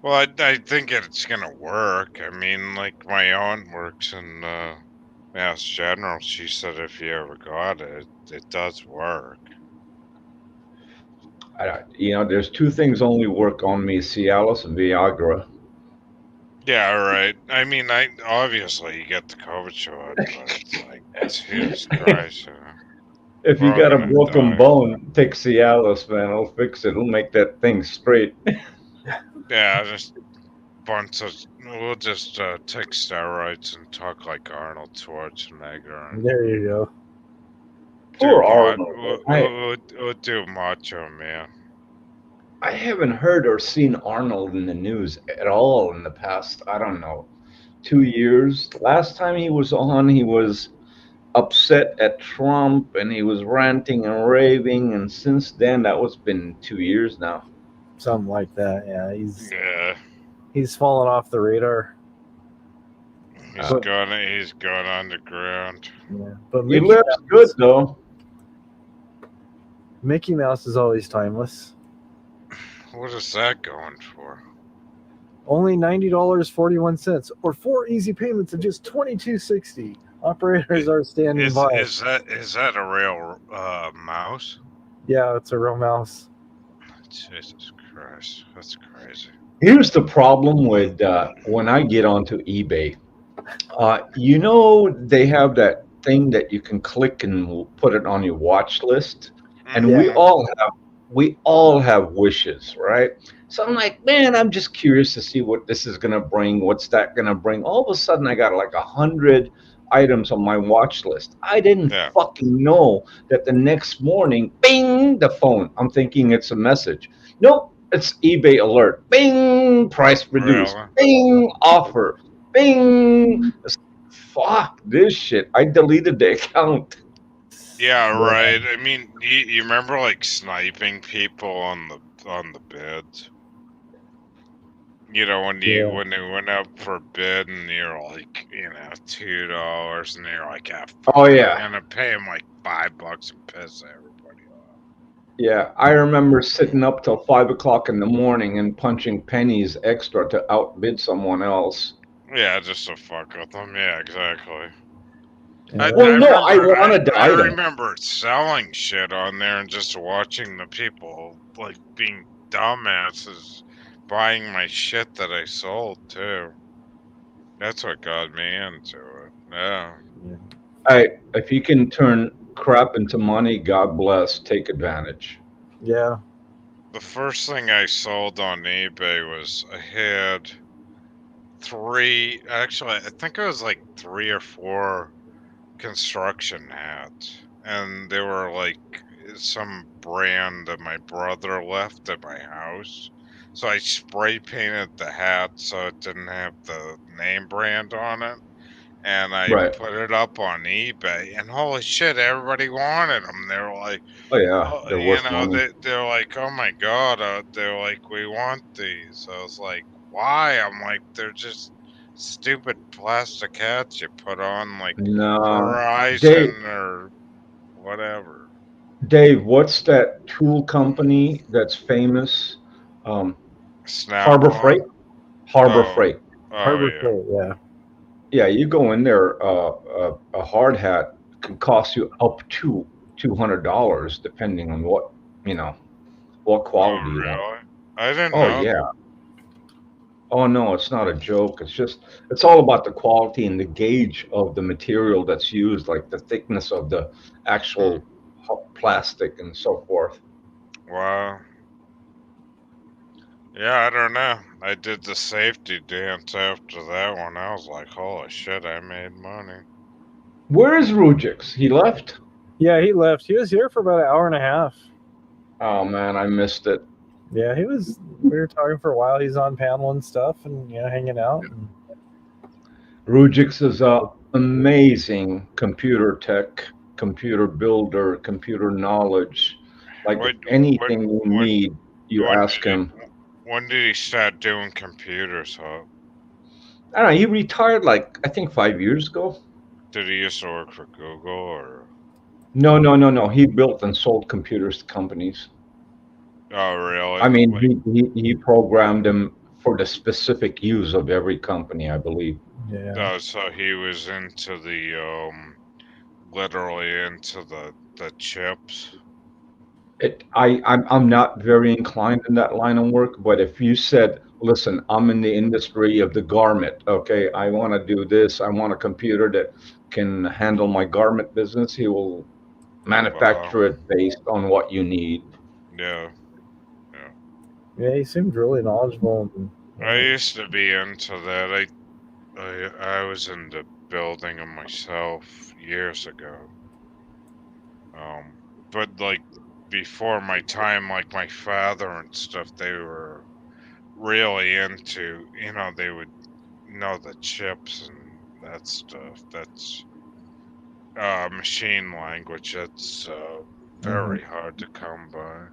Well, I think it's gonna work. I mean, like my aunt works in Mass General. She said if you ever got it, it does work. There's two things only work on me: Cialis and Viagra. Yeah, right. I mean, obviously you get the COVID shot, but it's like, Jesus Christ. If you We're all got a gonna broken die. bone, take Cialis, man. It'll fix it. It'll make that thing straight. Yeah, just we'll just take steroids and talk like Arnold Schwarzenegger. And There you go. Poor Arnold. We'll do Macho Man. I haven't heard or seen Arnold in the news at all in the past, I don't know, 2 years. Last time he was on, he was upset at Trump and he was ranting and raving. And since then, that was been 2 years now. Something like that. Yeah, Yeah, he's fallen off the radar. he's gone underground. Yeah, but He lives good though. Mickey Mouse is always timeless. What is that going for? Only $90.41, or 4 easy payments of just $22.60. Operators are standing by. Is that a real mouse? Yeah, it's a real mouse. Jesus Christ, that's crazy. Here's the problem with when I get onto eBay. They have that thing that you can click and put it on your watch list, and Yeah. we all have wishes, right? So I'm like, man, I'm just curious to see what this is gonna bring. What's that gonna bring? All of a sudden, I got like 100 items on my watch list. I didn't fucking know that the next morning, bing, the phone. I'm thinking it's a message. Nope, it's eBay alert. Bing, price reduced. Really? Bing, offer. Bing. Fuck this shit. I deleted the account. Yeah, right. I mean, you remember like sniping people on the bids? You know, when they went up for bid and you're like, $2 and you're like, oh yeah, I'm gonna pay him like $5 and piss everybody off. Yeah, I remember sitting up till 5 o'clock in the morning and punching pennies extra to outbid someone else. Yeah, just to fuck with them. Yeah, exactly. I wanted the I item. remember selling shit on there and just watching the people like being dumbasses buying my shit that I sold too. That's what got me into it. Yeah. If you can turn crap into money, God bless. Take advantage. Yeah. The first thing I sold on eBay was I had I think it was like 3 or 4 construction hats, and they were like some brand that my brother left at my house. So I spray painted the hat so it didn't have the name brand on it, and I put it up on eBay. And holy shit, everybody wanted them. They were like, "Oh yeah, they're worth money." They're like, "Oh my god!" They're like, "We want these." I was like, "Why?" I'm like, "They're just stupid plastic hats you put on like Verizon or whatever." Dave, what's that tool company that's famous? Harbor Freight. Harbor Freight. Harbor Freight, yeah. Yeah, you go in there, a hard hat can cost you up to $200 depending on what quality you want. I didn't know. Oh yeah. Oh no, it's not a joke. It's all about the quality and the gauge of the material that's used, like the thickness of the actual plastic and so forth. Wow. Yeah, I don't know. I did the safety dance after that one. I was like, holy shit, I made money. Where is Rujix? He left? Yeah, he left. He was here for about an hour and a half. Oh man, I missed it. Yeah, he was. We were talking for a while. He's on panel and stuff, and hanging out. And Rujix is a amazing computer tech, computer builder, computer knowledge. Like anything you need, you ask him. When did he start doing computers, huh? I don't know. He retired like I think 5 years ago. Did he used to work for Google or? No. He built and sold computers to companies. Oh, really? I mean, he programmed them for the specific use of every company, I believe. yeah. Oh, so he was into the literally into the chips. I'm not very inclined in that line of work, but if you said, listen, I'm in the industry of the garment, okay, I want to do this, I want a computer that can handle my garment business, he will manufacture it based on what you need. Yeah. Yeah, he seemed really knowledgeable. I used to be into that. I was into building them myself years ago. But like before my time, like my father and stuff, they were really into, they would know the chips and that stuff. That's machine language. That's very hard to come by.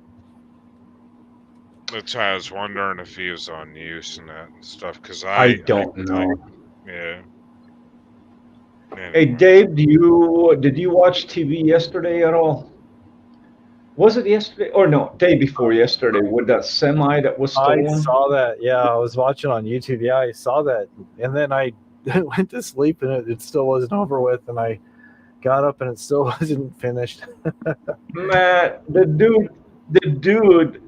That's why I was wondering if he was on Usenet and stuff, because I don't know. Yeah. Anyway. Hey Dave, did you watch TV yesterday at all? Was it yesterday or no? Day before yesterday with that semi that was stolen? I saw that. Yeah, I was watching on YouTube. Yeah, I saw that, and then I went to sleep, and it still wasn't over with, and I got up, and it still wasn't finished. Man, the dude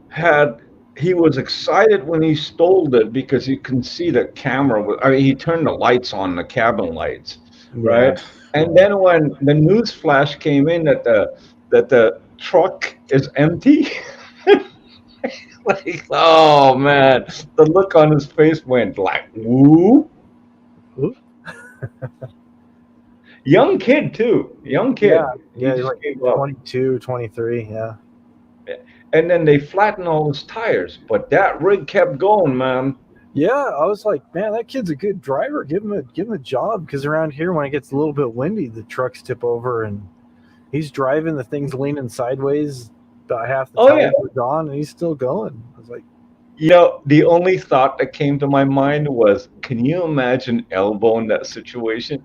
he was excited when he stole it because you can see the camera. I mean, he turned the lights on, the cabin lights, right? And then when the news flash came in that the truck is empty, like, oh man, the look on his face went like, woo. Young kid too. Young kid. Yeah, he's like 22, 23, yeah. And then they flattened all his tires, but that rig kept going, man. Yeah, I was like, man, that kid's a good driver. Give him a job, because around here when it gets a little bit windy, the trucks tip over, and he's driving, the thing's leaning sideways, about half the tires are gone, and he's still going. I was like, the only thought that came to my mind was, can you imagine Elbow in that situation?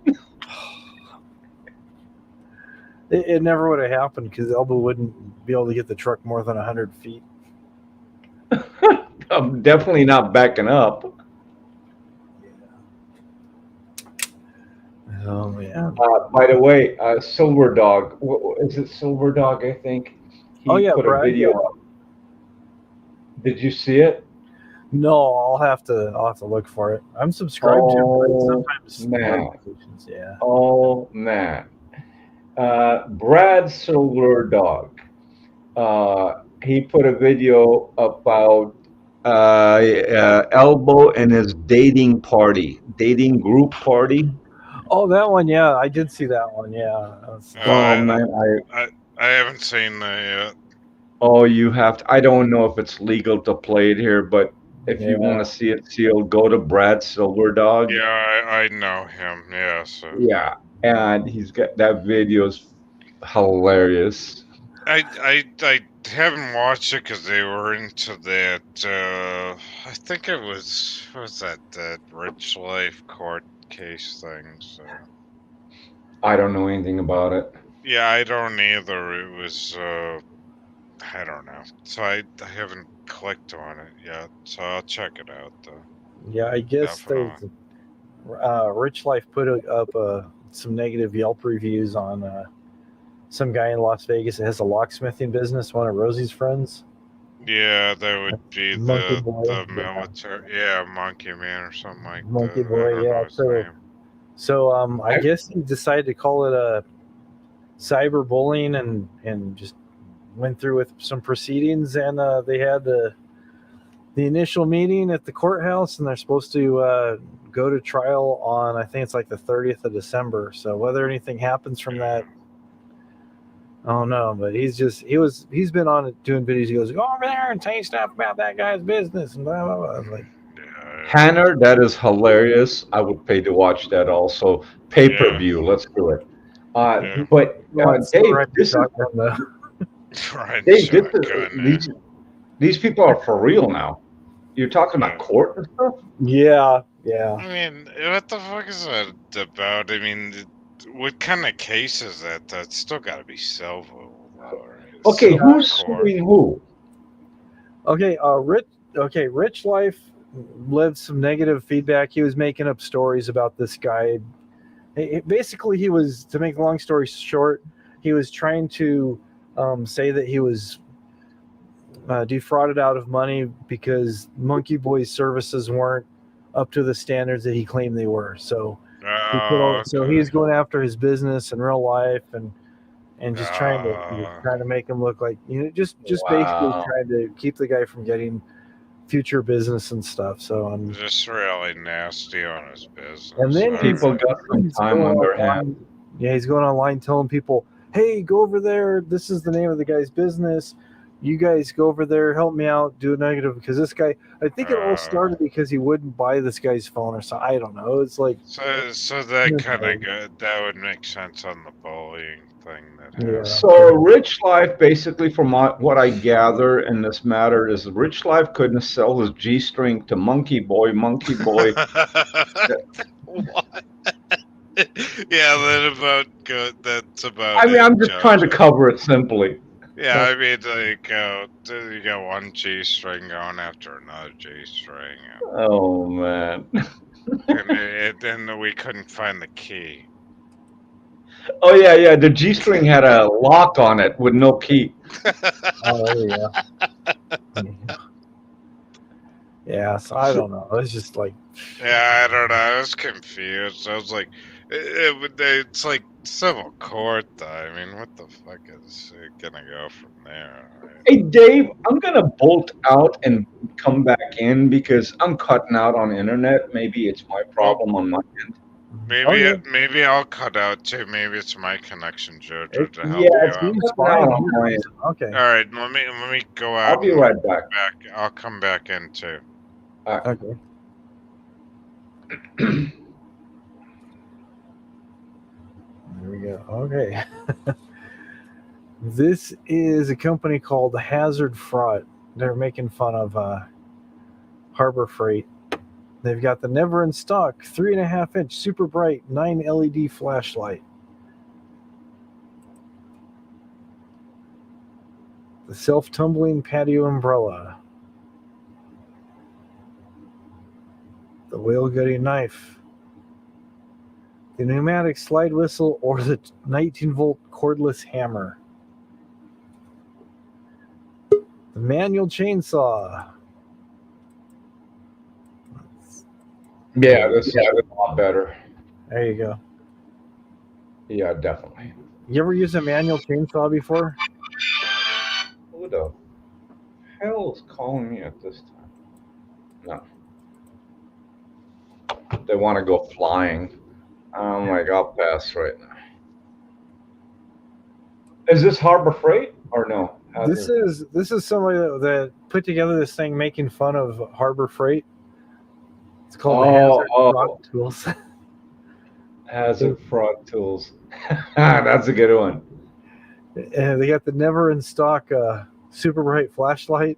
It never would have happened, because Elbow wouldn't be able to get the truck more than 100 feet. I'm definitely not backing up. Oh man! By the way, Silver Dog, is it Silver Dog? I think. He put a video up. Did you see it? No, I'll have to look for it. I'm subscribed to it, but sometimes notifications. Yeah. Oh man. Brad Silver Dog. He put a video about Elbow and his dating group party. Oh, that one, yeah, I did see that one, yeah. I haven't seen that yet. Oh, you have to. I don't know if it's legal to play it here, but if you want to see it sealed, go to Brad Silver Dog. Yeah, I know him. Yeah, so. Yeah, and he's got that video's hilarious. I haven't watched it because they were into that. I think it was that Rich Life court case thing. So I don't know anything about it. Yeah, I don't either. It was I don't know. So I haven't clicked on it yet. So I'll check it out though. Yeah, I guess there's Rich Life put up some negative Yelp reviews on some guy in Las Vegas that has a locksmithing business, one of Rosie's friends. Yeah, that would be the military. Yeah, Monkey Man or something like that. Monkey Boy, yeah. So I guess he decided to call it a cyberbullying and just went through with some proceedings, and they had the initial meeting at the courthouse, and they're supposed to go to trial on, I think it's like the 30th of December. So whether anything happens from that, I don't know. But he's been on it doing videos. He goes, go over there and say stuff about that guy's business and blah blah blah. I was like, Hanner, that is hilarious. I would pay to watch that also. Pay-per-view. Let's do it. But Dave, this is these people are for real now. You're talking about court and stuff? Yeah. I mean, what the fuck is that about? I mean, what kind of case is that? That's still got to be civil. Right? Okay, who's suing who? Okay, Rich Life lived some negative feedback. He was making up stories about this guy. Basically, he was, to make a long story short, he was trying to say that he was defrauded out of money because Monkey Boy's services weren't up to the standards that he claimed they were. So, so he's going after his business in real life and just trying to make him look like, just basically trying to keep the guy from getting future business and stuff. So just really nasty on his business. And then people got some time on their hands. Yeah, he's going online telling people, hey, go over there. This is the name of the guy's business. You guys go over there, help me out, do a negative, because this guy, I think it all started because he wouldn't buy this guy's phone or something. I don't know. It's like so that kind of good. That would make sense on the bullying thing. So Rich Life, basically, from what I gather in this matter, is Rich Life couldn't sell his G-string to Monkey Boy. What? Yeah, that's about. I mean, I'm just trying to cover it simply. Yeah, I mean, you got one G-string going after another G-string. Oh man! and then we couldn't find the key. Oh yeah. The G-string had a lock on it with no key. Oh yeah. Yeah, so I don't know. It's just like. Yeah, I don't know. I was confused. I was like, it's like civil court, though. I mean, what the fuck is it gonna go from there? Right? Hey Dave, I'm gonna bolt out and come back in because I'm cutting out on the internet. Maybe it's my problem on my end. Maybe I'll cut out too. Maybe it's my connection, Jojo, to help you out. Fine. Okay. All right, let me go out. I'll be right back. I'll come back in too. All right. Okay. There we go. Okay. This is a company called Hazard Fraud. They're making fun of Harbor Freight. They've got the never in stock 3.5-inch super bright 9 LED flashlight. The self-tumbling patio umbrella. The whale gutting knife. The pneumatic slide whistle or the 19-volt cordless hammer. The manual chainsaw. Yeah, this is a lot better. There you go. Yeah, definitely. You ever used a manual chainsaw before? Who the hell is calling me at this time? No. They want to go flying. I'm like, I'll pass right now. Is this Harbor Freight or no? This is somebody that put together this thing making fun of Harbor Freight. It's called Hazard Fraud Tools. Hazard Fraud Tools. That's a good one. And they got the never in stock super bright flashlight.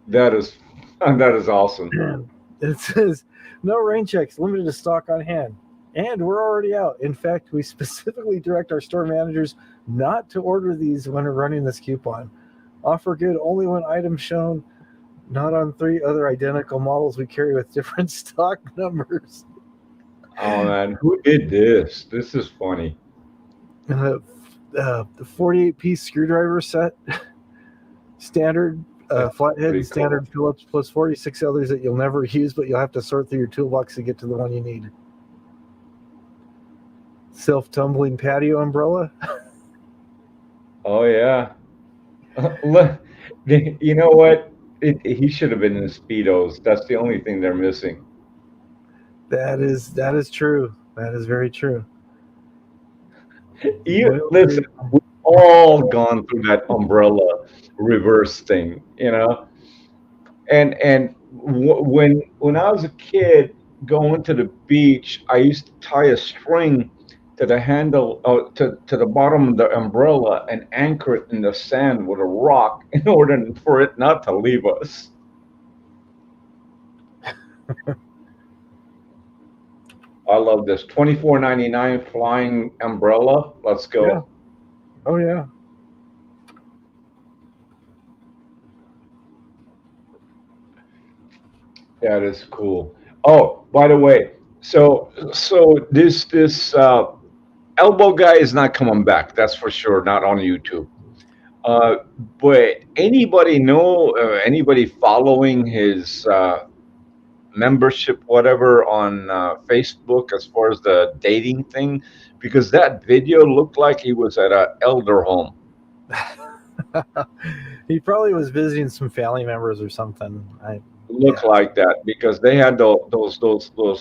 That is awesome. It says no rain checks, limited to stock on hand. And we're already out. In fact, we specifically direct our store managers not to order these when we're running this coupon. Offer good only when items shown, not on 3 other identical models we carry with different stock numbers. Oh man, who did this? This is funny. The 48-piece screwdriver set, standard flathead, standard Phillips, plus 46 others that you'll never use, but you'll have to sort through your toolbox to get to the one you need. Self-tumbling patio umbrella. Oh yeah. Look, you know what? he should have been in Speedos. That's the only thing they're missing. That is true. That is very true. Listen, we've all gone through that umbrella reverse thing, you know. And when I was a kid going to the beach, I used to tie a string to the handle to the bottom of the umbrella and anchor it in the sand with a rock in order for it not to leave us. I love this $24.99 flying umbrella. Let's go. Yeah. Oh yeah. That is cool. Oh, by the way, so this elbow guy is not coming back. That's for sure. Not on YouTube. But anybody know anybody following his membership, whatever, on Facebook as far as the dating thing? Because that video looked like he was at an elder home. He probably was visiting some family members or something. Look like that, because they had those little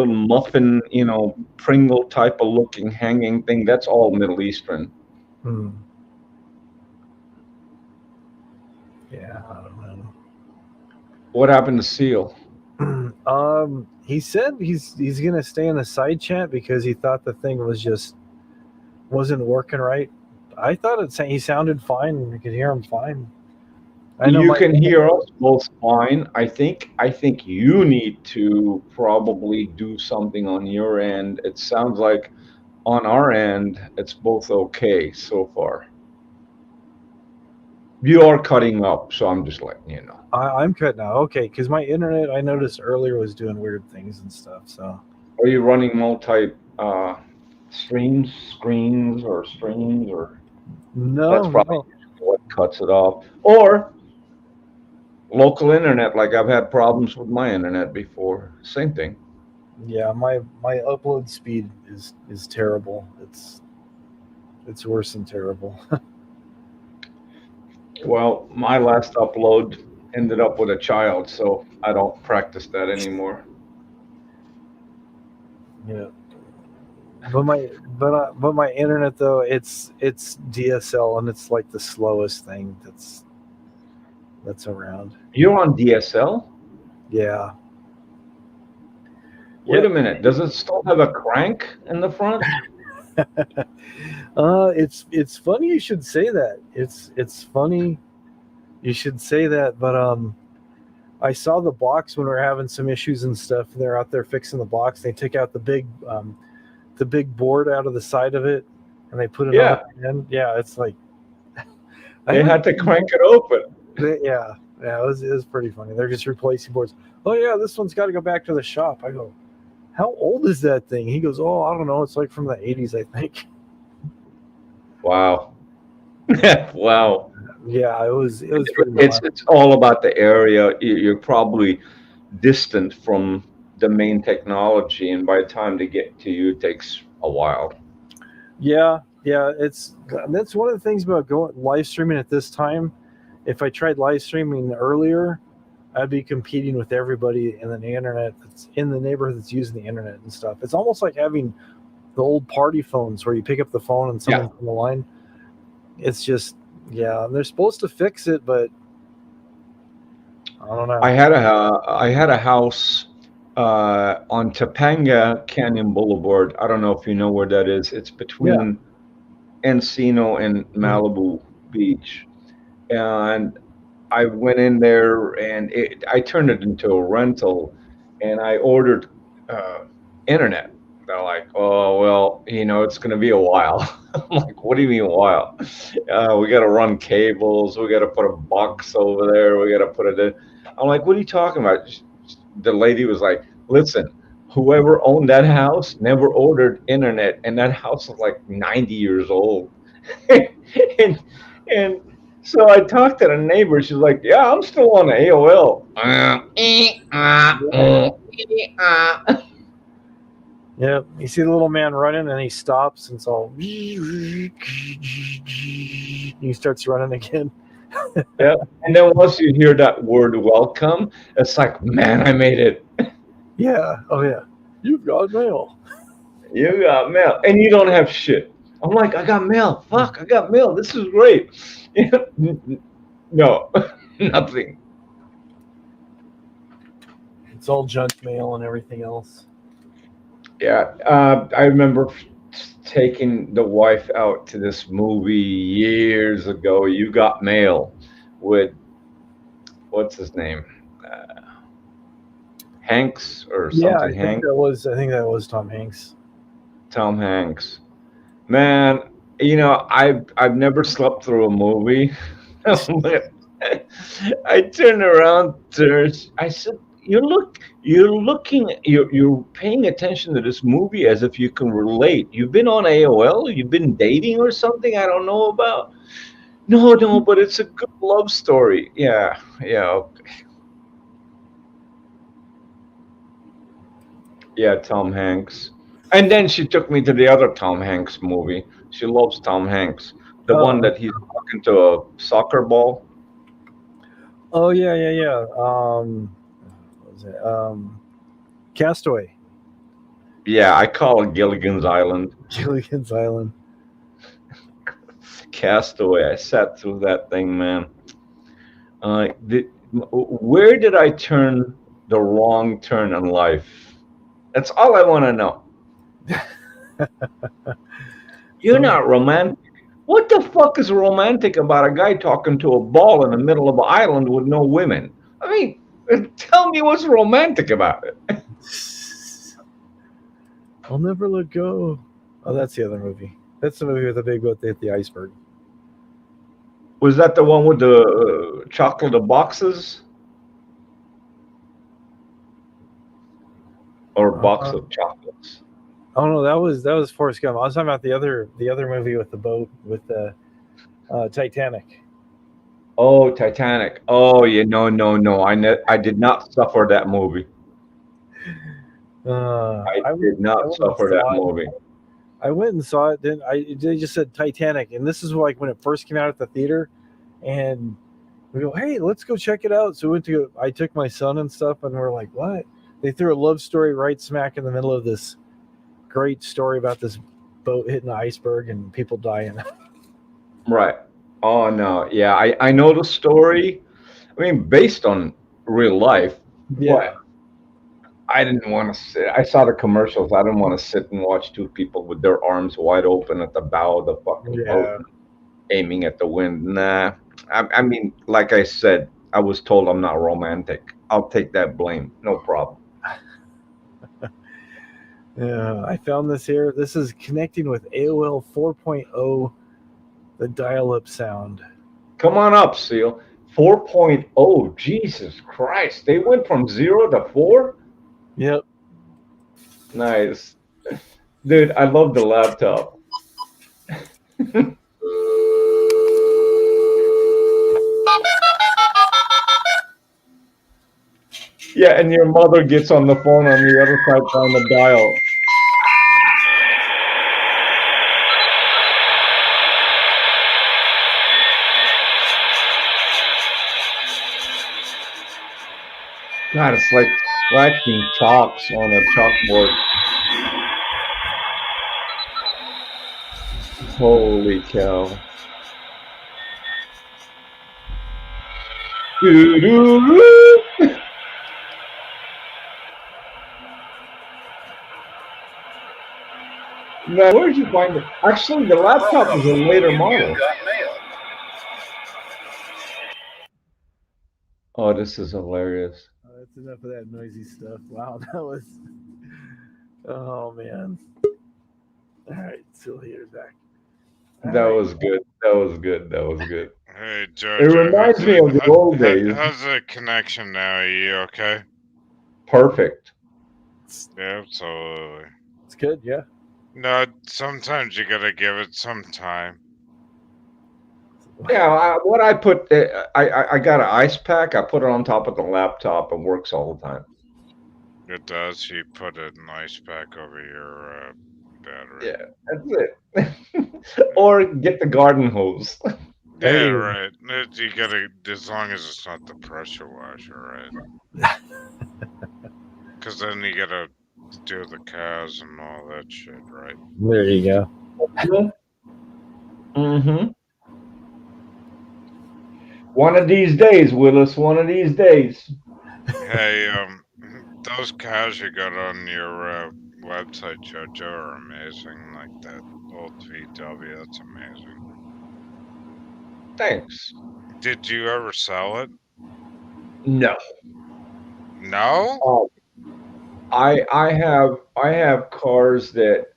muffin, Pringle type of looking hanging thing. That's all Middle Eastern. Yeah, I don't know. What happened to Seal? He said he's gonna stay in the side chat because he thought the thing wasn't working right. I thought he sounded fine. You could hear him fine. I know you can hear us both fine. I think you need to probably do something on your end. It sounds like on our end it's both okay so far. You are cutting up, so I'm just letting you know. I'm cutting out. Okay, because my internet, I noticed earlier, was doing weird things and stuff. So, are you running multi screens, or? No, that's probably what cuts it off. Or local internet, like I've had problems with my internet before. Same thing. Yeah, my upload speed is terrible. It's worse than terrible. Well, my last upload ended up with a child, so I don't practice that anymore. Yeah. But my internet though, it's DSL, and it's like the slowest thing that's around. You're on DSL? Yeah. Wait a minute. Does it still have a crank in the front? It's funny you should say that. It's funny you should say that, but I saw the box when we were having some issues and stuff. They're out there fixing the box. They took out the big board out of the side of it, and they put it on. And yeah, it's like they had to crank it open. Yeah, it was pretty funny. They're just replacing boards. Oh yeah, this one's got to go back to the shop. I go, how old is that thing? He goes, oh, I don't know. It's like from the 80s, I think. Wow. Wow. Yeah, it was pretty it's all about the area. You're probably distant from the main technology, and by the time they get to you, it takes a while. Yeah, that's one of the things about going live streaming at this time. If I tried live streaming earlier, I'd be competing with everybody in the internet that's in the neighborhood that's using the internet and stuff. It's almost like having the old party phones where you pick up the phone and someone's on the line. It's just, they're supposed to fix it, but I don't know. I had a house on Topanga Canyon Boulevard. I don't know if you know where that is. It's between Encino and Malibu Beach. And I went in there and I turned it into a rental, and I ordered internet. They're like, oh, well, it's going to be a while. I'm like, what do you mean a while? We got to run cables. We got to put a box over there. We got to put it in. I'm like, what are you talking about? The lady was like, listen, whoever owned that house never ordered internet, and that house is like 90 years old. and so I talked to the neighbor. She's like, yeah, I'm still on the AOL. Yeah, you see the little man running, and he stops, and it's all. He starts running again. Yeah. And then once you hear that word welcome, it's like, man, I made it. Yeah. Oh yeah. You've got mail. You got mail. And you don't have shit. I'm like, I got mail. Fuck, I got mail. This is great. No, nothing. It's all junk mail and everything else. Yeah. I remember taking the wife out to this movie years ago. You Got Mail with, what's his name? Hanks or Yeah, something. Hanks. I think that was Tom Hanks. Tom Hanks. Man, I've never slept through a movie. I turned around to her. I said, you're paying attention to this movie as if you can relate. You've been on AOL, you've been dating or something I don't know about. No, but it's a good love story. Yeah, okay. Yeah, Tom Hanks. And then she took me to the other Tom Hanks movie. She loves Tom Hanks. The one that he's talking to a soccer ball. Oh yeah. What was it? Castaway. Yeah, I call it Gilligan's Island. Gilligan's Island. Castaway. I sat through that thing, man. Where did I turn the wrong turn in life? That's all I want to know. You're not romantic. What the fuck is romantic about a guy talking to a ball in the middle of an island with no women? I mean, tell me what's romantic about it. I'll never let go. Oh, that's the other movie. That's the movie with the big boat that hit the iceberg. Was that the one with the chocolate boxes? Or box of chocolates? Oh no, that was Forrest Gump. I was talking about the other movie with the boat with the Titanic. Oh, Titanic. Oh, yeah, no. I did not suffer that movie. I did not suffer that movie. I went and saw it. Then they just said Titanic, and this is like when it first came out at the theater, and we go, hey, let's go check it out. So I took my son and stuff, and we're like, what? They threw a love story right smack in the middle of this great story about this boat hitting the iceberg and people dying. Right. Oh no. Yeah, I know the story. I mean, based on real life. Yeah. I didn't want to sit. I saw the commercials. I didn't want to sit and watch two people with their arms wide open at the bow of the fucking boat, aiming at the wind. Nah. I mean, like I said, I was told I'm not romantic. I'll take that blame. No problem. Yeah, I found this here. This is connecting with AOL 4.0, the dial-up sound. Come on up, Seal. 4.0. Jesus Christ. They went from 0 to 4? Yep. Nice. Dude, I love the laptop. Yeah, and your mother gets on the phone on the other side trying to dial. God, it's like scratching chalks on a chalkboard. Holy cow. Doo-doo-doo. Now, where did you find it? Actually, the laptop is a later model. Oh, this is hilarious. That's enough of that noisy stuff. Wow, that was. Oh man. All right, still here, back. That was good. That was good. Hey, Jojo. It reminds me of the old days. How's the connection now? Are you okay? Perfect. Yeah, absolutely. It's good, yeah. No, sometimes you gotta give it some time. Yeah, what I put, I got an ice pack. I put it on top of the laptop and works all the time. It does. You put an ice pack over your battery. Yeah, that's it. Or get the garden hose. Hey. Yeah, right. You gotta, as long as it's not the pressure washer, right? Because then you gotta do the cars and all that shit, right? There you go. Mm-hmm. One of these days, Willis. One of these days. Hey, those cars you got on your website, Jojo, are amazing. Like that old VW, that's amazing. Thanks. Did you ever sell it? No. No? I have cars that,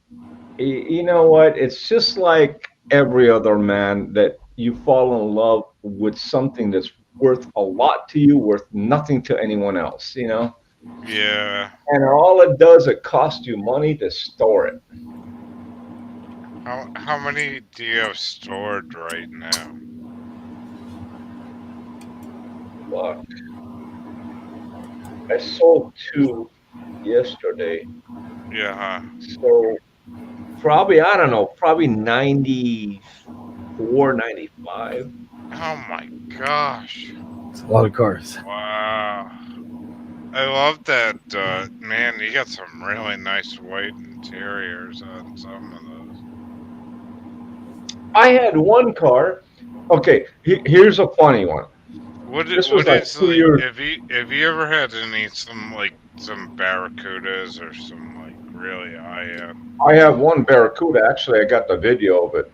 you know what? It's just like every other man that you fall in love with something that's worth a lot to you, worth nothing to anyone else. You know. Yeah. And all it does, it costs you money to store it. How many do you have stored right now? Look, I sold 2 yesterday. Yeah. So probably, I don't know, probably 94, 95. Oh my gosh. It's a lot of cars. Wow. I love that, man, you got some really nice white interiors on some of those. I had one car. Okay, here's a funny one. This was like 2 years. Have you ever had some Barracudas or some like really high-end? I have one Barracuda. Actually, I got the video of it.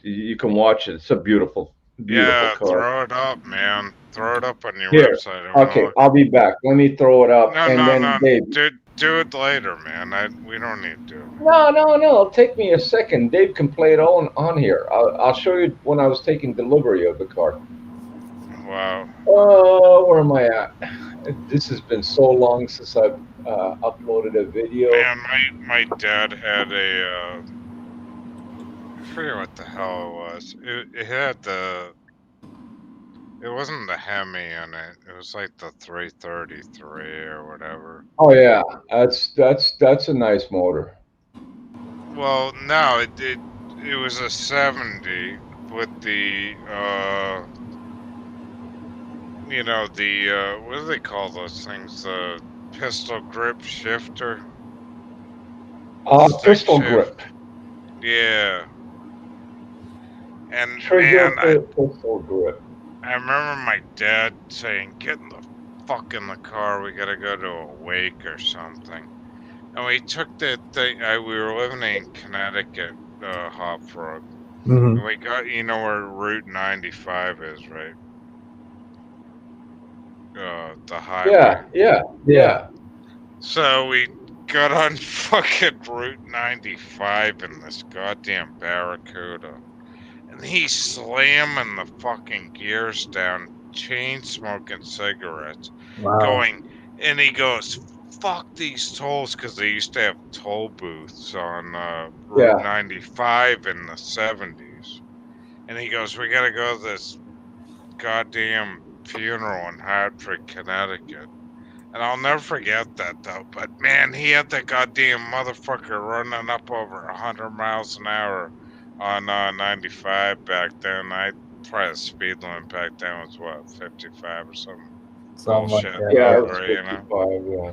You can watch it. It's a beautiful car. Throw it up, man. Throw it up on your Here. website. Okay, I'll be back. Let me throw it up. No. Dave. Do it later, man. We don't need to. No. It'll take me a second. Dave can play it on here. I'll show you when I was taking delivery of the car. Wow. Where am I at? This has been so long since I've uploaded a video. Man, my dad had a. I forget what the hell it was. It had the. It wasn't the Hemi in it. It was like the 333 or whatever. Oh yeah, that's a nice motor. Well, no, it was a 70 with the you know, the what do they call those things? The pistol grip shifter. Pistol grip. Yeah. And Trigger man, pistol grip. I remember my dad saying, "Get in the fuck in the car. We gotta go to a wake or something." And we took that thing. We were living in Connecticut, Hopford. Mm-hmm. And we got, you know where Route 95 is, right? The highway. Yeah. So we got on fucking Route 95 in this goddamn Barracuda. And he's slamming the fucking gears down, chain smoking cigarettes, going, and he goes, "Fuck these tolls," because they used to have toll booths on Route 95 in the 70s. And he goes, "We gotta go to this goddamn funeral in Hartford, Connecticut." And I'll never forget that, though. But man, he had that goddamn motherfucker running up over 100 miles an hour on 95 back then. I probably the speed limit back then was what, 55 or something. Bullshit. Yeah, it was 55, yeah.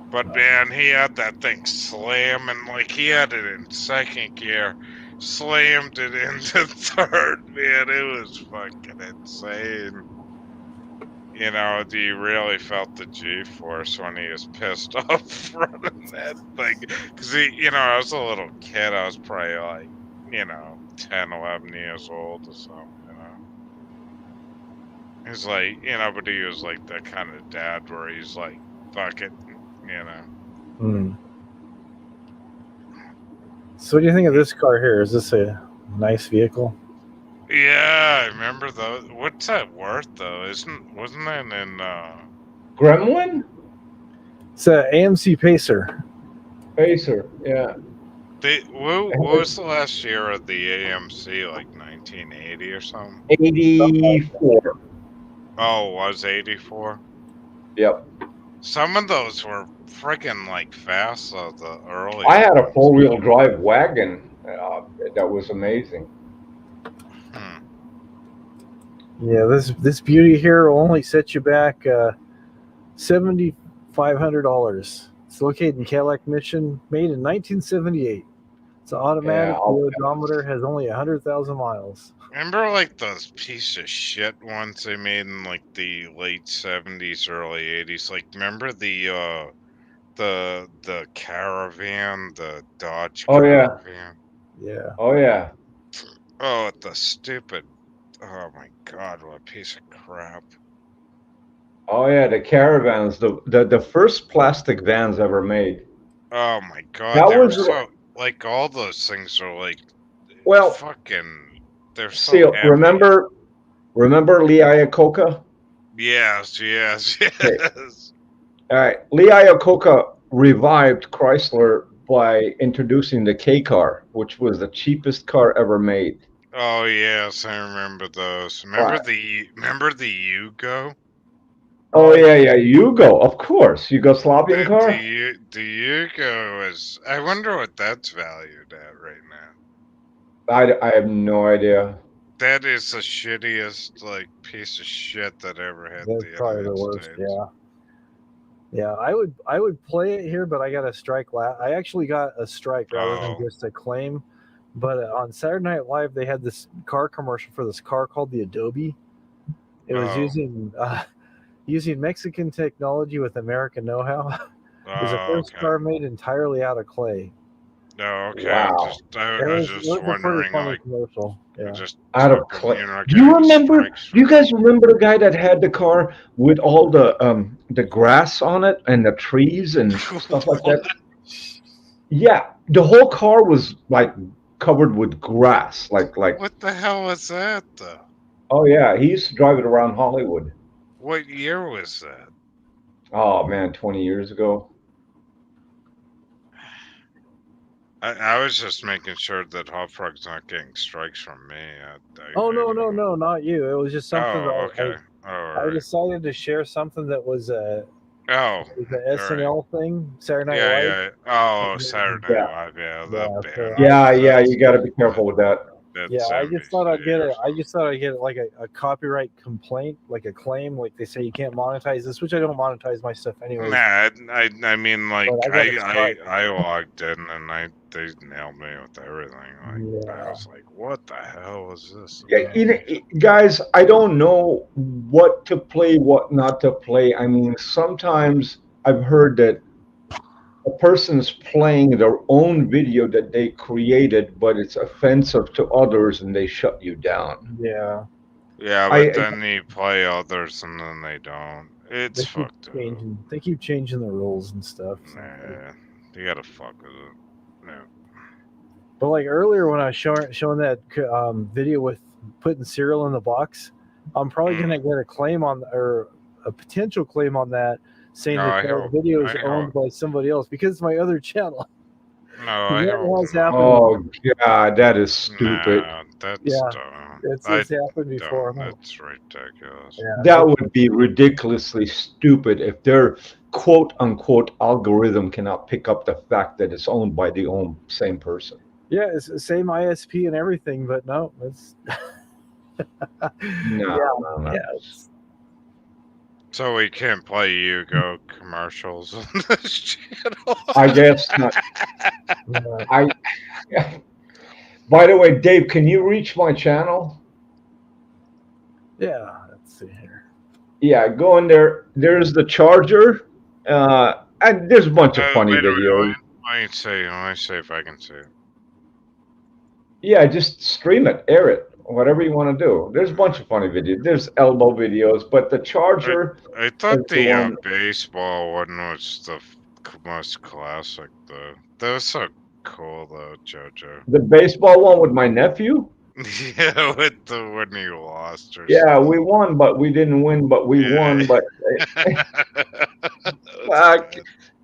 But man, he had that thing slamming, like he had it in second gear, slammed it into third. Man, it was fucking insane. You know, you really felt the G-force when he was pissed off running that thing. Because, I was a little kid. I was probably like, 10, 11 years old or something, He's like, but he was like that kind of dad where he's like, fuck it, So what do you think of this car here? Is this a nice vehicle? Yeah, I remember those. What's that worth though? Wasn't that in Gremlin? It's a AMC Pacer. Pacer, yeah. What was the last year of the AMC? Like 1980 or something? 84. Oh, it was 84? Yep. Some of those were freaking like fast though, the early. I had a 4-wheel drive wagon. that was amazing. Hmm. Yeah, this beauty here will only set you back $7,500. It's located in Cadillac Mission, made in 1978. It's an automatic. Yeah, The odometer has only 100,000 miles. Remember, like, those piece of shit ones they made in like the late 70s, early 80s? Like, remember the Caravan, the Dodge Oh, yeah. Caravan? Yeah. Oh yeah. Oh, the stupid. Oh my god, what a piece of crap. Oh yeah, the Caravans, the first plastic vans ever made. Oh my god, That they were was so, like, all those things are like, well. fucking, they're so See, heavy. remember Lee Iacocca? Yes. Okay. All right, Lee Iacocca revived Chrysler by introducing the K car, which was the cheapest car ever made. Oh yes, I remember those. Remember Right. the Yugo? Oh yeah, Yugo, of course, Yugoslavian car. The Yugo is. I wonder what that's valued at right now. I have no idea. That is the shittiest like piece of shit that ever hit That's the probably United the worst. States. Yeah. Yeah, I would play it here, but I got a strike. I actually got a strike rather than just a claim. But on Saturday Night Live, they had this car commercial for this car called the Adobe. It was using Mexican technology with American know-how. It was the first car made entirely out of clay. No, okay. Wow. I was just wondering, like, commercial. Yeah. just out of clay. Do you guys remember the guy that had the car with all the grass on it and the trees and stuff like that? Yeah, the whole car was like covered with grass, like. What the hell was that, though? Oh yeah, he used to drive it around Hollywood. What year was that? Oh man, 20 years ago. I was just making sure that Hot Frog's not getting strikes from me. No, not you. It was just something I decided to share something that was the SNL thing, Saturday Night Live. Yeah. Oh, Saturday Night Live. Yeah, you got to be careful with that. I just thought I'd get it. I just thought I'd get like a copyright complaint, like a claim, like they say you can't monetize this, which I don't monetize my stuff anyway. Nah, I mean, like, I logged in and they nailed me with everything. Like, I was like, what the hell was this? Yeah, guys, I don't know what to play, what not to play. I mean, sometimes I've heard that a person's playing their own video that they created, but it's offensive to others and they shut you down. Yeah. Yeah, but then you play others and then they don't. It's fucked up. They keep changing the rules and stuff. So. Nah, you gotta fuck with it. No. But like earlier when I was showing that video with putting cereal in the box, I'm probably gonna get a claim on, or a potential claim on that, saying that the video is owned by somebody else because it's my other channel. No, oh god, that is stupid. Nah, that's dumb. It's happened before. That's ridiculous. Yeah. That would be ridiculously stupid if their quote unquote algorithm cannot pick up the fact that it's owned by the same person. Yeah, it's the same ISP and everything, but no, it's no. So we can't play Yugo commercials on this channel? I guess not. By the way, Dave, can you reach my channel? Yeah, let's see here. Yeah, go in there. There's the charger, and there's a bunch of funny videos. Let me see if I can see it. Yeah, just stream it, air it, whatever you want to do. There's a bunch of funny videos. There's elbow videos, but the charger. I thought the baseball one was the most classic, though. That was so cool, though, JoJo. The baseball one with my nephew? Yeah, with when he lost. Yeah, we won, but we didn't win, but we won. But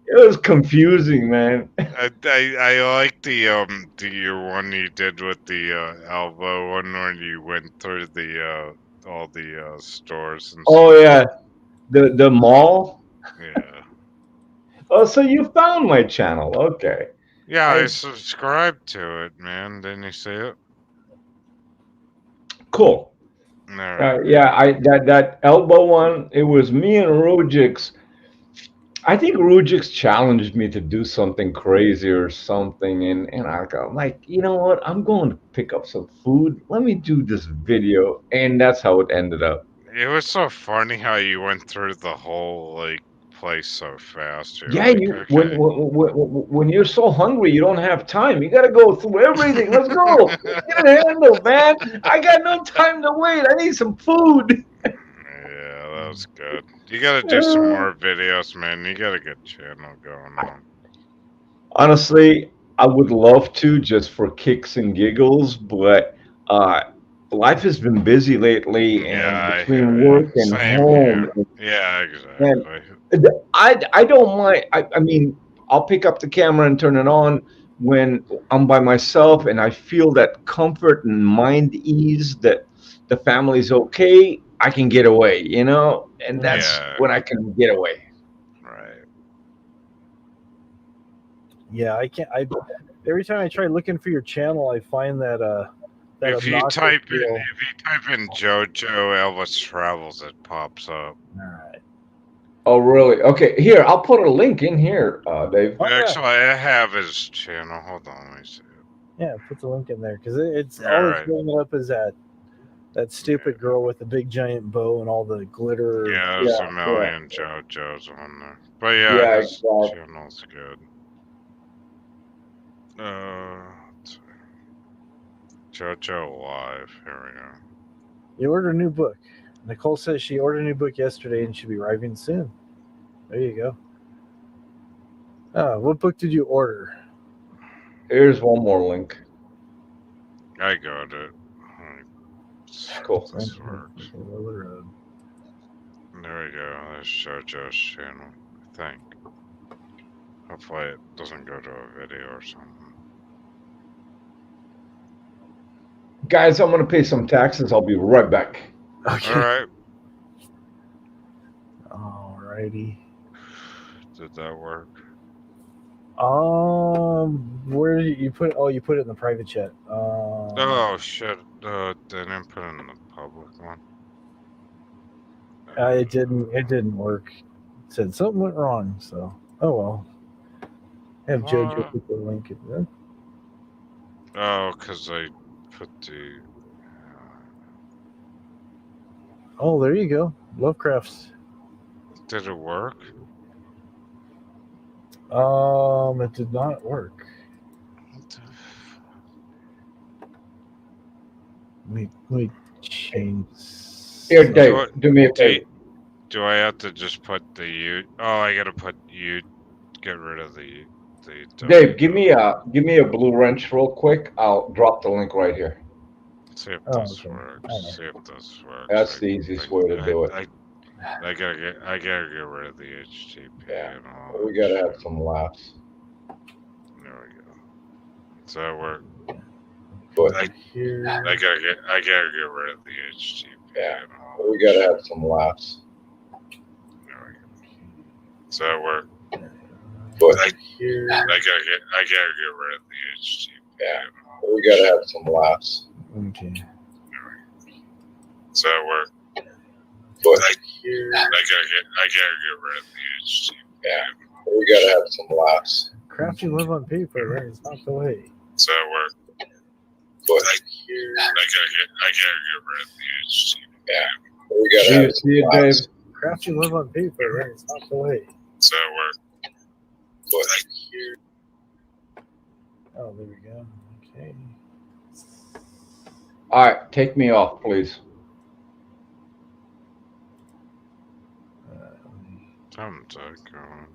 it was confusing, man. I like the one you did with the elbow one when you went through the all the stores and stuff. Oh yeah, the mall. Yeah. Oh, so you found my channel? Okay. Yeah, I subscribed to it, man. Didn't you see it? Cool. No. Yeah, that elbow one. It was me and Rujix. I think Rujix challenged me to do something crazy or something, and I'm like, you know what? I'm going to pick up some food. Let me do this video, and that's how it ended up. It was so funny how you went through the whole like place so fast. You're Yeah, like, you okay. when you're so hungry, you don't have time. You got to go through everything. Let's go. Get it handled, man. I got no time to wait. I need some food. Yeah, that was good. You gotta do some more videos, man. You got a good channel going on. Honestly, I would love to just for kicks and giggles, but life has been busy lately, and Yeah, I between hear work you. and Same home, here. Yeah, and exactly. I don't mind. I mean, I'll pick up the camera and turn it on when I'm by myself, and I feel that comfort and mind ease that the family's okay. I can get away, you know, and that's Yeah. when I can get away. Right. Yeah, I can't. I every time I try looking for your channel, I find that that If you obnoxious type deal. in JoJo Elvis Travels, it pops up. All right. Oh, really? Okay, here I'll put a link in here, Dave. Oh, yeah. Actually, I have his channel. Hold on, let me see. Yeah, put the link in there because it's All all it's right. bringing up is that stupid girl with the big giant bow and all the glitter. Yeah, there's a million JoJo's on there. But yeah, Yeah, his exactly. channel's good. Let's see. JoJo Live. Here we go. You order a new book. Nicole says she ordered a new book yesterday and should be arriving soon. There you go. What book did you order? Here's one more link. I got it. Cool. This works. There we go. There's JoJo's channel, I think. Hopefully it doesn't go to a video or something. Guys, I'm gonna pay some taxes. I'll be right back. Okay. All right. Alrighty. Did that work? Where did you put? Oh, you put it in the private chat. Oh shit! Didn't put it in the public one. It didn't. It didn't work. It said something went wrong. So, oh well. Have JoJo put the link in there. Oh, because I put the. Oh, there you go. Lovecrafts. Did it work? It did not work. Let me change. Here, Dave, do me a favor. Do I have to just put the U? Oh, I gotta put U. Get rid of the. Dave, give me a blue wrench real quick. I'll drop the link right here. See if this works. See if this works. That's the easiest way to do it. I gotta get rid of the HTTP. Yeah. And all We that gotta shit. have some laughs. There we go. Does that work? But I gotta get rid of the HTTP. yeah, and all we that gotta shit. have some laughs. There we go. Does that work? But I gotta get rid of the HTTP. yeah, and all we that gotta shit. have some laughs. Okay. Does that work? But I gotta get rid of the HTTP. yeah, we gotta have some laughs. Crafty live on paper. That is not the way. Does that work? But I gotta get rid of the HTTP. yeah, we gotta have some laughs. Crafty live on paper. That is not the way. Does that work? But Oh, there we go. Okay. all right, take me off, please. Something's going.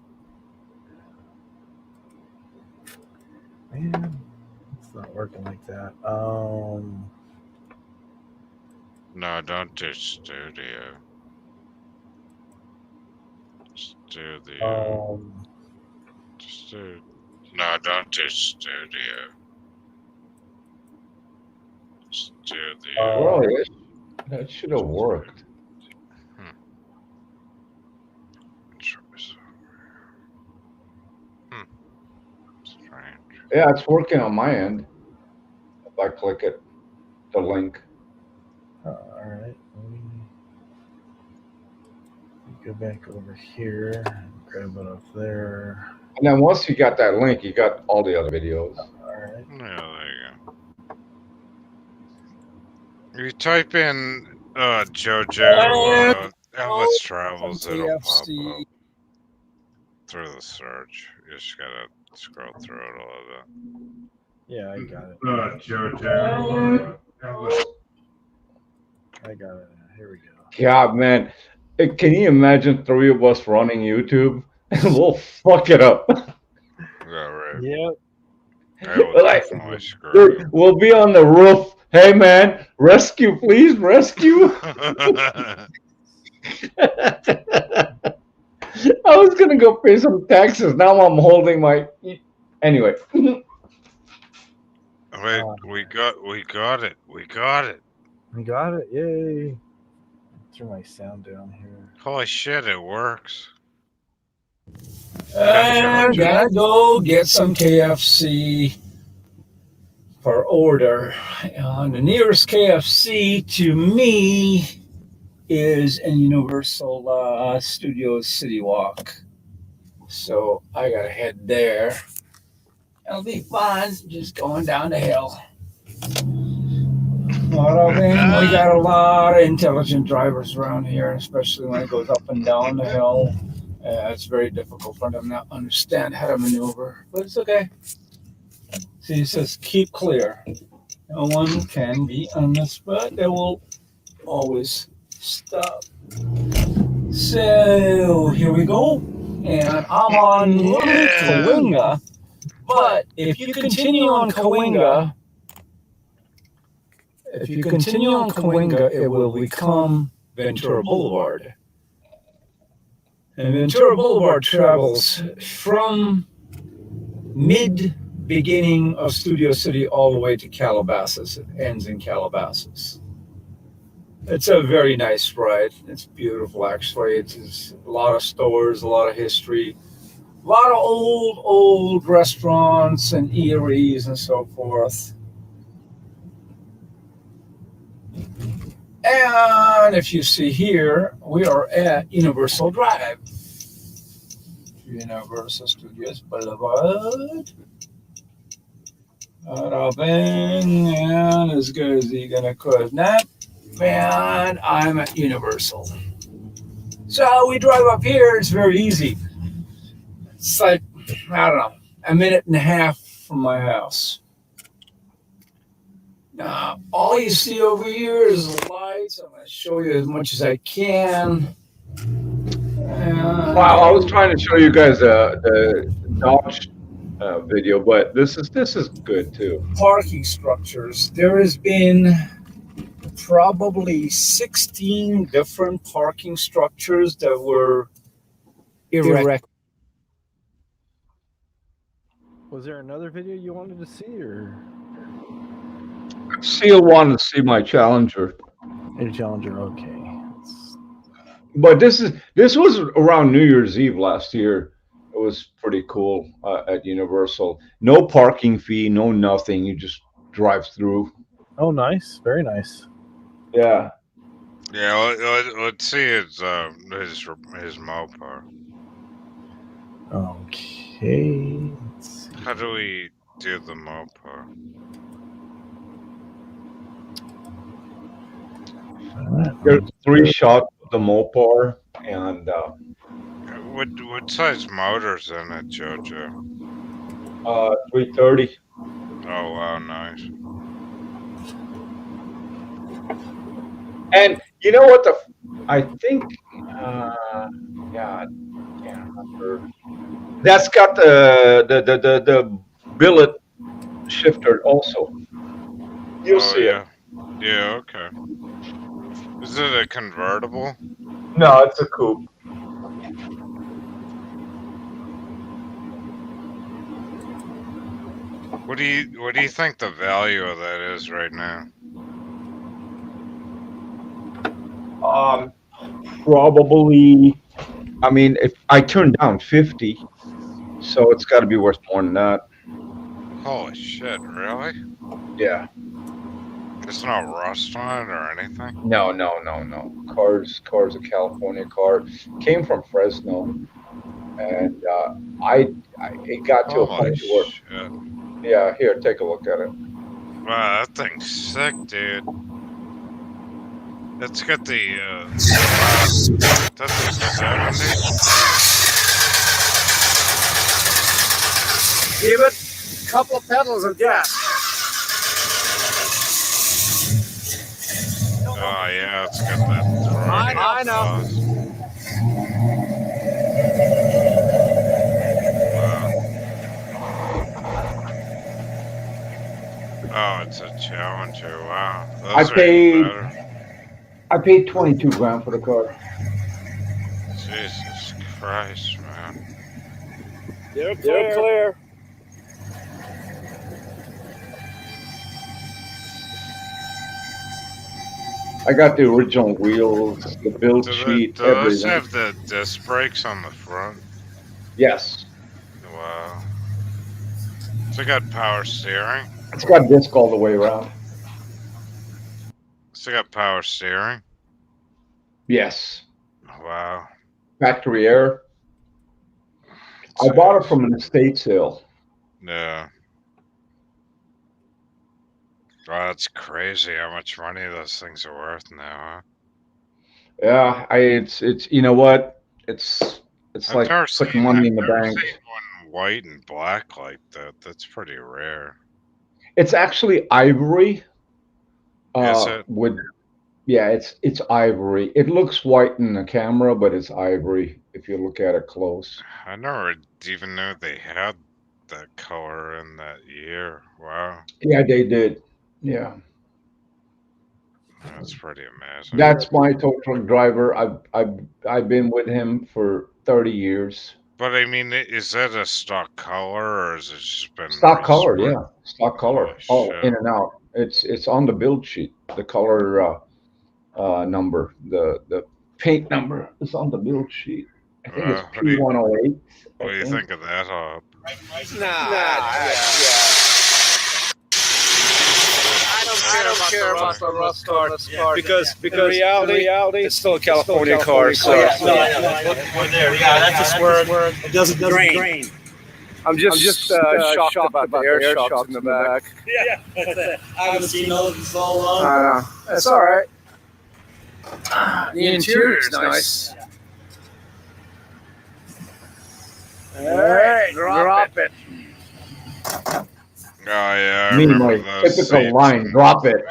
Man, it's not working like that. No, don't do studio. Just do the. Just do. No, don't do studio. Just do the. Well, that should have worked. Try this over here. strange. Yeah, it's working on my end. If I click it, the link. All right. Let me go back over here. Grab it off there. And then once you got that link, you got all the other videos. All right. Yeah, there you go. If you type in JoJo Endless Travels, it'll pop up through the search. You just gotta scroll through it a little bit. Yeah, I got it. JoJo. I got it. Here we go. God, man. Can you imagine 3 of us running YouTube? And we'll fuck it up. Yeah, right. Yep. I will Like, definitely screw dude, it. we'll be on the roof. Hey, man, rescue, please, rescue. I was going to go pay some taxes. Now I'm holding my... Anyway. Wait, we got it. We got it. We got it. Yay. Turn my sound down here. Holy shit, it works. I'm gonna go get some KFC for order. The nearest KFC to me is in Universal Studios City Walk. So I gotta head there. It'll be fun, just going down the hill. Well, then, we got a lot of intelligent drivers around here, especially when it goes up and down the hill. It's very difficult for them to understand how to maneuver, but it's okay. See, it says keep clear. No one can be on this, but they will always stop. So here we go. And I'm on Cahuenga, but if you continue on Cahuenga, it will become Ventura Boulevard. And Ventura Boulevard travels from mid-beginning of Studio City all the way to Calabasas. It ends in Calabasas. It's a very nice ride. It's beautiful, actually. It's a lot of stores, a lot of history, a lot of old restaurants and eateries and so forth. And if you see here, we are at Universal Drive. Universal Studios Boulevard. And as good as you're gonna could not. And I'm at Universal. So we drive up here, it's very easy. It's like, I don't know, a minute and a half from my house. Now, all you see over here is the lights. I'm going to show you as much as I can. Wow, I was trying to show you guys the Dodge video, but this is good too. Parking structures. There has been probably 16 different parking structures that were erected. Was there another video you wanted to see, or? Seal wanted to see my Challenger. Your Challenger, okay. But this was around New Year's Eve last year. It was pretty cool at Universal. No parking fee, no nothing. You just drive through. Oh, nice. Very nice. Yeah. Yeah, let's see his Mopar. Okay. How do we do the Mopar? There's 3 shots of the Mopar, and what size motor's in it, JoJo? 330. Oh wow, nice. And you know what? I think, yeah, I can't remember. That's got the billet shifter also. You'll see yeah. it. Yeah, okay. Is it a convertible? No, it's a coupe. What do you think the value of that is right now? Probably. I mean, if I turned down 50, so it's got to be worth more than that. Holy shit! Really? Yeah. There's no rust on it or anything. No. Car's a California car. Came from Fresno, and it got to a Holy point where, shit! yeah. Here, take a look at it. Wow, that thing's sick, dude. It's got the wow. That's a 70. Give it a couple of pedals of gas. Oh yeah, it's got that throaty I know. exhaust. Wow. Oh, it's a Challenger. Wow. Those are even better. I paid 22 grand for the car. Jesus Christ, man. You're clear. I got the original wheels, the build sheet, Do those everything. have the disc brakes on the front? Yes. Wow. So it got power steering? It's got disc all the way around. So it got power steering? Yes. Wow. Factory air. I bought it from an estate sale. Yeah. Wow, that's crazy how much money those things are worth now, huh? Yeah, it's you know what? It's like putting money in the bank. I've never seen one white and black like that. That's pretty rare. It's actually ivory. Is it? Yeah, it's ivory. It looks white in the camera, but it's ivory if you look at it close. I never even knew they had that color in that year. Wow. Yeah, they did. Yeah. That's pretty amazing. That's my tow truck driver. I've been with him for 30 years. But I mean, is that a stock color or has it just been stock color? Yeah, stock color. Holy In and out. It's on the build sheet. The color number, the paint number is on the build sheet. I think it's P108. What do you think of that, Hop? I don't care about the rust car because in reality it's still a California car. So there. Yeah, that's just where it doesn't drain. I'm just shocked about the air shocks in the back. Yeah, I haven't seen those in so long. That's all right. The interior is nice. All right, drop it. Oh yeah, I Me, remember my those typical seats. line, drop it.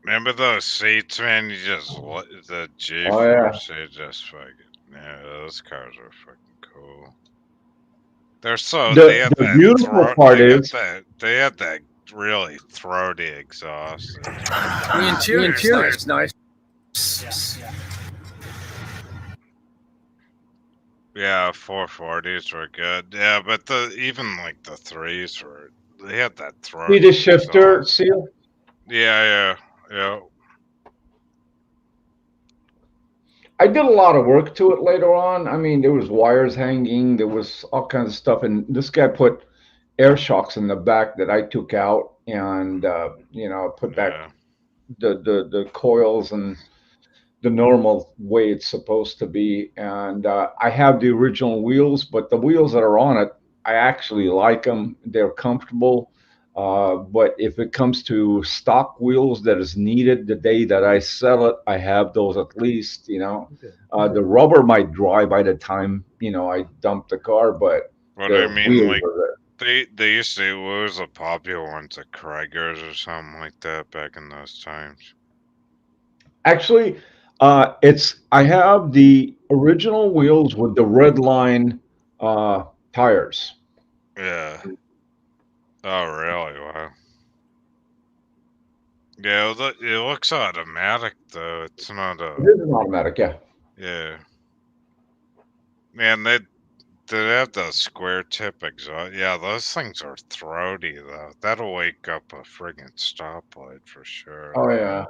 Remember those seats, man? You just the G Oh, yeah. Force, they just fucking those cars are fucking cool. They're so they had The that beautiful part is they had that really throaty exhaust. The interior is nice. Yeah, 440s were good. Yeah, but even like the 3s they had that throaty. see the shifter exhaust. seal? Yeah. I did a lot of work to it later on. I mean, there was wires hanging, there was all kinds of stuff, and this guy put air shocks in the back that I took out, and put back the coils and the normal way it's supposed to be. And I have the original wheels, but the wheels that are on it, I actually like them. They're comfortable. But if it comes to stock wheels that is needed the day that I sell it, I have those at least. The rubber might dry by the time I dump the car, but I mean, like they used to what was the popular ones, the Kragers or something like that back in those times. Actually, I have the original wheels with the red line tires. Yeah. Oh, really? Wow. Yeah, it looks automatic though. It's not a. It is an automatic, yeah. Yeah. Man, they have the square tip exhaust. Yeah, those things are throaty though. That'll wake up a friggin' stoplight for sure. Oh yeah.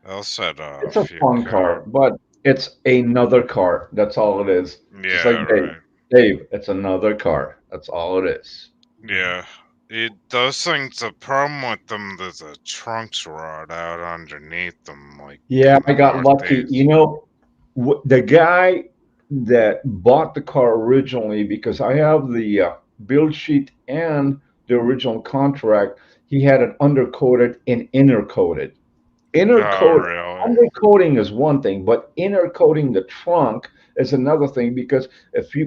They'll set It's a fun car, but It's another car. That's all it is. Just Yeah, like Dave. right. Dave, it's another car. That's all it is. Yeah. Those things, the problem with them, there's a trunks rod out underneath them. Like, Yeah, in I the got lucky. Northeast. You know, the guy that bought the car originally, because I have the build sheet and the original contract, he had it undercoated and inner coated. Inner Oh, coat, really? undercoating is one thing, but inner coating the trunk is another thing because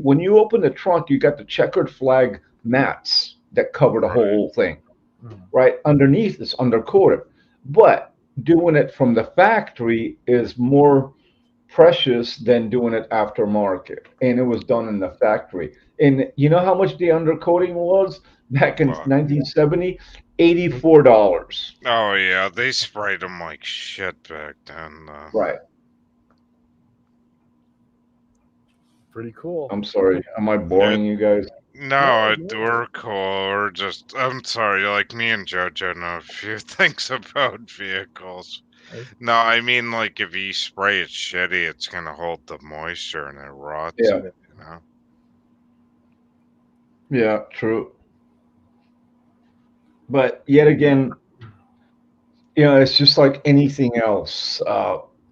when you open the trunk, you got the checkered flag mats that cover the Right. whole thing. Mhm. Right underneath it's undercoated, but doing it from the factory is more precious than doing it aftermarket, and it was done in the factory. And you know how much the undercoating was back in Fuck. 1970? $84. Oh, yeah, they sprayed them like shit back then, though. Right. Pretty cool. I'm sorry, am I boring you guys? No, we're cool. We're just, I'm sorry, like me and JoJo know a few things about vehicles. No, I mean, like, if you spray it shitty, it's gonna hold the moisture and it rots Yeah. it, you know? Yeah, true. But yet again, it's just like anything else.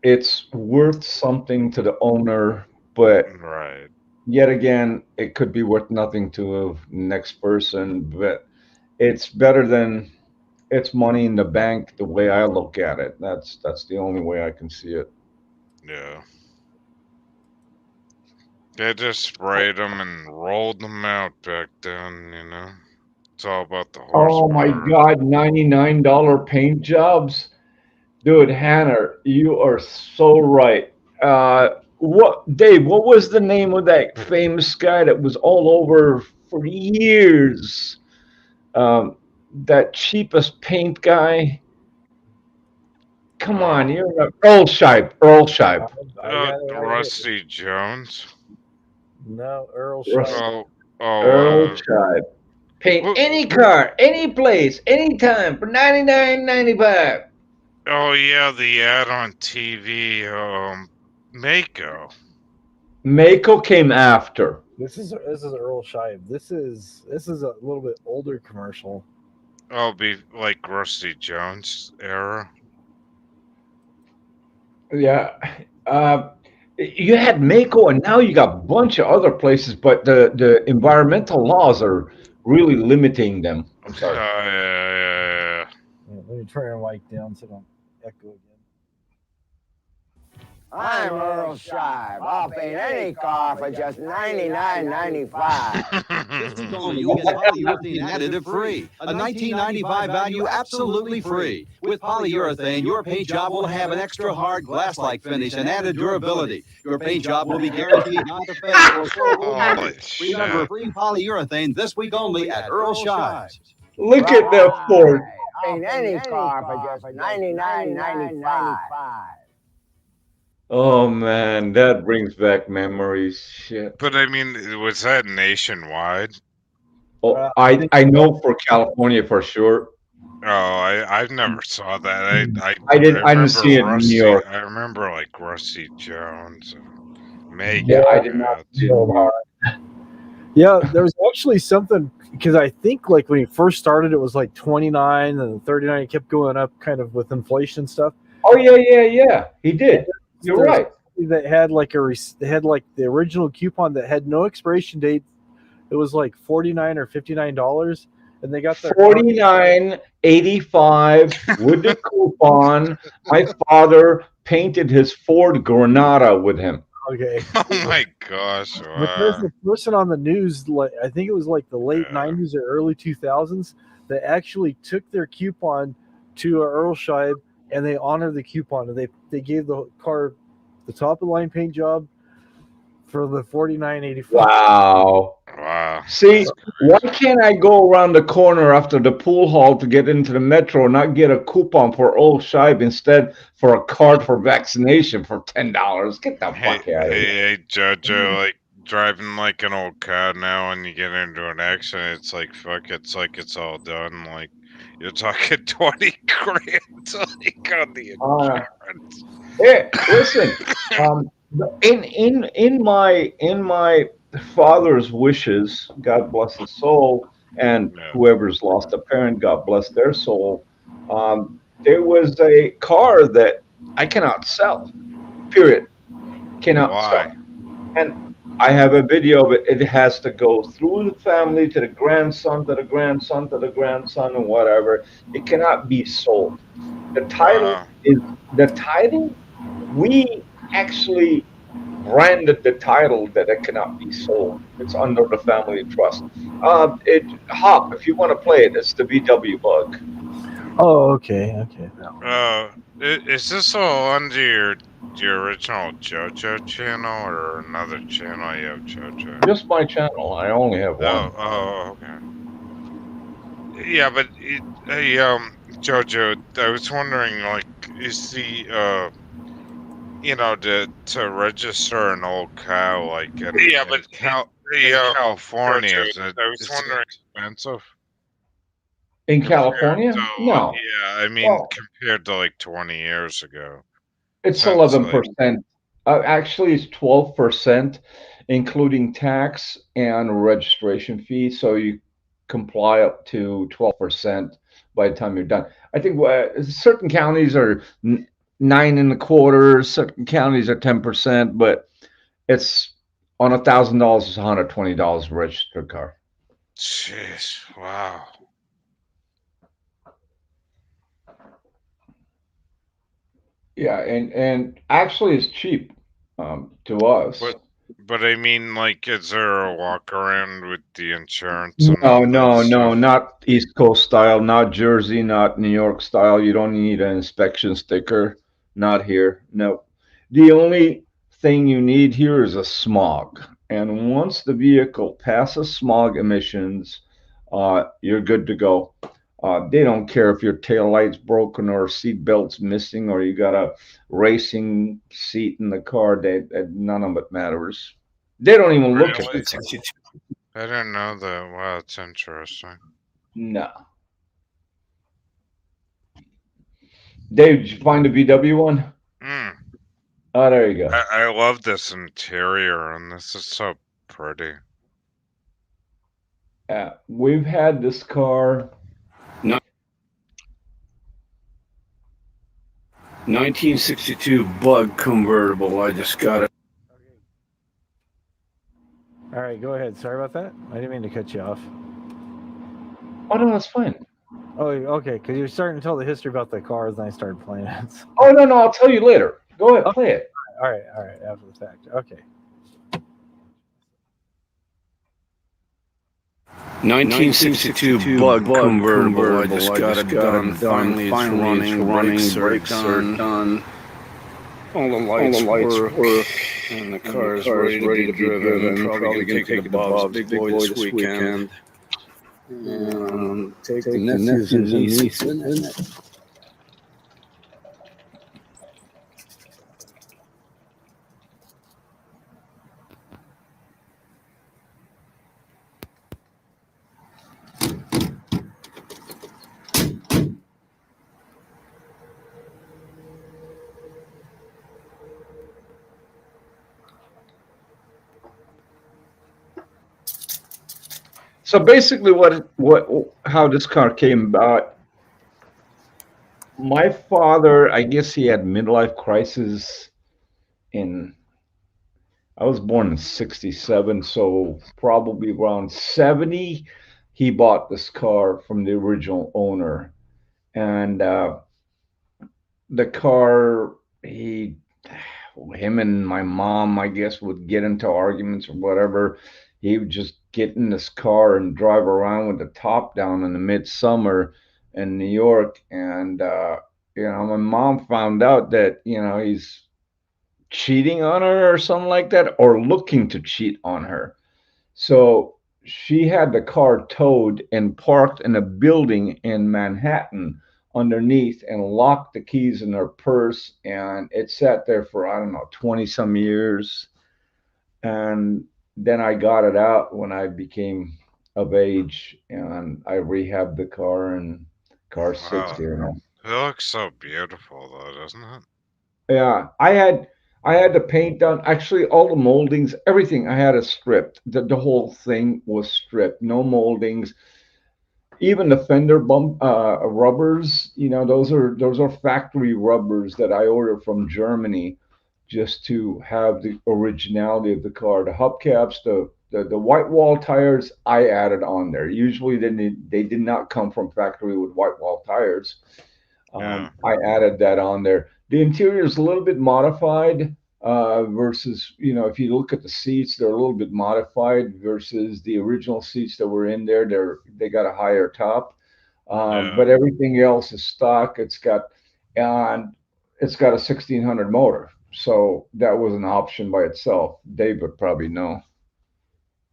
It's worth something to the owner, but Right. yet again, it could be worth nothing to the next person. But it's better than it's money in the bank. The way I look at it, that's the only way I can see it. Yeah. They just sprayed them and rolled them out back then, you know? It's all about the Oh my horsepower. God, $99 paint jobs. Dude, Hannah, you are so right. Dave, what was the name of that famous guy that was all over for years? That cheapest paint guy. Come on, you're Earl Scheib. Earl Scheib. I got it right here. Rusty Jones? No, Earl Russ- Scheib. Earl Scheib. Paint Well- any car, any place, anytime for $99.95. Oh, yeah, the ad on TV, Mako. Mako came after. This is Earl Scheib. This is a little bit older commercial. Oh, be like Rusty Jones era. Yeah. You had Mako, and now you got a bunch of other places, but the environmental laws are really limiting them. I'm sorry. Yeah. Let me turn my mic down so I don't echo again. I'm Earl Scheib. I'll paint any car for just $99.95. You'll get polyurethane additive free. A $19.95 value absolutely free. With polyurethane, your paint job will have an extra hard glass-like finish and added durability. Your paint job will be guaranteed not to fail or Holy Remember, shit. free polyurethane this week only at Earl Scheib's. Look at that Ford. Paint any car for just $99.95. Oh man, that brings back memories. Shit. But I mean, was that nationwide? Oh, I know for California for sure. Oh, I've never saw that. I didn't see it in Rusty, New York. I remember like Rusty Jones, Mako. Yeah, I did not see it in New York. Yeah, there was actually something because I think like when he first started, it was like 29 and 39. It kept going up, kind of with inflation stuff. Oh yeah. He did. You're There's right. that had like they had like the original coupon that had no expiration date. It was like $49 or $59, and they got their $49.85 with the coupon. My father painted his Ford Granada with him. Okay. Oh my gosh! But there's a person on the news, like I think it was like the late '90s or early 2000s, that actually took their coupon to Earl Scheib and they honored the coupon and they gave the car the top of the line paint job for the $49.85. Wow. See, why can't I go around the corner after the pool hall to get into the metro and not get a coupon for Earl Scheib instead for a card for vaccination for $10? Get the fuck out of here. Hey, JoJo, like driving like an old car now and you get into an accident, it's like, fuck, it's like it's all done. Like, You're talking 20 grand like on the insurance. Hey, listen. In my father's wishes, God bless his soul, and whoever's lost a parent, God bless their soul. There was a car that I cannot sell. Period. Cannot sell. And I have a video of it. It has to go through the family to the grandson, to the grandson, to the grandson, and whatever. It cannot be sold. The title. We actually branded the title that it cannot be sold. It's under the family trust. Hop, if you want to play it, it's the VW Bug. Oh, okay. Is this all under your original JoJo channel or another channel you have JoJo? Just my channel. I only have one. Oh, okay. Yeah, but JoJo, I was wondering, like, is the to register an old cow, like, in California, is it expensive? In California? No. Yeah, I mean, compared to like 20 years ago. It's 11%. Actually, it's 12%, including tax and registration fee. So you comply up to 12% by the time you're done. I think certain counties are 9.25%, certain counties are 10%, but it's on $1,000 is $120 registered car. Jeez, wow. Yeah, and actually it's cheap to us. But I mean, like, is there a walk around with the insurance? No, not East Coast style, not Jersey, not New York style. You don't need an inspection sticker. Not here. No. The only thing you need here is a smog. And once the vehicle passes smog emissions, you're good to go. They don't care if your tail light's broken or seat belt's missing or you got a racing seat in the car. None of it matters. They don't even look at it. I didn't know that. Wow, that's interesting. No. Dave, did you find a VW one? Oh, there you go. I love this interior, and this is so pretty. We've had this car. 1962 Bug convertible. I just got it. All right, go ahead. Sorry about that. I didn't mean to cut you off. Oh, no, that's fine. Oh, okay, because you're starting to tell the history about the cars, and I started playing it. So. Oh, no, I'll tell you later. Go ahead, play it. All right, after the fact. Okay. 1962 Bug convertible. I just got it done. Finally, it's running. Brakes are done. All the lights were, and the car's ready to be driven. Probably gonna take the Bob's Big Boy this weekend. And take the nephews and nieces in it. So basically, how this car came about. My father, I guess he had midlife crisis. I was born in '67, so probably around 70, he bought this car from the original owner, and the car, him and my mom, I guess, would get into arguments or whatever. He would just get in this car and drive around with the top down in the midsummer in New York. And, my mom found out that, he's cheating on her or something like that, or looking to cheat on her. So she had the car towed and parked in a building in Manhattan underneath and locked the keys in her purse. And it sat there for, I don't know, 20 some years. And then I got it out when I became of age, and I rehabbed the car, and Car's 60 or no. It looks so beautiful, though, doesn't it? Yeah, I had the paint done. Actually, all the moldings, everything I had is stripped. The whole thing was stripped. No moldings. Even the fender bump rubbers, those are factory rubbers that I ordered from Germany, just to have the originality of the car. The hubcaps, the white wall tires, I added on there. Usually they did not come from factory with white wall tires. Yeah. I added that on there. The interior is a little bit modified versus, if you look at the seats, they're a little bit modified versus the original seats that were in there. They got a higher top, but everything else is stock. It's got a 1600 motor, so that was an option by itself. Dave would probably know.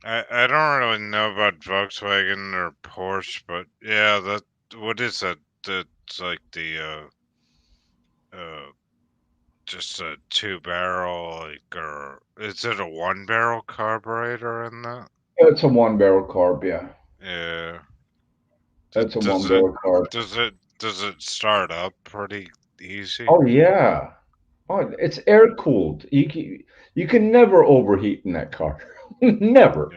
I don't really know about Volkswagen or Porsche, but yeah, what is that? That's like the just a 2-barrel, or is it a 1-barrel carburetor in that? It's a 1-barrel carb, yeah. Yeah. That's a 1-barrel carb. Does it start up pretty easy? Oh yeah. Oh, it's air cooled. You can never overheat in that car. Never.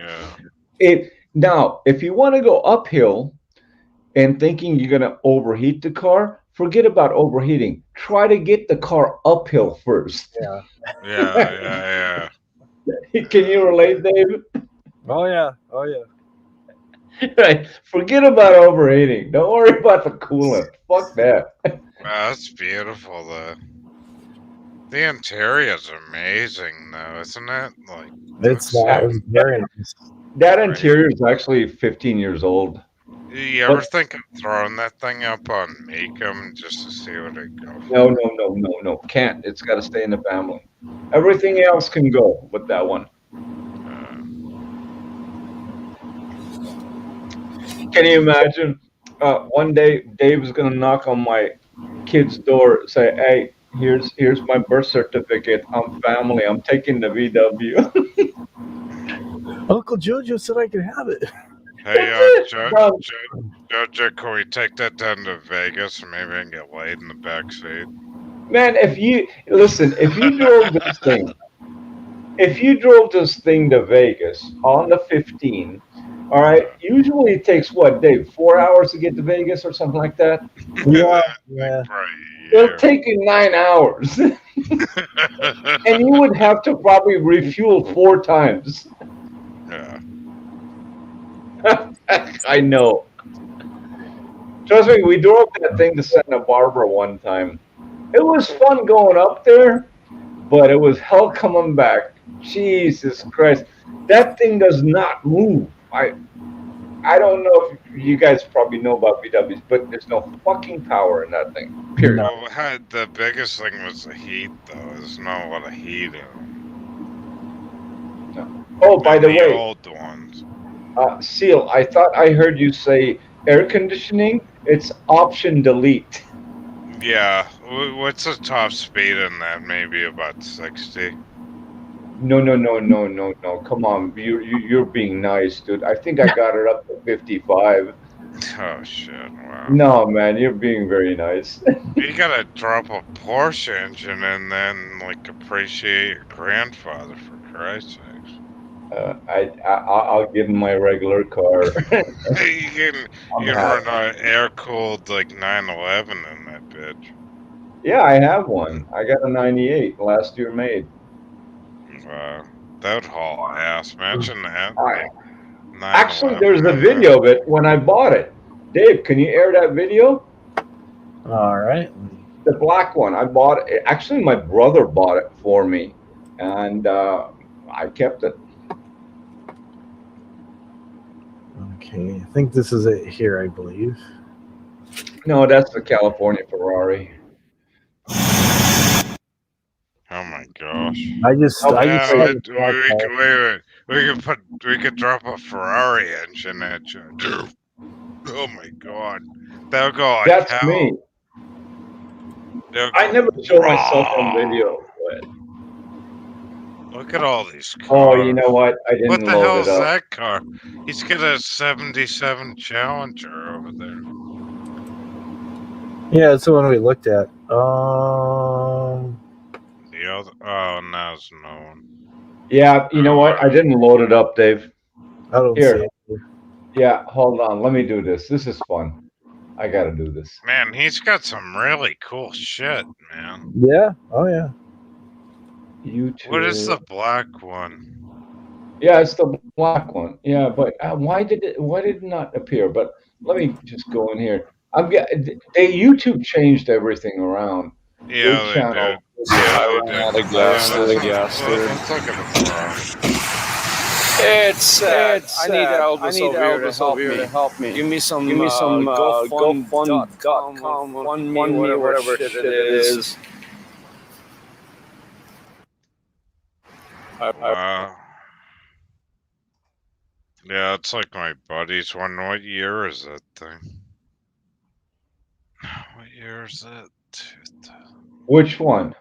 Yeah. Now, if you want to go uphill and thinking you're going to overheat the car, forget about overheating. Try to get the car uphill first. Yeah. Yeah. Can you relate, David? Oh yeah. Oh yeah. Right. Forget about overheating. Don't worry about the coolant. Fuck that. Wow, that's beautiful, though. The interior is amazing, though, isn't it? Like, It's very nice. That interior is actually 15 years old. You ever think of throwing that thing up on Mecum just to see what it goes? No. Can't. It's got to stay in the family. Everything else can go with that one. Can you imagine? One day, Dave is going to knock on my kid's door, say, "Hey, here's my birth certificate. I'm family. I'm taking the VW." Uncle Jojo said I could have it. Hey, Jojo, can we take that down to Vegas and maybe I can get laid in the back seat? Man, if you drove this thing to Vegas on the 15, all right, usually it takes what, Dave, 4 hours to get to Vegas or something like that? Yeah. It'll take you 9 hours. And you would have to probably refuel 4 times. Yeah. I know. Trust me, we drove that thing to Santa Barbara one time. It was fun going up there, but it was hell coming back. Jesus Christ. That thing does not move. I don't know if you guys probably know about VWs, but there's no fucking power in that thing. Period. Well, the biggest thing was the heat, though. There's not a lot of heat in them. No. Oh, by the way, old ones. Seal, I thought I heard you say air conditioning. It's option delete. Yeah. What's the top speed in that? Maybe about 60. No. Come on, you're being nice, dude. I think I got it up to 55. Oh shit! Wow. No, man, you're being very nice. You gotta drop a Porsche engine and then appreciate your grandfather, for Christ's sakes. I'll give him my regular car. you can run an air-cooled 911 in that bitch. Yeah, I have one. I got a 98 last year made. That would haul ass. Imagine that. Actually, there's a video of it when I bought it. Dave, can you air that video? All right. The black one. I bought it. Actually, my brother bought it for me, and I kept it. Okay, I think this is it here, I believe. No, that's the California Ferrari. Oh my gosh! We could drop a Ferrari engine at you. Oh my god, that'll go like That's hell. me. I never show myself on video. But... Look at all these cars. Oh, you know what? I didn't What the load hell it is up. that car? He's got a 77 Challenger over there. Yeah, it's the one we looked at. The other. Oh, no, it's no one. Yeah, you know what? I didn't load it up, Dave. I don't Here. see it. Yeah, hold on. Let me do this. This is fun. I gotta do this. Man, he's got some really cool shit, man. Yeah. Oh yeah. YouTube. What is the black one? Yeah, it's the black one. Yeah, but why did it not appear? But let me just go in here. YouTube changed everything around. Yeah, they channel. did. Yeah, I guess. Let's look at the front. It's sad. I need Elvis over here to help me. Give me some GoFund.com, whatever shit it is. Yeah, it's like my buddy's one. What year is that thing? What year is it? Which one?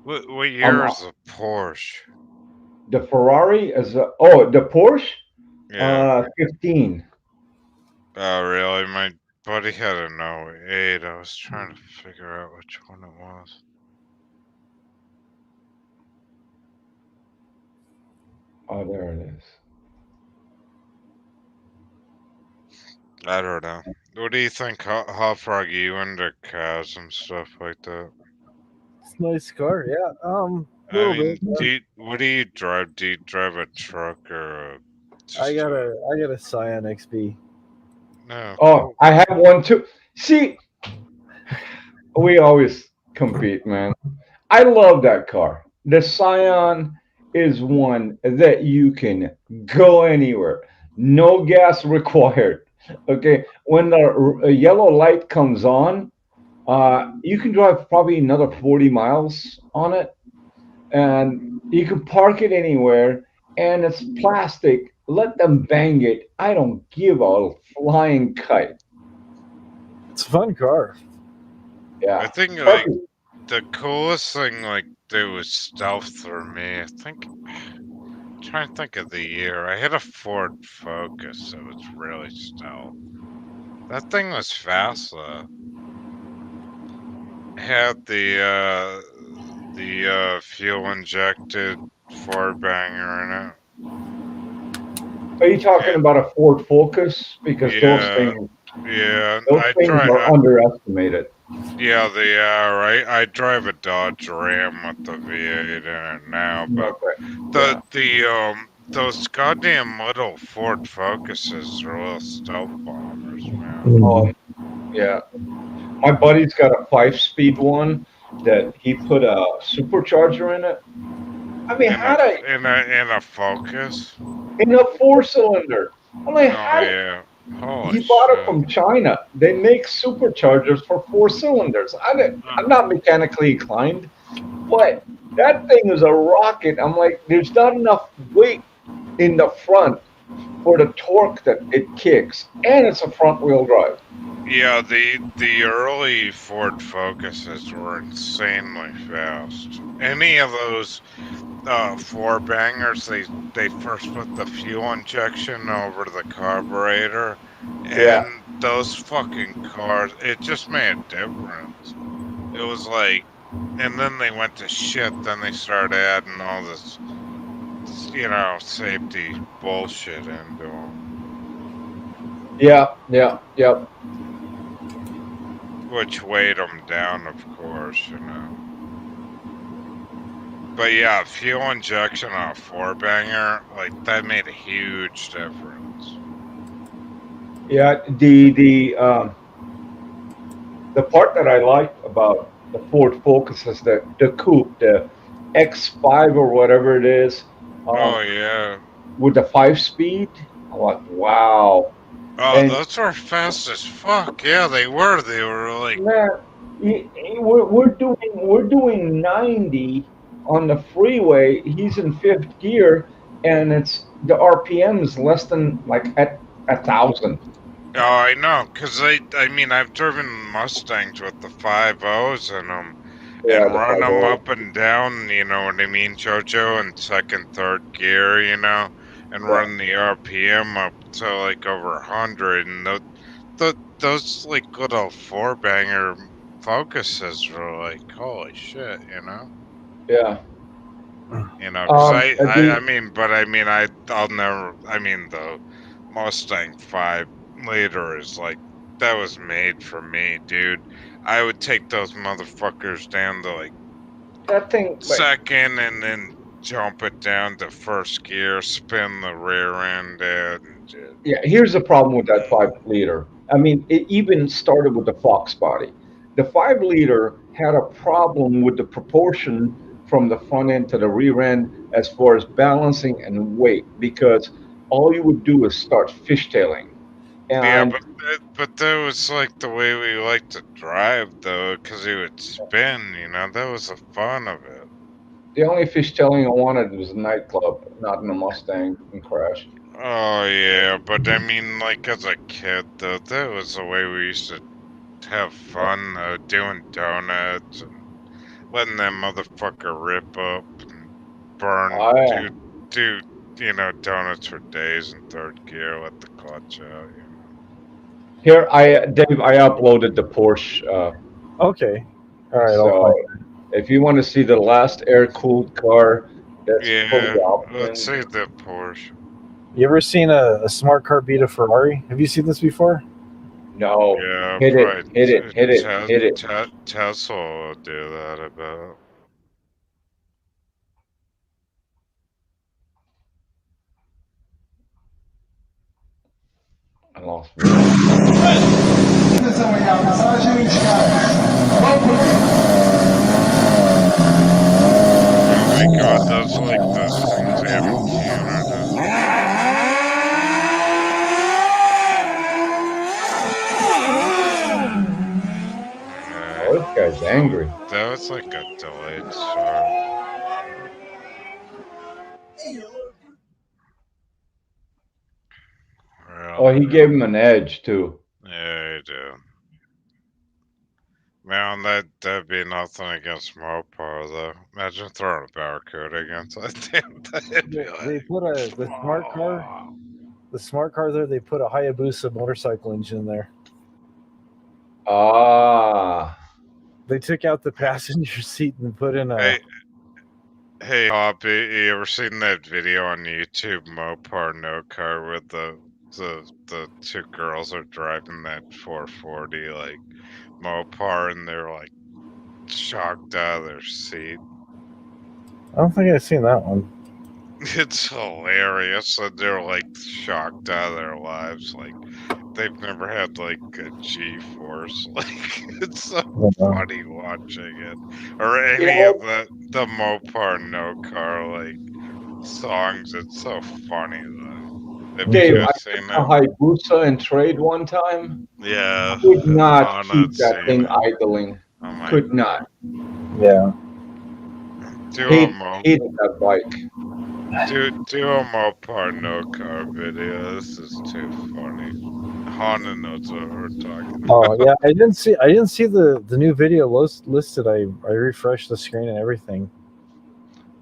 What year is the Porsche? The Ferrari is the Porsche? Yeah. 15. Oh, really? My buddy had an 08. I was trying to figure out which one it was. Oh, there it is. I don't know. What do you think, Hot Frog? You into cars and stuff like that? It's a nice car. Yeah. I mean, what do you drive? Do you drive a truck or I got a Scion XB. No. Oh, I have one too. See, we always compete, man. I love that car. The Scion is one that you can go anywhere. No gas required. Okay, when the yellow light comes on, you can drive probably another 40 miles on it, and you can park it anywhere, and it's plastic. Let them bang it. I don't give a flying kite. It's a fun car. Yeah. I think like the coolest thing like there was stealth for me. I think I'm trying to think of the year. I had a Ford Focus that was really stealth. That thing was fast though. Had the fuel injected Ford banger in it. Are you talking about a Ford Focus? Because those things are underestimated. Yeah, they are. Right. I drive a Dodge Ram with the V8 in it now, but those goddamn little Ford Focuses are little stealth bombers, man. Oh, yeah. My buddy's got a 5-speed one that he put a supercharger in it. I mean, in a Focus? In a 4-cylinder. I'm like, he bought it from China. They make superchargers for 4 cylinders. I'm not mechanically inclined, but that thing is a rocket. I'm like, there's not enough weight in the front for the torque that it kicks, and it's a front-wheel drive. Yeah, the early Ford Focuses were insanely fast. Any of those 4-bangers, they first put the fuel injection over the carburetor, and those fucking cars, it just made a difference. It was like, and then they went to shit. Then they started adding all this, safety bullshit into them. Yeah. Which weighed them down, of course, But yeah, fuel injection on a 4-banger, like, that made a huge difference. Yeah, the part that I like about the Ford Focus is the coupe, the X5 or whatever it is. With the 5-speed, I'm like, wow. Oh, those are fast as fuck. Yeah, they were. They were like. Man, we're doing 90 on the freeway. He's in 5th gear, and the RPM is less than like at 1,000. Oh, I know, because I've driven Mustangs with the 5.0s in them, and run them up and down. You know what I mean, JoJo, in 2nd, 3rd gear. And run the RPM up to like over 100, and those like little 4-banger focuses were like, holy shit, you know? Yeah. You know, because I'll never, the Mustang 5 liter is like, that was made for me, dude. I would take those motherfuckers down to like that thing. second and then jump it down to first gear, spin the rear end, and Yeah, here's the problem with that 5 liter. I mean, it even started with the Fox body. The 5 liter had a problem with the proportion from the front end to the rear end as far as balancing and weight, because all you would do is start fishtailing. yeah, And but that was like the way we like to drive, though, because he would spin. You know, that was the fun of it. the only fishtailing I wanted was a nightclub, not in a Mustang and crash. Oh yeah, but I mean, like as a kid, though, that was the way we used to have fun, doing donuts and letting that motherfucker rip up and burn, do donuts for days in third gear, let the clutch out. You know. Here, Dave, I uploaded the Porsche. Okay. All right. So if you want to see the last air-cooled car, that's fully optioned. Let's see the Porsche. You ever seen a smart car beat a Ferrari? Have you seen this before? No. Yeah, hit it. Tesla will do that about. I lost. Oh my god, that's like the things they have in Canada. Oh, this guy's angry. That was like a delayed start. Oh, he gave him an edge too. Yeah, he did. Man, that'd be nothing against Mopar though. Imagine throwing a Barracuda against that damn thing. They put the smart car there. They put a Hayabusa motorcycle engine in there. Ah. They took out the passenger seat and put in a. Hey, Hop, you ever seen that video on YouTube, Mopar No Car, with the two girls are driving that 440 like Mopar and they're like shocked out of their seat? I don't think I've seen that one. It's hilarious that they're like shocked out of their lives, like they've never had like a G-force. Like it's so funny watching it, or any of the Mopar No Car like songs. It's so funny though. Dave, I took a Hayabusa and trade one time. Yeah. Could not keep that thing idling. Oh Could not. Yeah. Hated that bike. Do a Mopar No Car video. This is too funny. Honda knows what we're talking about. Oh yeah, I didn't see the new video listed. I refreshed the screen and everything.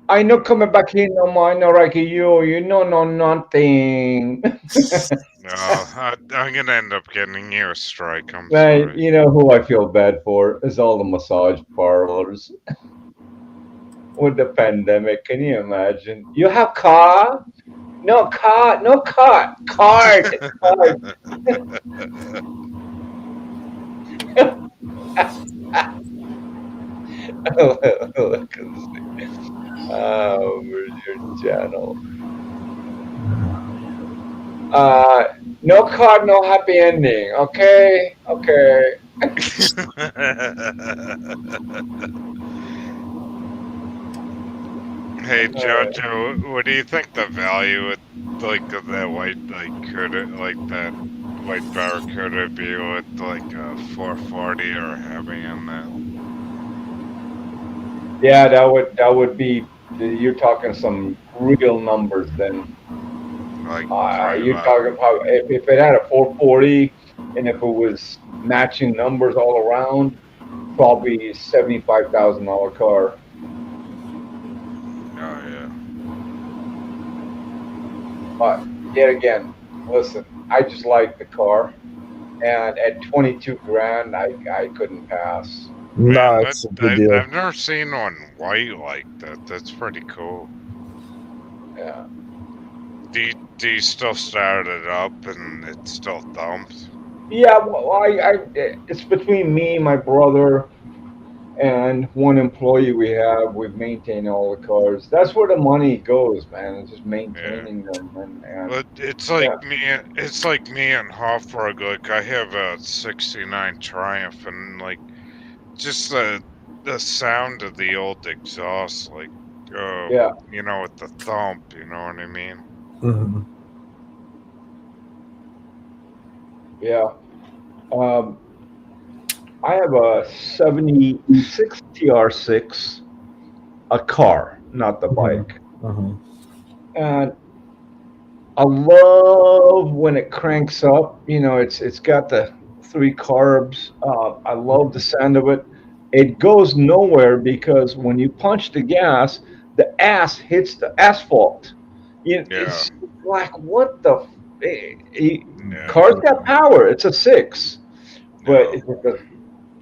I know coming back here no more. I know like you know nothing. No, I'm gonna end up getting you a strike. I'm Man, sorry. you know who I feel bad for is all the massage parlors. With the pandemic, can you imagine? You have car? No car, no car, card. Look at this. Where's your channel? No card, no happy ending. Okay. Hey Jojo, what do you think the value of that white that white Barracuda be with like a 440 or heavy in that? Yeah, that would be. You're talking some real numbers then. Like you're talking about if it had a 440 and if it was matching numbers all around, probably $75,000 car. Oh yeah. But yet again, listen, I just like the car, and at 22 grand, I couldn't pass. No, Man, it's a good deal. I've never seen one white like that. That's pretty cool. Yeah. Do you still start it up and it still thumps? Yeah, well, it's between me, my brother, and one employee we have. We maintain all the cars. That's where the money goes, man. It's just maintaining them, and But it's yeah. like me and Hofburg. Like I have a '69 Triumph, and like just the sound of the old exhaust, like Yeah. you know, with the thump. You know what I mean? Mm-hmm. Yeah. I have a 76 TR6, a car, not the bike. Mm-hmm. And I love when it cranks up. You know, it's got the 3 carbs. I love the sound of it. It goes nowhere because when you punch the gas, the ass hits the asphalt. It's like, what the? Cars got power. It's a 6, but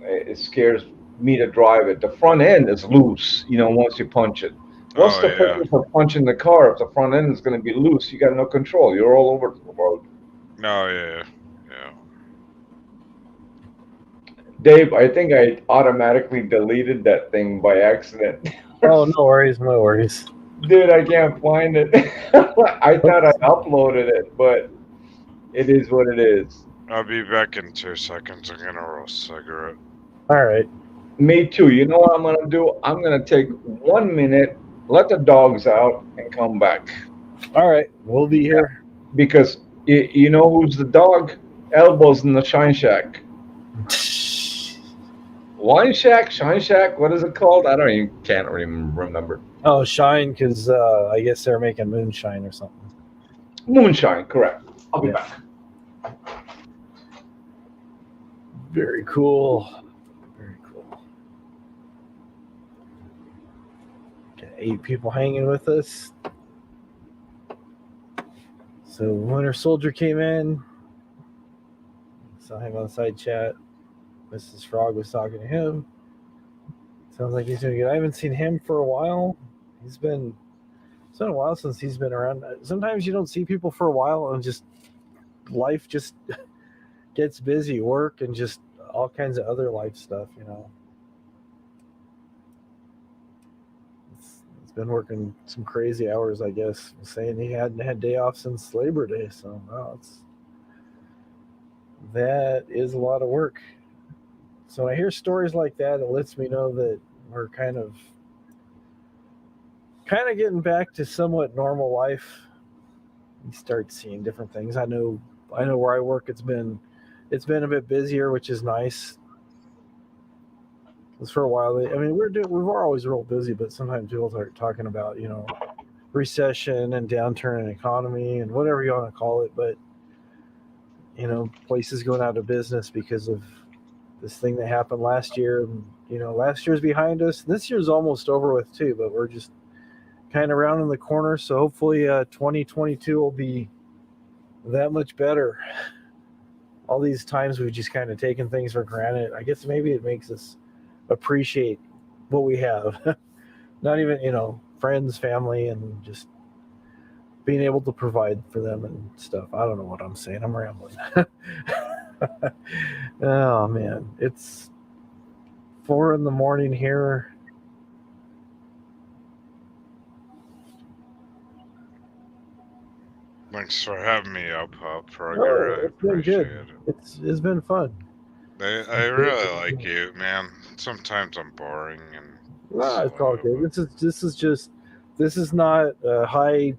it scares me to drive it. The front end is loose. You know, once you punch it. What's the purpose of punching the car if the front end is going to be loose? You got no control. You're all over the road. No, yeah. Dave, I think I automatically deleted that thing by accident. Oh, no worries, no worries. Dude, I can't find it. I thought I uploaded it, but it is what it is. I'll be back in 2 seconds. I'm gonna roll a cigarette. All right. Me too. You know what I'm going to do? I'm going to take 1 minute, let the dogs out, and come back. All right. We'll be here. Because you know who's the dog? Elbows in the Shine Shack. Wine Shack, Shine Shack, what is it called? Can't even remember. Oh, Shine, because I guess they're making moonshine or something. Moonshine, correct. I'll be back. Very cool. Very cool. Got 8 people hanging with us. So Winter Soldier came in. Saw him on the side chat. Mrs. Frog was talking to him. Sounds like he's doing good. I haven't seen him for a while. It's been a while since he's been around. Sometimes you don't see people for a while and just life just gets busy, work and just all kinds of other life stuff, you know. It's been working some crazy hours, I guess. Saying he hadn't had day off since Labor Day, so that is a lot of work. So when I hear stories like that, it lets me know that we're kind of getting back to somewhat normal life. You start seeing different things. I know where I work, it's been a bit busier, which is nice. Because for a while, we're always real busy, but sometimes people start talking about, you know, recession and downturn in economy and whatever you want to call it, but you know, places going out of business because of this thing that happened last year. And, you know, last year's behind us. This year's almost over with too, but we're just kind of rounding the corner. So hopefully 2022 will be that much better. All these times we've just kind of taken things for granted. I guess maybe it makes us appreciate what we have. Not even, you know, friends, family, and just being able to provide for them and stuff. I don't know what I'm saying. I'm rambling. Oh man, it's 4 a.m. here. Thanks for having me up, Hop. I Oh, really it's been appreciate good. it. It's been fun. I really like you, man. Sometimes I'm boring and No, it's all good. This is not a high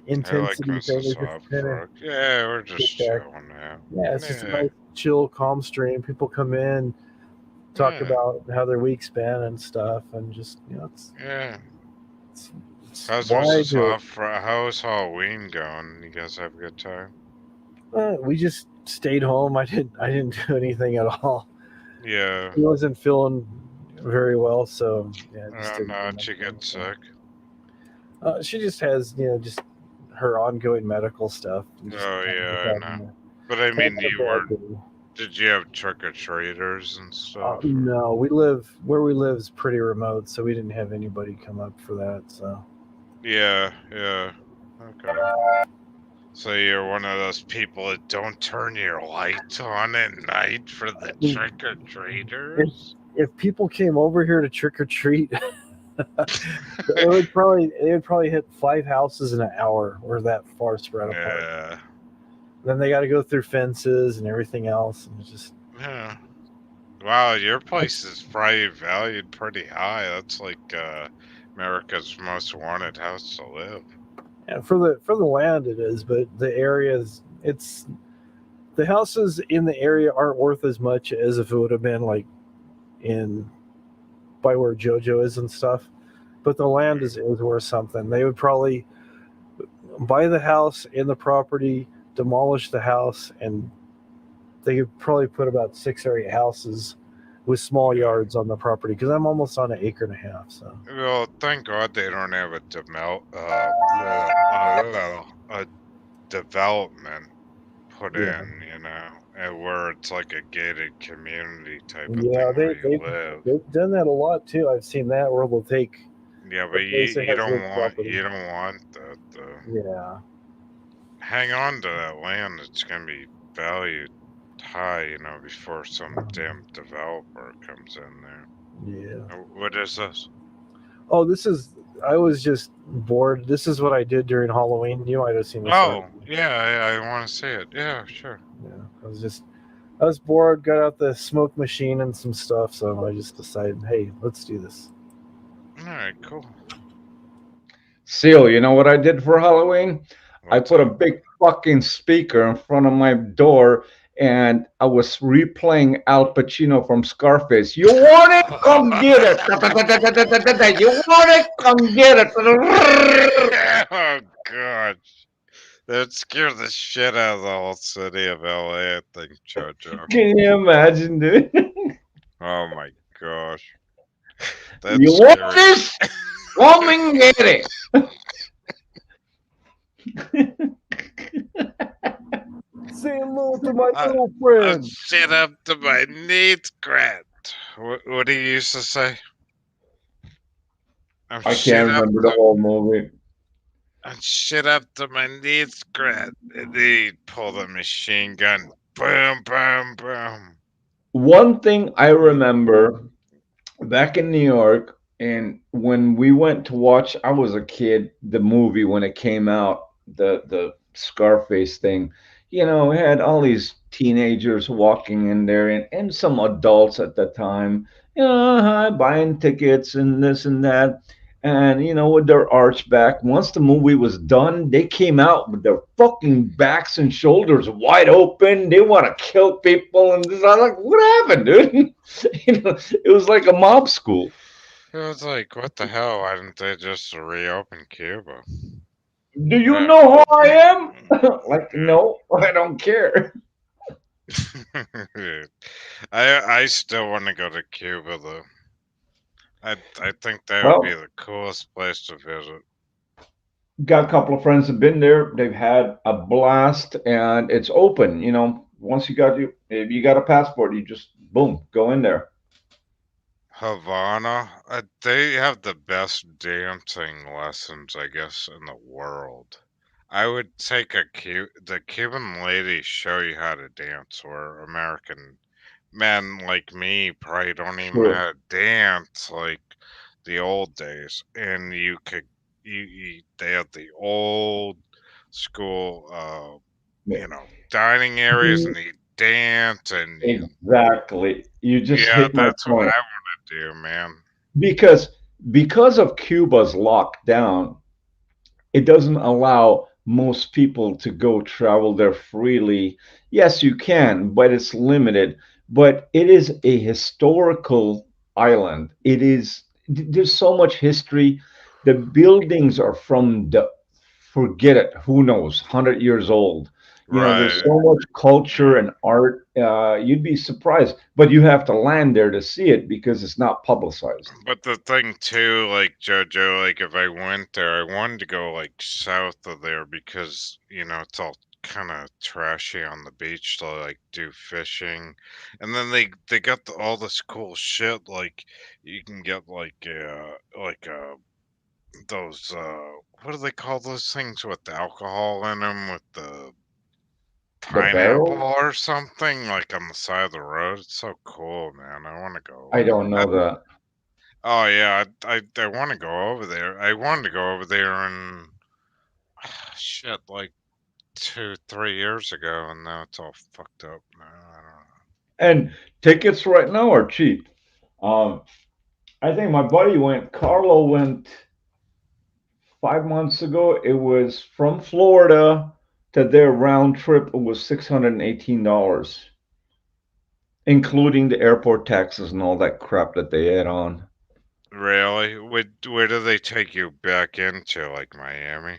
intensity thing. It's just kinda yeah, we're just kick back. chilling, man. Yeah, it's just a nice, chill, calm stream. People come in, talk about how their week's been and stuff, and just, you know, How's Halloween going? You guys have a good time? We just stayed home. I didn't do anything at all. Yeah. He wasn't feeling very well, so yeah. Did she get sick? She just has, you know, just her ongoing medical stuff. Oh yeah, I know. But I mean, Did you have trick or treaters and stuff? No, where we live is pretty remote, so we didn't have anybody come up for that. So Yeah. Okay. So you're one of those people that don't turn your light on at night for the trick or treaters. if people came over here to trick or treat, they would probably hit 5 houses in an hour. We're that far spread apart. Yeah. Then they got to go through fences and everything else, and it's just Yeah. Wow, your place is probably valued pretty high. That's like America's most wanted house to live. yeah, for the land it is, but the areas the houses in the area aren't worth as much as if it would have been like by where JoJo is and stuff. But the land is worth something. They would probably buy the house and the property, demolish the house, and they could probably put about 6 or 8 houses with small yards on the property, because I'm almost on 1.5 acres. So Well, thank God they don't have a development put in, you know, and where it's like a gated community type of thing where you live. they've done that a lot too. I've seen that where they'll take. Yeah, but you don't want that though. Yeah. Hang on to that land. It's gonna be valued high, you know, before some damn developer comes in there. Yeah. What is this? Oh, I was just bored. This is what I did during Halloween. You might have seen this. Oh, yeah, I want to see it. Yeah, sure. Yeah, I was bored, got out the smoke machine and some stuff, so I just decided, hey, let's do this. All right, cool. Seal, you know what I did for Halloween? I put a big fucking speaker in front of my door, and I was replaying Al Pacino from Scarface. You want it? Come get it. You want it? Come get it. Oh, God. That scared the shit out of the whole city of LA, I think, JoJo. Can you imagine, dude? Oh, my gosh. You want this? Come and get it. Say hello to my little friend. Shit up to my knees, Grant. What do you used to say? I can't remember the whole movie. And shit up to my knees, Grant. And he'd pull the machine gun. Boom, boom, boom. One thing I remember back in New York, and when we went to watch, I was a kid, the movie when it came out, the Scarface thing, you know, it had all these teenagers walking in there and some adults at the time, you know, buying tickets and this and that. And, you know, with their arch back, once the movie was done, they came out with their fucking backs and shoulders wide open. They want to kill people. And this, I'm like, what happened, dude? You know, it was like a mob school. It was like, what the hell? Why didn't they just reopen Cuba? Do you know who I am? Like, no, I don't care. I still want to go to Cuba, though. I think that would be the coolest place to visit. Got a couple of friends have been there. They've had a blast, and it's open. You know, once if you got a passport, you just boom, go in there. Havana, they have the best dancing lessons, I guess, in the world. I would take the Cuban ladies show you how to dance, where American men like me probably don't even know how to dance like the old days. And they have the old school, you know, dining areas, and they dance and exactly. You just hit my that's point. what I want to do, man. Because of Cuba's lockdown, it doesn't allow most people to go travel there freely. Yes, you can, but it's limited. But it is a historical island. There's so much history. The buildings are from forget it, who knows, 100 years old. You know, there's so much culture and art. You'd be surprised, but you have to land there to see it because it's not publicized. But the thing too, like JoJo, like if I went there, I wanted to go like south of there because, you know, it's all kind of trashy on the beach to like do fishing, and then they got all this cool shit. Like you can get those what do they call those things with the alcohol in them with the The pineapple barrel? or something like on the side of the road. It's so cool, man. I want to go. I don't know that. Oh yeah, I want to go over there. I wanted to go over there in shit like 2-3 years ago, and now it's all fucked up. I don't know. And tickets right now are cheap. I think my buddy went. Carlo went 5 months ago. It was from Florida to their round trip. It was $618, including the airport taxes and all that crap that they add on. Really? Where do they take you back into, like Miami?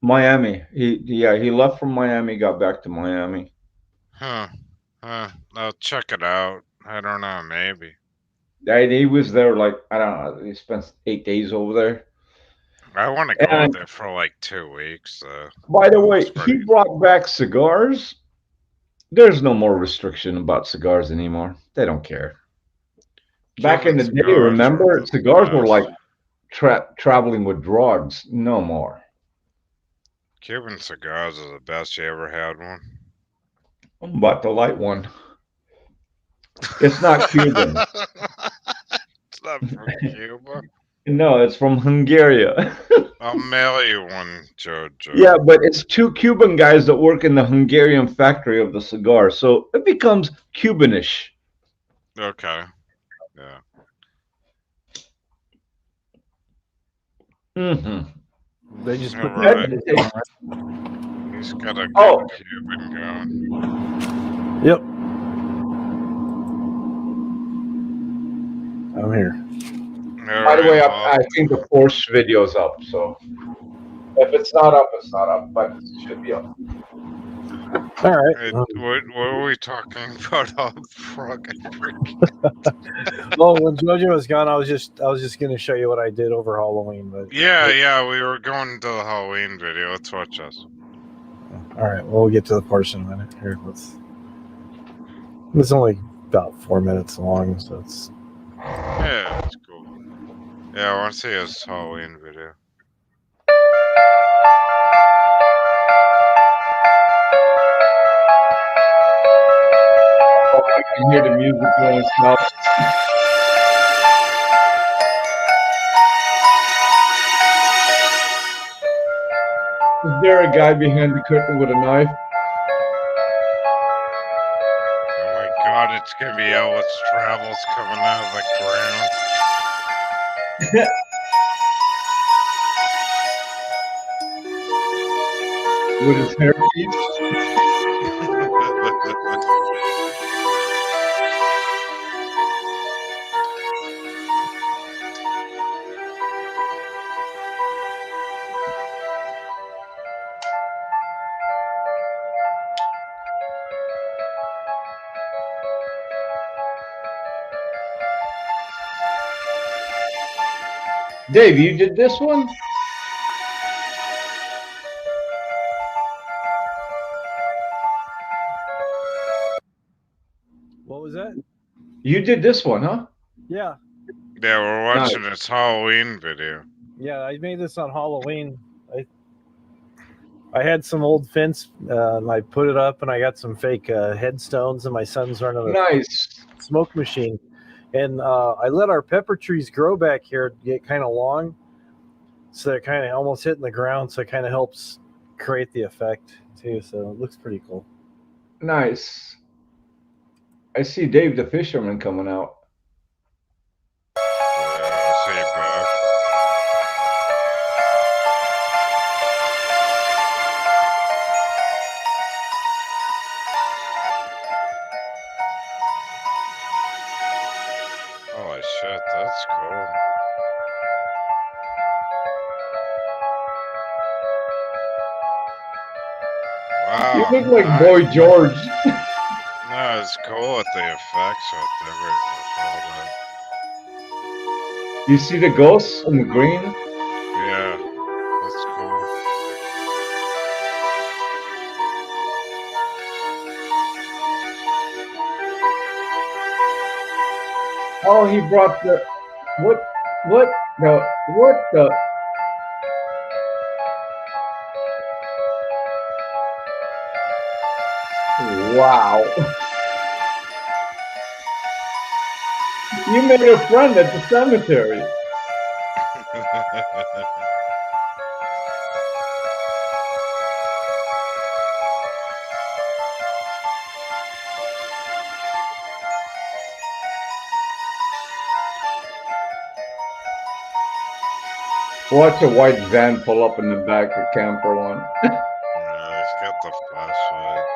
Miami. He left from Miami, got back to Miami. Huh. I'll check it out. I don't know, maybe. And he was there like, I don't know, he spent 8 days over there. I want to go And there for like 2 weeks. by the way, It's pretty he brought back cigars. There's no more restriction about cigars anymore. They don't care. Back in Cuban the day, cigars are remember, the cigars were like best. traveling with drugs. No more. Cuban cigars are the best. You ever had one? I'm about to light one. It's not Cuban. It's not from Cuba. No, it's from Hungary. I'll mail you one, Jojo. Yeah, but it's two Cuban guys that work in the Hungarian factory of the cigar, so it becomes Cubanish. Okay. Yeah. Mm-hmm. They just put Alright. that. He's got a good Oh. Cuban going. Yep. I'm here. By the way, Alright, I think the Force video's up, so if it's not up, it's not up, but it should be up. All right. what were we talking about? Oh, fucking Well, when JoJo was gone, I was just going to show you what I did over Halloween. But yeah, we were going to the Halloween video. Let's watch this. all right, well, we'll get to the portion in a minute. Here, it's only about 4 minutes long, so it's. Yeah, it's cool. Yeah, I want to see his Halloween video. Oh, I can hear the music going south. Is there a guy behind the curtain with a knife? Oh my god, it's gonna be Elvis Travels coming out of the ground. With his hair piece? Dave, you did this one? What was that? You did this one, huh? Yeah. Yeah, we're watching his Halloween video. Yeah, I made this on Halloween. I had some old fence, and I put it up, and I got some fake headstones, and my son's running a Nice. smoke machine. And I let our pepper trees grow back here get kind of long, so they're kind of almost hitting the ground, so it kind of helps create the effect, too. So it looks pretty cool. Nice. I see Dave the Fisherman coming out. Yeah, I see it back. Holy shit, that's cool. Wow. You look like Boy George. No, it's cool with the effects with all that. You see the ghosts in the green? Yeah, that's cool. Oh, he brought the what? What the? What the? Wow! You made a friend at the cemetery. Watch a white van pull up in the back of Camper One. Yeah, he's got the flashlight.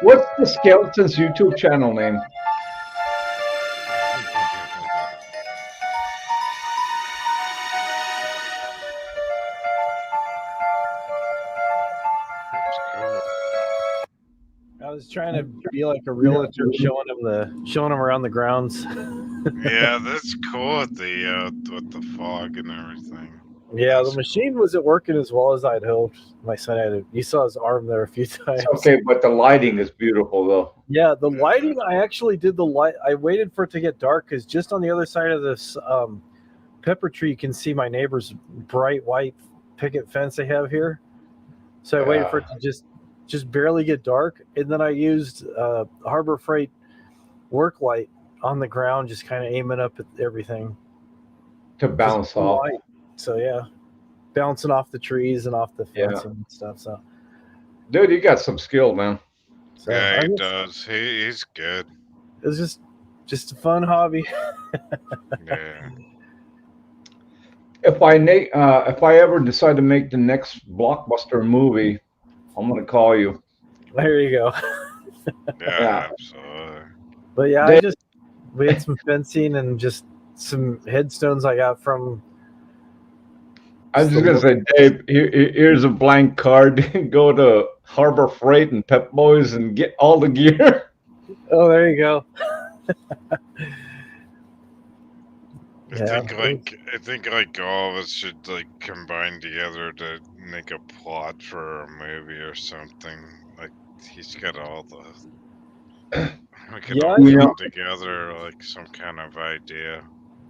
What's the Skeletons YouTube channel name? I was trying to be like a realtor, showing him around the grounds. Yeah, that's cool with the fog and everything. Yeah, the machine wasn't working as well as I'd hoped. My son you saw his arm there a few times. Okay, but the lighting is beautiful though. Yeah, the lighting, I actually did the light. I waited for it to get dark because just on the other side of this pepper tree, you can see my neighbor's bright white picket fence they have here. So I waited for it to just barely get dark, and then I used Harbor Freight work light on the ground, just kind of aiming up at everything to bounce off. Light. So yeah, bouncing off the trees and off the fence and stuff. So, dude, you got some skill, man. So yeah, he does. He's good. It was just a fun hobby. Yeah. If I ever decide to make the next blockbuster movie, I'm gonna call you. There you go. Yeah, absolutely. But yeah, we had some fencing and just some headstones I got from. I was just gonna say, Dave, here's a blank card. Go to Harbor Freight and Pep Boys and get all the gear. Oh, there you go. I think all of us should like combine together to make a plot for a movie or something. Like he's got all the we could all put together like some kind of idea.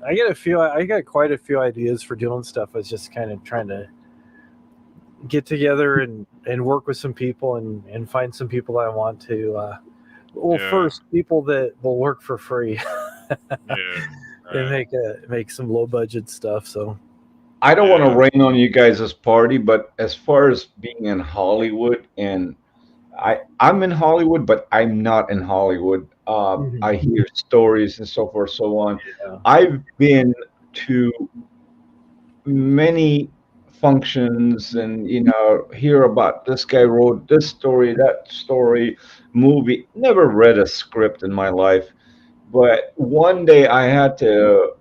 I got quite a few ideas for doing stuff. I was just kind of trying to get together and work with some people and find some people that I want to first people that will work for free. And make some low budget stuff. So I don't want to rain on you guys' party, but as far as being in Hollywood, and I'm in Hollywood, but I'm not in Hollywood. I hear stories and so forth, so on. Yeah. I've been to many functions and hear about this guy wrote this story, that story, movie. Never read a script in my life. But one day I had to,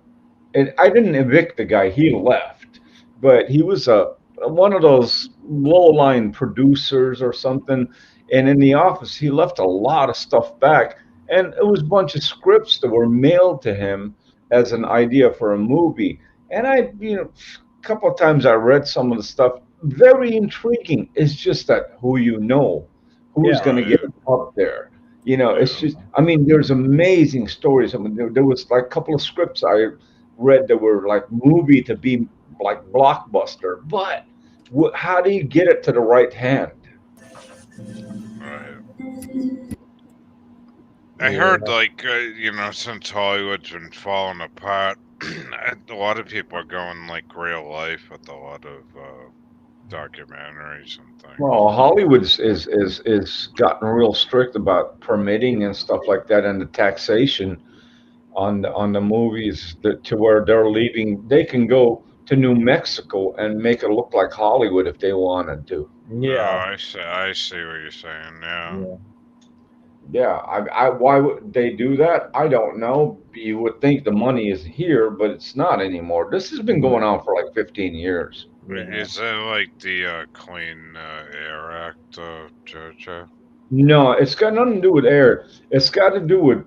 and I didn't evict the guy, he left, but he was one of those low-line producers or something, and in the office he left a lot of stuff back, and it was a bunch of scripts that were mailed to him as an idea for a movie, and a couple of times I read some of the stuff, very intriguing. It's just that who's going to get up there. It's just, there's amazing stories. There was like a couple of scripts I read that were like movie to be like blockbuster, but how do you get it to the right hand? Right. I heard since Hollywood's been falling apart, a lot of people are going like real life with a lot of documentaries and things. Well, Hollywood is gotten real strict about permitting and stuff like that, and the taxation on the movies to where they're leaving. They can go to New Mexico and make it look like Hollywood if they wanted to. Yeah, I see what you're saying. Yeah. Yeah, why would they do that? I don't know. You would think the money is here, but it's not anymore. This has been going on for like 15 years. Is that like the Clean Air Act, Jojo? No, it's got nothing to do with air. It's got to do with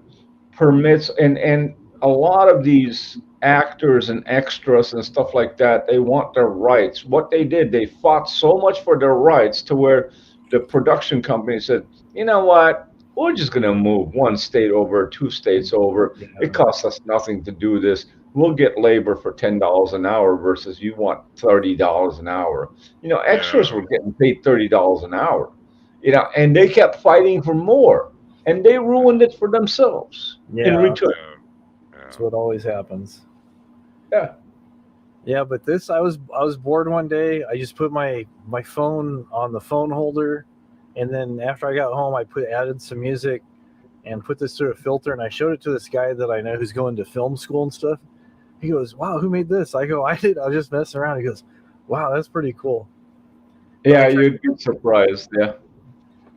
permits and a lot of these actors and extras and stuff like that, they want their rights. What they did, they fought so much for their rights to where the production company said, you know what? We're just going to move one state over, 2 states over. Yeah. It costs us nothing to do this. We'll get labor for $10 an hour versus you want $30 an hour. You know, extras were getting paid $30 an hour, you know, and they kept fighting for more, and they ruined it for themselves in return. That's what always happens. Yeah. Yeah, but this, I was bored one day. I just put my phone on the phone holder, and then after I got home, I added some music and put this through a filter, and I showed it to this guy that I know who's going to film school and stuff. He goes, "Wow, who made this?" I go, "I did. I was just messing around." He goes, "Wow, that's pretty cool." Yeah, you'd be surprised. Yeah.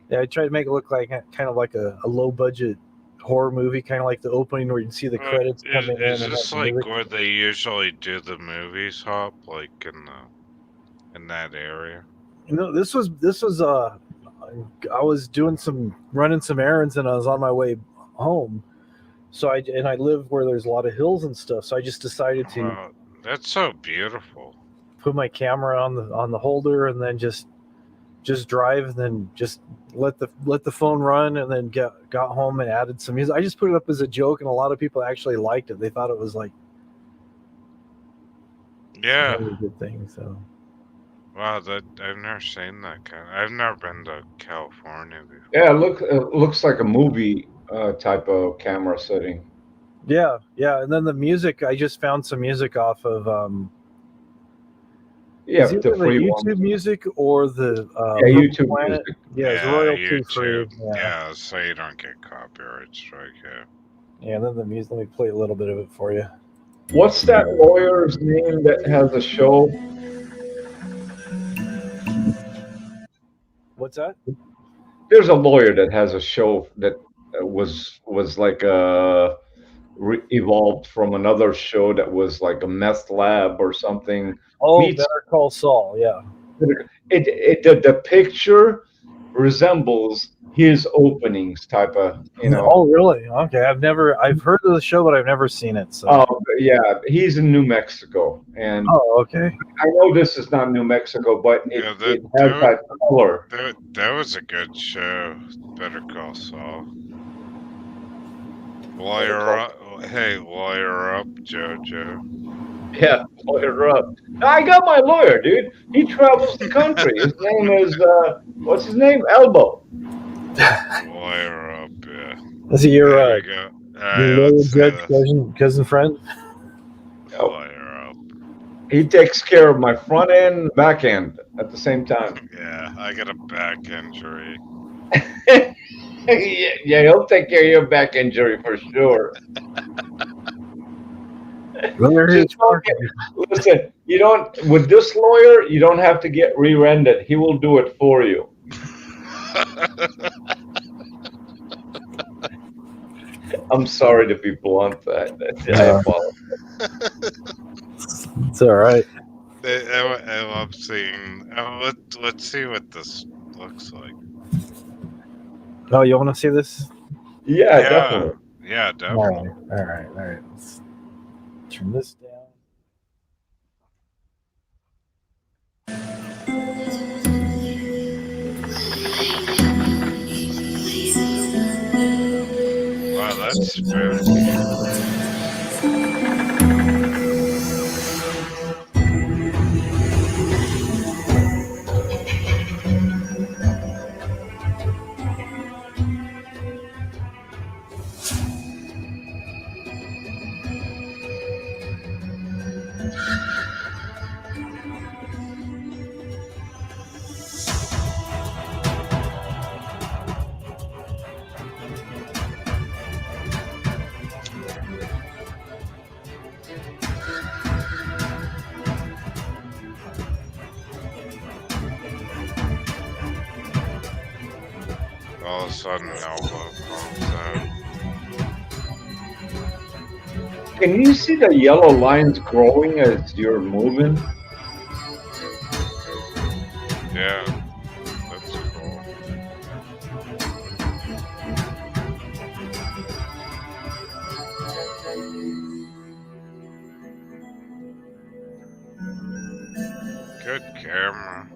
Yeah, I tried to make it look like kind of like a low budget horror movie, kind of like the opening where you can see the credits coming in. Is this like where they usually do the movies, Hop? Like in that area? You know, this was I was running some errands, and I was on my way home. So I live where there's a lot of hills and stuff. So I just decided to. That's so beautiful. Put my camera on the holder, and then just drive, and then just let the phone run, and then got home and added some music. I just put it up as a joke, and a lot of people actually liked it. They thought it was like a really good thing. So. Wow, I've never seen that kind. I've never been to California before. Yeah, it looks like a movie type of camera setting. Yeah, and then the music, I just found some music off of the free YouTube one. Music or the YouTube Planet. music. Yeah, it's royalty free. Yeah, so you don't get copyright strike. Yeah, and then the music. Let me play a little bit of it for you. What's that lawyer's name that has a show? What's that? There's a lawyer that has a show that was like evolved from another show that was like a meth lab or something. Oh, Better Call Saul. Yeah. The picture resembles his openings type of, you know. Oh, really? Okay. I've heard of the show, but I've never seen it. So. Oh, yeah. He's in New Mexico, and okay. I know this is not New Mexico, but it has that color. That was a good show. Better Call Saul. Lawyer up, Jojo. Yeah, lawyer up. I got my lawyer, dude. He travels the country. His name is what's his name? Elbow. Lawyer up, yeah. Is he your cousin friend? Lawyer up. He takes care of my front end and back end at the same time. Yeah, I got a back injury. Yeah, he'll take care of your back injury for sure. Listen, you don't with this lawyer, you don't have to get rear-ended. He will do it for you. I'm sorry to be blunt. I apologize. It's all right. I love seeing. Let's see what this looks like. Oh, you want to see this? Yeah, definitely. Yeah, definitely. All right. Let's turn this down. Wow, that's very All of a sudden, elbow comes out. Can you see the yellow lines growing as you're moving? Yeah, that's cool. Good camera.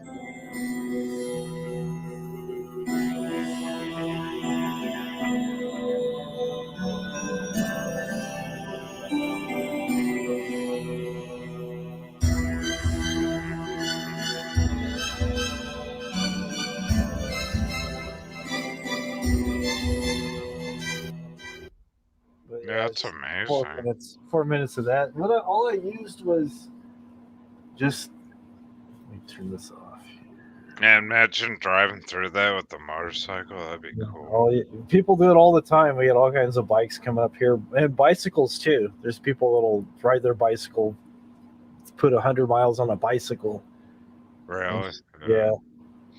But Yeah, that's it's amazing. 4 minutes of that. All I used was just. Let me turn this off. Yeah, imagine driving through that with the motorcycle. That'd be cool. People do it all the time. We get all kinds of bikes coming up here, and bicycles too. There's people that'll ride their bicycle, put 100 miles on a bicycle. Really? Yeah.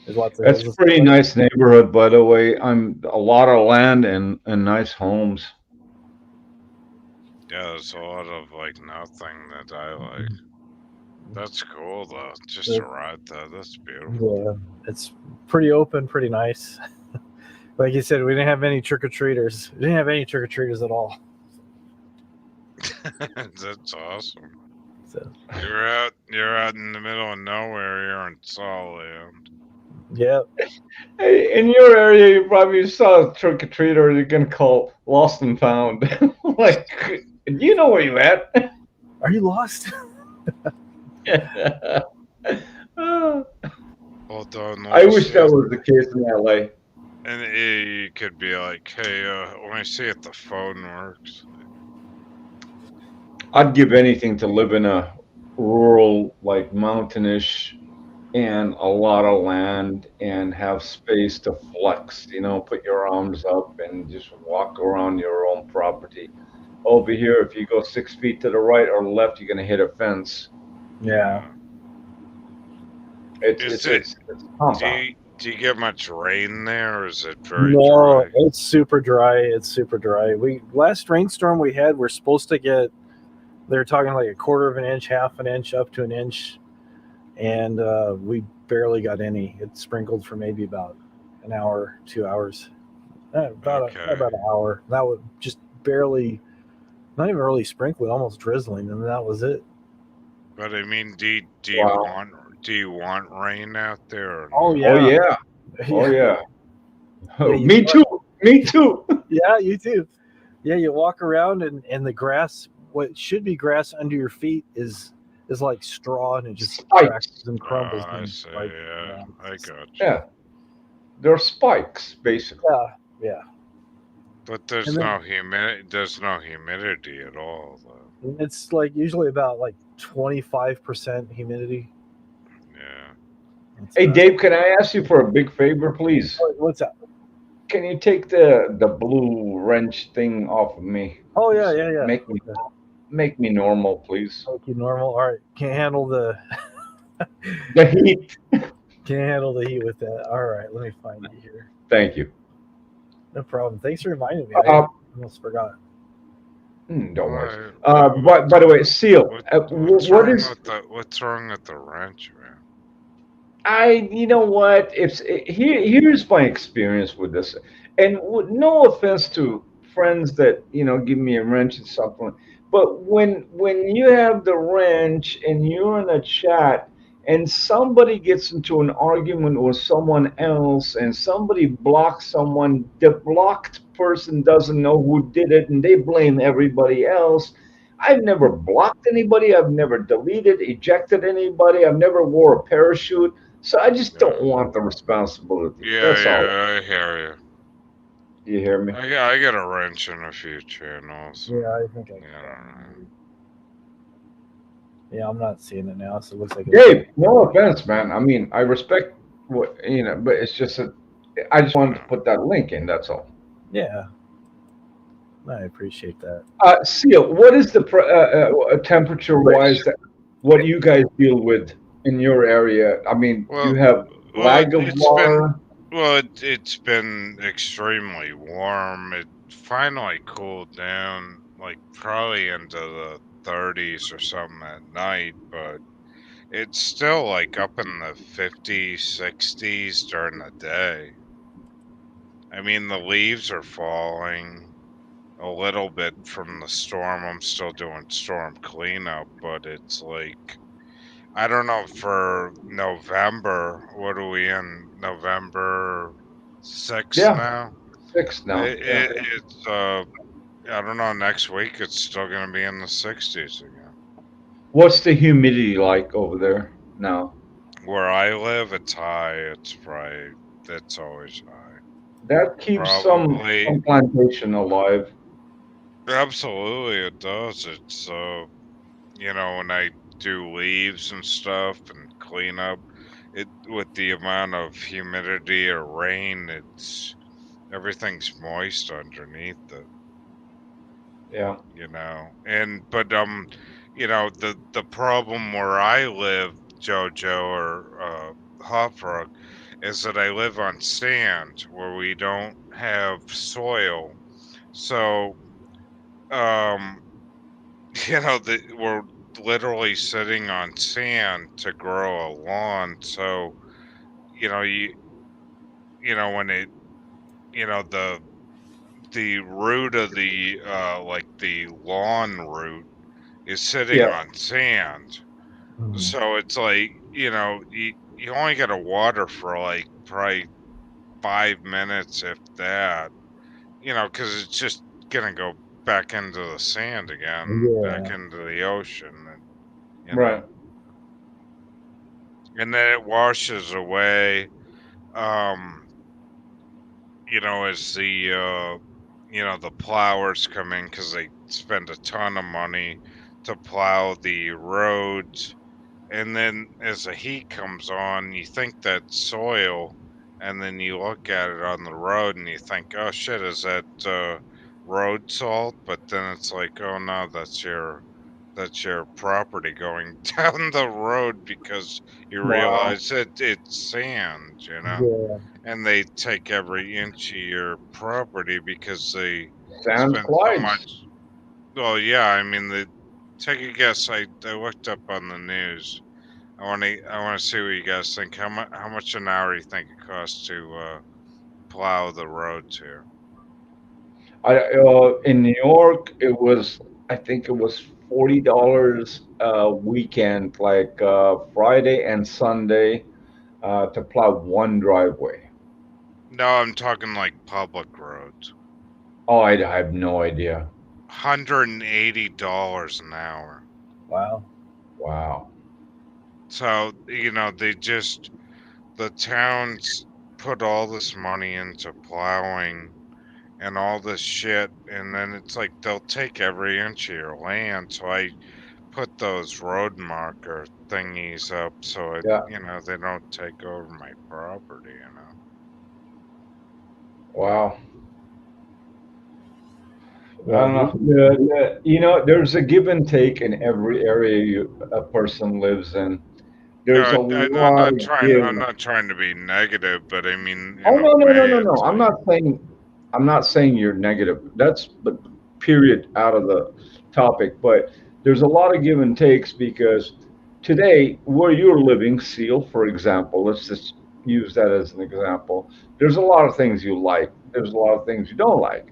There's lots of That's a pretty nice neighborhood, by the way. I'm a lot of land and nice homes. Yeah, there's a lot of like nothing that I like. That's cool though. Just to ride that. That's beautiful. Yeah, it's pretty open, pretty nice. Like you said, we didn't have any trick-or-treaters. We didn't have any trick-or-treaters at all. That's awesome. So. You're out in the middle of nowhere. You're in Sawland. Yeah. Hey, in your area, you probably saw a trick-or-treater you can call lost and found. Like, you know where you at? Are you lost? Hold on. I wish that was the case in LA. And you could be like, hey, let me see if the phone works. I'd give anything to live in a rural, like mountainish, and a lot of land and have space to flex, put your arms up and just walk around your own property. Over here, if you go 6 feet to the right or left, you're going to hit a fence. Yeah. It's compound. Do you get much rain there, or is it very No, dry? it's super dry. It's super dry. Last rainstorm we had, we're supposed to get, they're talking like a quarter of an inch, half an inch, up to an inch. And we barely got any. It sprinkled for maybe about an hour, 2 hours. About an hour. That was just barely, not even really sprinkling, almost drizzling, and that was it. But I mean, do you want rain out there? Or Oh not? yeah. Oh yeah. Me too. Me too. Yeah, you too. Yeah, you walk around and the grass, what should be grass under your feet is like straw, and it just cracks and crumbles. I see. Yeah, I got you. Yeah. They're spikes, basically. Yeah. But there's no humidity. There's no humidity at all, though. It's like usually about like 25% humidity. Yeah. Hey, Dave, can I ask you for a big favor, please? What's that? Can you take the blue wrench thing off of me? Oh yeah. Make me normal, please. Make you normal. All right. Can't handle the heat. Can't handle the heat with that. All right. Let me find you here. Thank you. No problem. Thanks for reminding me. I almost forgot. Don't worry. By the way, Seal. What's wrong with the wrench, man? You know what? Here's my experience with this, and no offense to friends that give me a wrench and something, but when you have the wrench and you're in a chat and somebody gets into an argument with someone else and somebody blocks someone, the blocked person doesn't know who did it and they blame everybody else. I've never blocked anybody. I've never deleted, ejected anybody. I've never wore a parachute. So I just don't want the responsibility. That's all. I hear you. You hear me? I get a wrench in a few channels. Yeah, I think Yeah, I'm not seeing it now, so it looks like Dave, no offense, man. I mean, I respect what but it's just that I just wanted to put that link in. That's all. Yeah, I appreciate that. Seal, what is the temperature-wise what you guys deal with in your area? I mean, you have lag of water. Well, it's been extremely warm. It finally cooled down, like probably into the 30s or something at night, but it's still like up in the 50s, 60s during the day. I mean, the leaves are falling a little bit from the storm. I'm still doing storm cleanup, but it's like, I don't know, for November, what are we in? November 6th Yeah, now? 6 now. Yeah. It's, I don't know, next week it's still going to be in the 60s again. What's the humidity like over there now? Where I live, it's high. It's always high. That keeps Probably, some plantation alive. absolutely it does. It's, when I do leaves and stuff and clean up, with the amount of humidity or rain, everything's moist underneath it. Yeah. But the problem where I live, Jojo or Hop Frog, is that I live on sand where we don't have soil. So um we're literally sitting on sand to grow a lawn. So you know you when it the root of the like the lawn root is sitting Yeah. on sand. Mhm. So it's like, you only got to water for like probably 5 minutes, if that, because it's just gonna go back into the sand again, back Yeah. into the ocean, and Right. and then it washes away. Um, as the plowers come in because they spend a ton of money to plow the roads. And then as the heat comes on, you think that's soil, and then you look at it on the road and you think, oh shit, is that road salt? But then it's like, oh no, that's your property going down the road because you Wow. realize it's sand, Yeah. and they take every inch of your property because they Sans spend so Clydes. much. Well, yeah, I mean, take a guess. I looked up on the news. I want to see what you guys think. How much an hour do you think it costs to plow the roads here? In New York, I think it was $40 a weekend, like Friday and Sunday, to plow one driveway. No, I'm talking like public roads. Oh, I have no idea. $180 an hour. Wow. Wow. So the towns put all this money into plowing and all this shit, and then it's like they'll take every inch of your land. So I put those road marker thingies up so Yeah. they don't take over my property. Wow. I Well, don't know. There's a give and take in every area a person lives in. There's a I'm lot not of trying. give. I'm not trying to be negative, but I mean, Oh, in a no, no, no, way, no, no. it's like, I'm not saying you're negative. That's the period out of the topic. But there's a lot of give and takes because today, where you're living, Seal, for example, let's just use that as an example. There's a lot of things you like. There's a lot of things you don't like.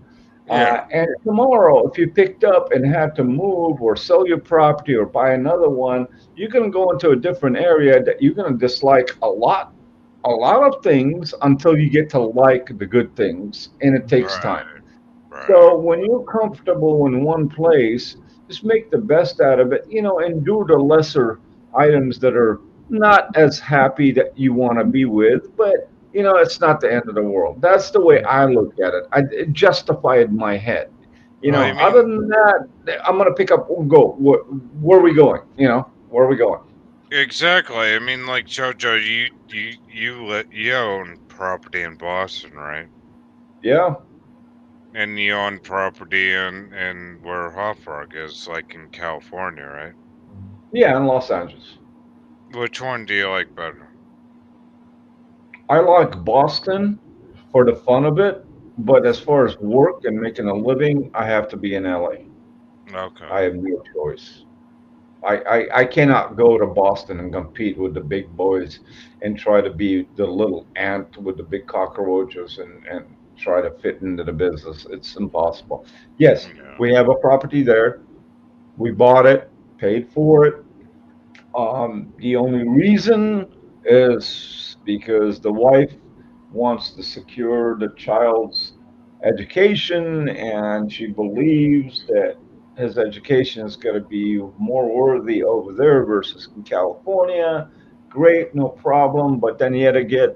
yeah, And tomorrow, if you picked up and had to move or sell your property or buy another one, you're going to go into a different area that you're going to dislike a lot of things until you get to like the good things, and it takes right, time. right, So when you're comfortable in one place, just make the best out of it, and do the lesser items that are not as happy that you want to be with, but it's not the end of the world. That's the way I look at it. It justified in my head. Well, I Other mean, than that, I'm gonna pick up and go. Where are we going? Where are we going? exactly. I mean, like Jojo, you own property in Boston, right? Yeah, And you own property in where Hot Frog is, like in California, right? yeah, in Los Angeles. Which one do you like better? I like Boston for the fun of it, but as far as work and making a living, I have to be in LA. Okay. I have no choice. I cannot go to Boston and compete with the big boys and try to be the little ant with the big cockroaches and try to fit into the business. It's impossible. Yes, Yeah. we have a property there. We bought it, paid for it. The only reason is because the wife wants to secure the child's education, and she believes that his education is going to be more worthy over there versus in California. Great, no problem. But then yet again,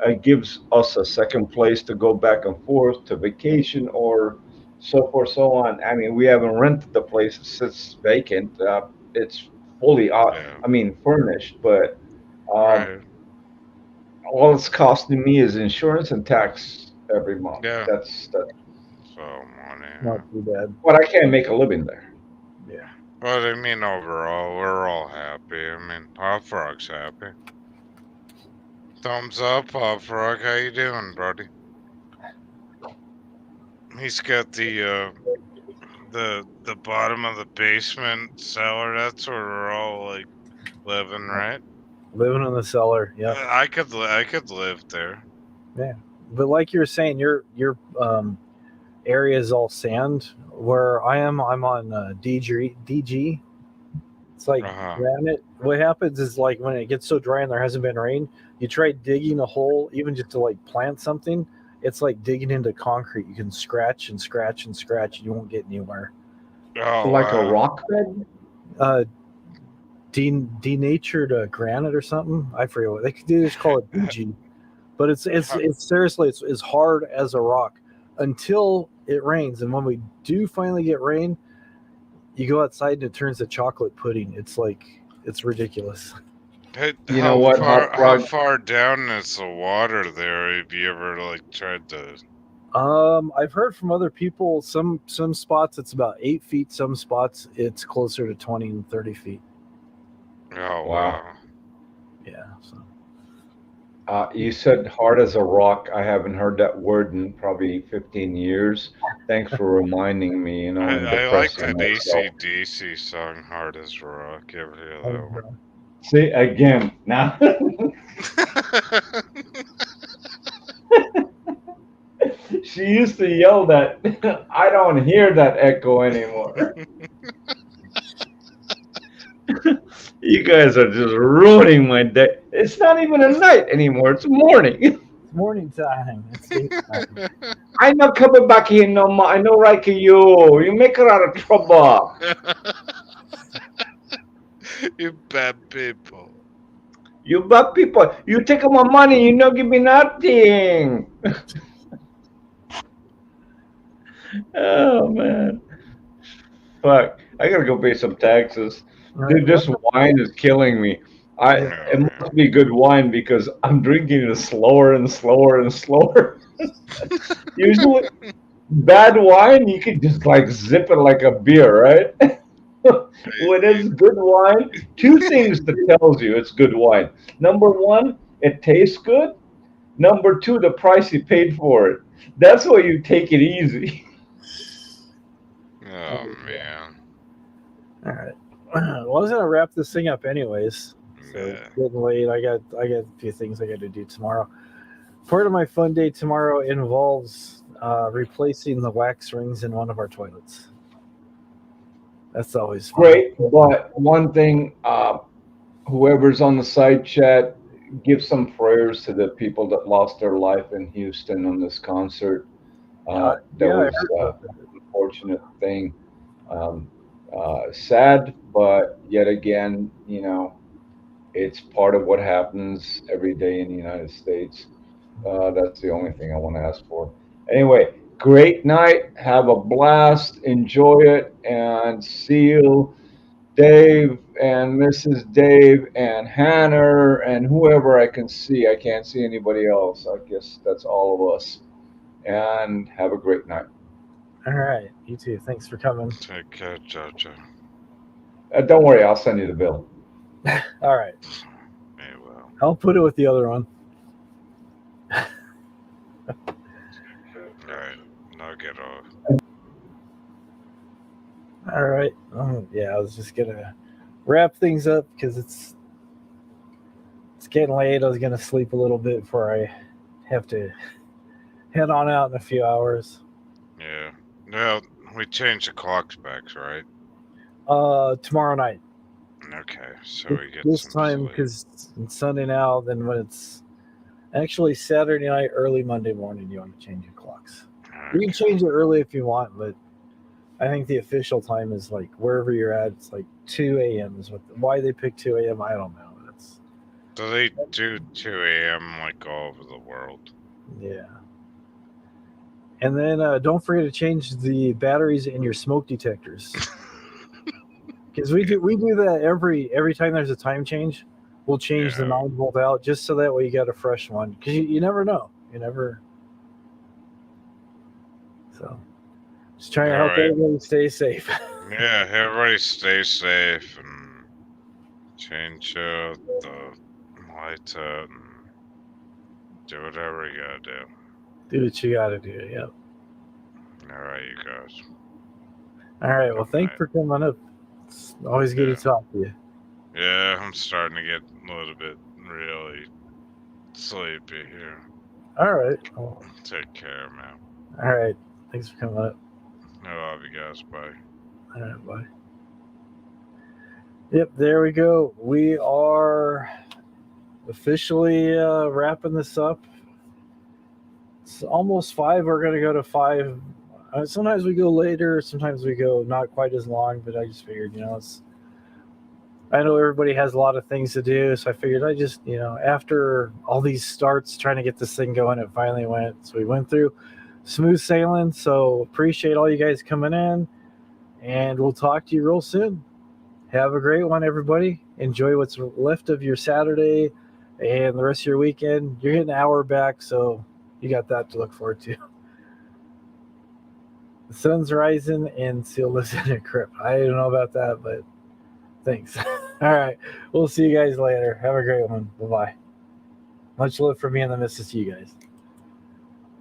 it gives us a second place to go back and forth to vacation or so forth, so on. I mean, we haven't rented the place; it sits vacant. It's fully, Yeah. I mean, furnished, but Right. all it's costing me is insurance and tax every month. Yeah. That's So money. Not too bad. but I can't make a living there. Yeah. But I mean, overall, we're all happy. I mean, Pop Frog's happy. Thumbs up, Pop Frog. How you doing, buddy? He's got the bottom of the basement cellar. That's where we're all like living, right? Living in the cellar. Yeah. I could live there. Yeah. But like you were saying, your area is all sand. Where I am, I'm on DG. It's like granite. What happens is like when it gets so dry and there hasn't been rain, you try digging a hole, even just to like plant something. It's like digging into concrete. You can scratch and scratch and scratch. You won't get anywhere. Oh, Like a rock bed? Denatured granite or something. I forget what they just call it DG. But it's seriously it's hard as a rock until it rains. And when we do finally get rain, you go outside and it turns to chocolate pudding. It's ridiculous. Hey, You know what, How far down is the water there? Have you ever like tried to? I've heard from other people some spots it's about 8 feet, some spots it's closer to 20 and 30 feet. Oh wow. Yeah. So. You said hard as a rock. I haven't heard that word in probably 15 years. Thanks for reminding me. You know, I like the AC/DC song "Hard as a Rock." You ever hear that one? See again now. She used to yell that. I don't hear that echo anymore. You guys are just ruining my day. It's not even a night anymore. It's morning. It's morning time. It's daytime. I'm not coming back here no more. I know like you. You make her out of trouble. You bad people. You bad people. You take my money. You don't give me nothing. Oh man. Fuck. I gotta go pay some taxes. Dude, this wine is killing me. It must be good wine because I'm drinking it slower and slower and slower. Usually, bad wine, you can just like zip it like a beer, right? When it's good wine, two things that tells you it's good wine. Number one, it tastes good. Number two, the price you paid for it. That's why you take it easy. Oh man. All right. Well, I was gonna wrap this thing up anyways. So it's getting late. I got a few things I got to do tomorrow. Part of my fun day tomorrow involves replacing the wax rings in one of our toilets. That's always fun. Great, but one thing, whoever's on the side chat, give some prayers to the people that lost their life in Houston on this concert. That was an unfortunate thing. Sad, but yet again, you know, it's part of what happens every day in the United States. That's the only thing I want to ask for. Anyway, great night. Have a blast. Enjoy it. And see you, Dave and Mrs. Dave and Hannah and whoever I can see. I can't see anybody else. I guess that's all of us. And have a great night. All right. You too. Thanks for coming. Take care, Jojo. Don't worry. I'll send you the bill. All right. Hey, well. I'll put it with the other one. Alright, now get off. All right. Yeah, I was just gonna wrap things up because it's getting late. I was gonna sleep a little bit before I have to head on out in a few hours. Yeah. Well, we changed the clocks back, right? Tomorrow night. Okay, so we get This some time sleep. because it's Sunday now. Then when it's actually Saturday night, early Monday morning, you want to change your clocks. You can change it early if you want, but I think the official time is like wherever you're at. It's like 2 a.m. is why they pick 2 a.m. I don't know. So they do 2 a.m. like all over the world. Yeah. And then don't forget to change the batteries in your smoke detectors. Because we do that every time there's a time change. We'll change the 9-volt out just so that way you got a fresh one. Because you never know. You never. So just trying to help everybody stay safe. Yeah, everybody stay safe and change the lights out and do whatever you gotta do. Do what you gotta do. Yep. All right, you guys. All right. Well, thanks for coming up. It's always good to talk to you. Yeah, I'm starting to get a little bit really sleepy here. All right. Well, take care, man. All right. Thanks for coming up. I love you guys. Bye. All right. Bye. Yep. There we go. We are officially wrapping this up. It's almost 5. We're going to go to 5. Sometimes we go later. Sometimes we go not quite as long, but I just figured, I know everybody has a lot of things to do. So I figured I just, after all these starts trying to get this thing going, it finally went. So we went through smooth sailing. So appreciate all you guys coming in, and we'll talk to you real soon. Have a great one, everybody. Enjoy what's left of your Saturday and the rest of your weekend. You're getting an hour back, so you got that to look forward to. The sun's rising and Seal lives in a crypt. I don't know about that, but thanks. All right. We'll see you guys later. Have a great one. Bye-bye. Much love from me and the missus to you guys.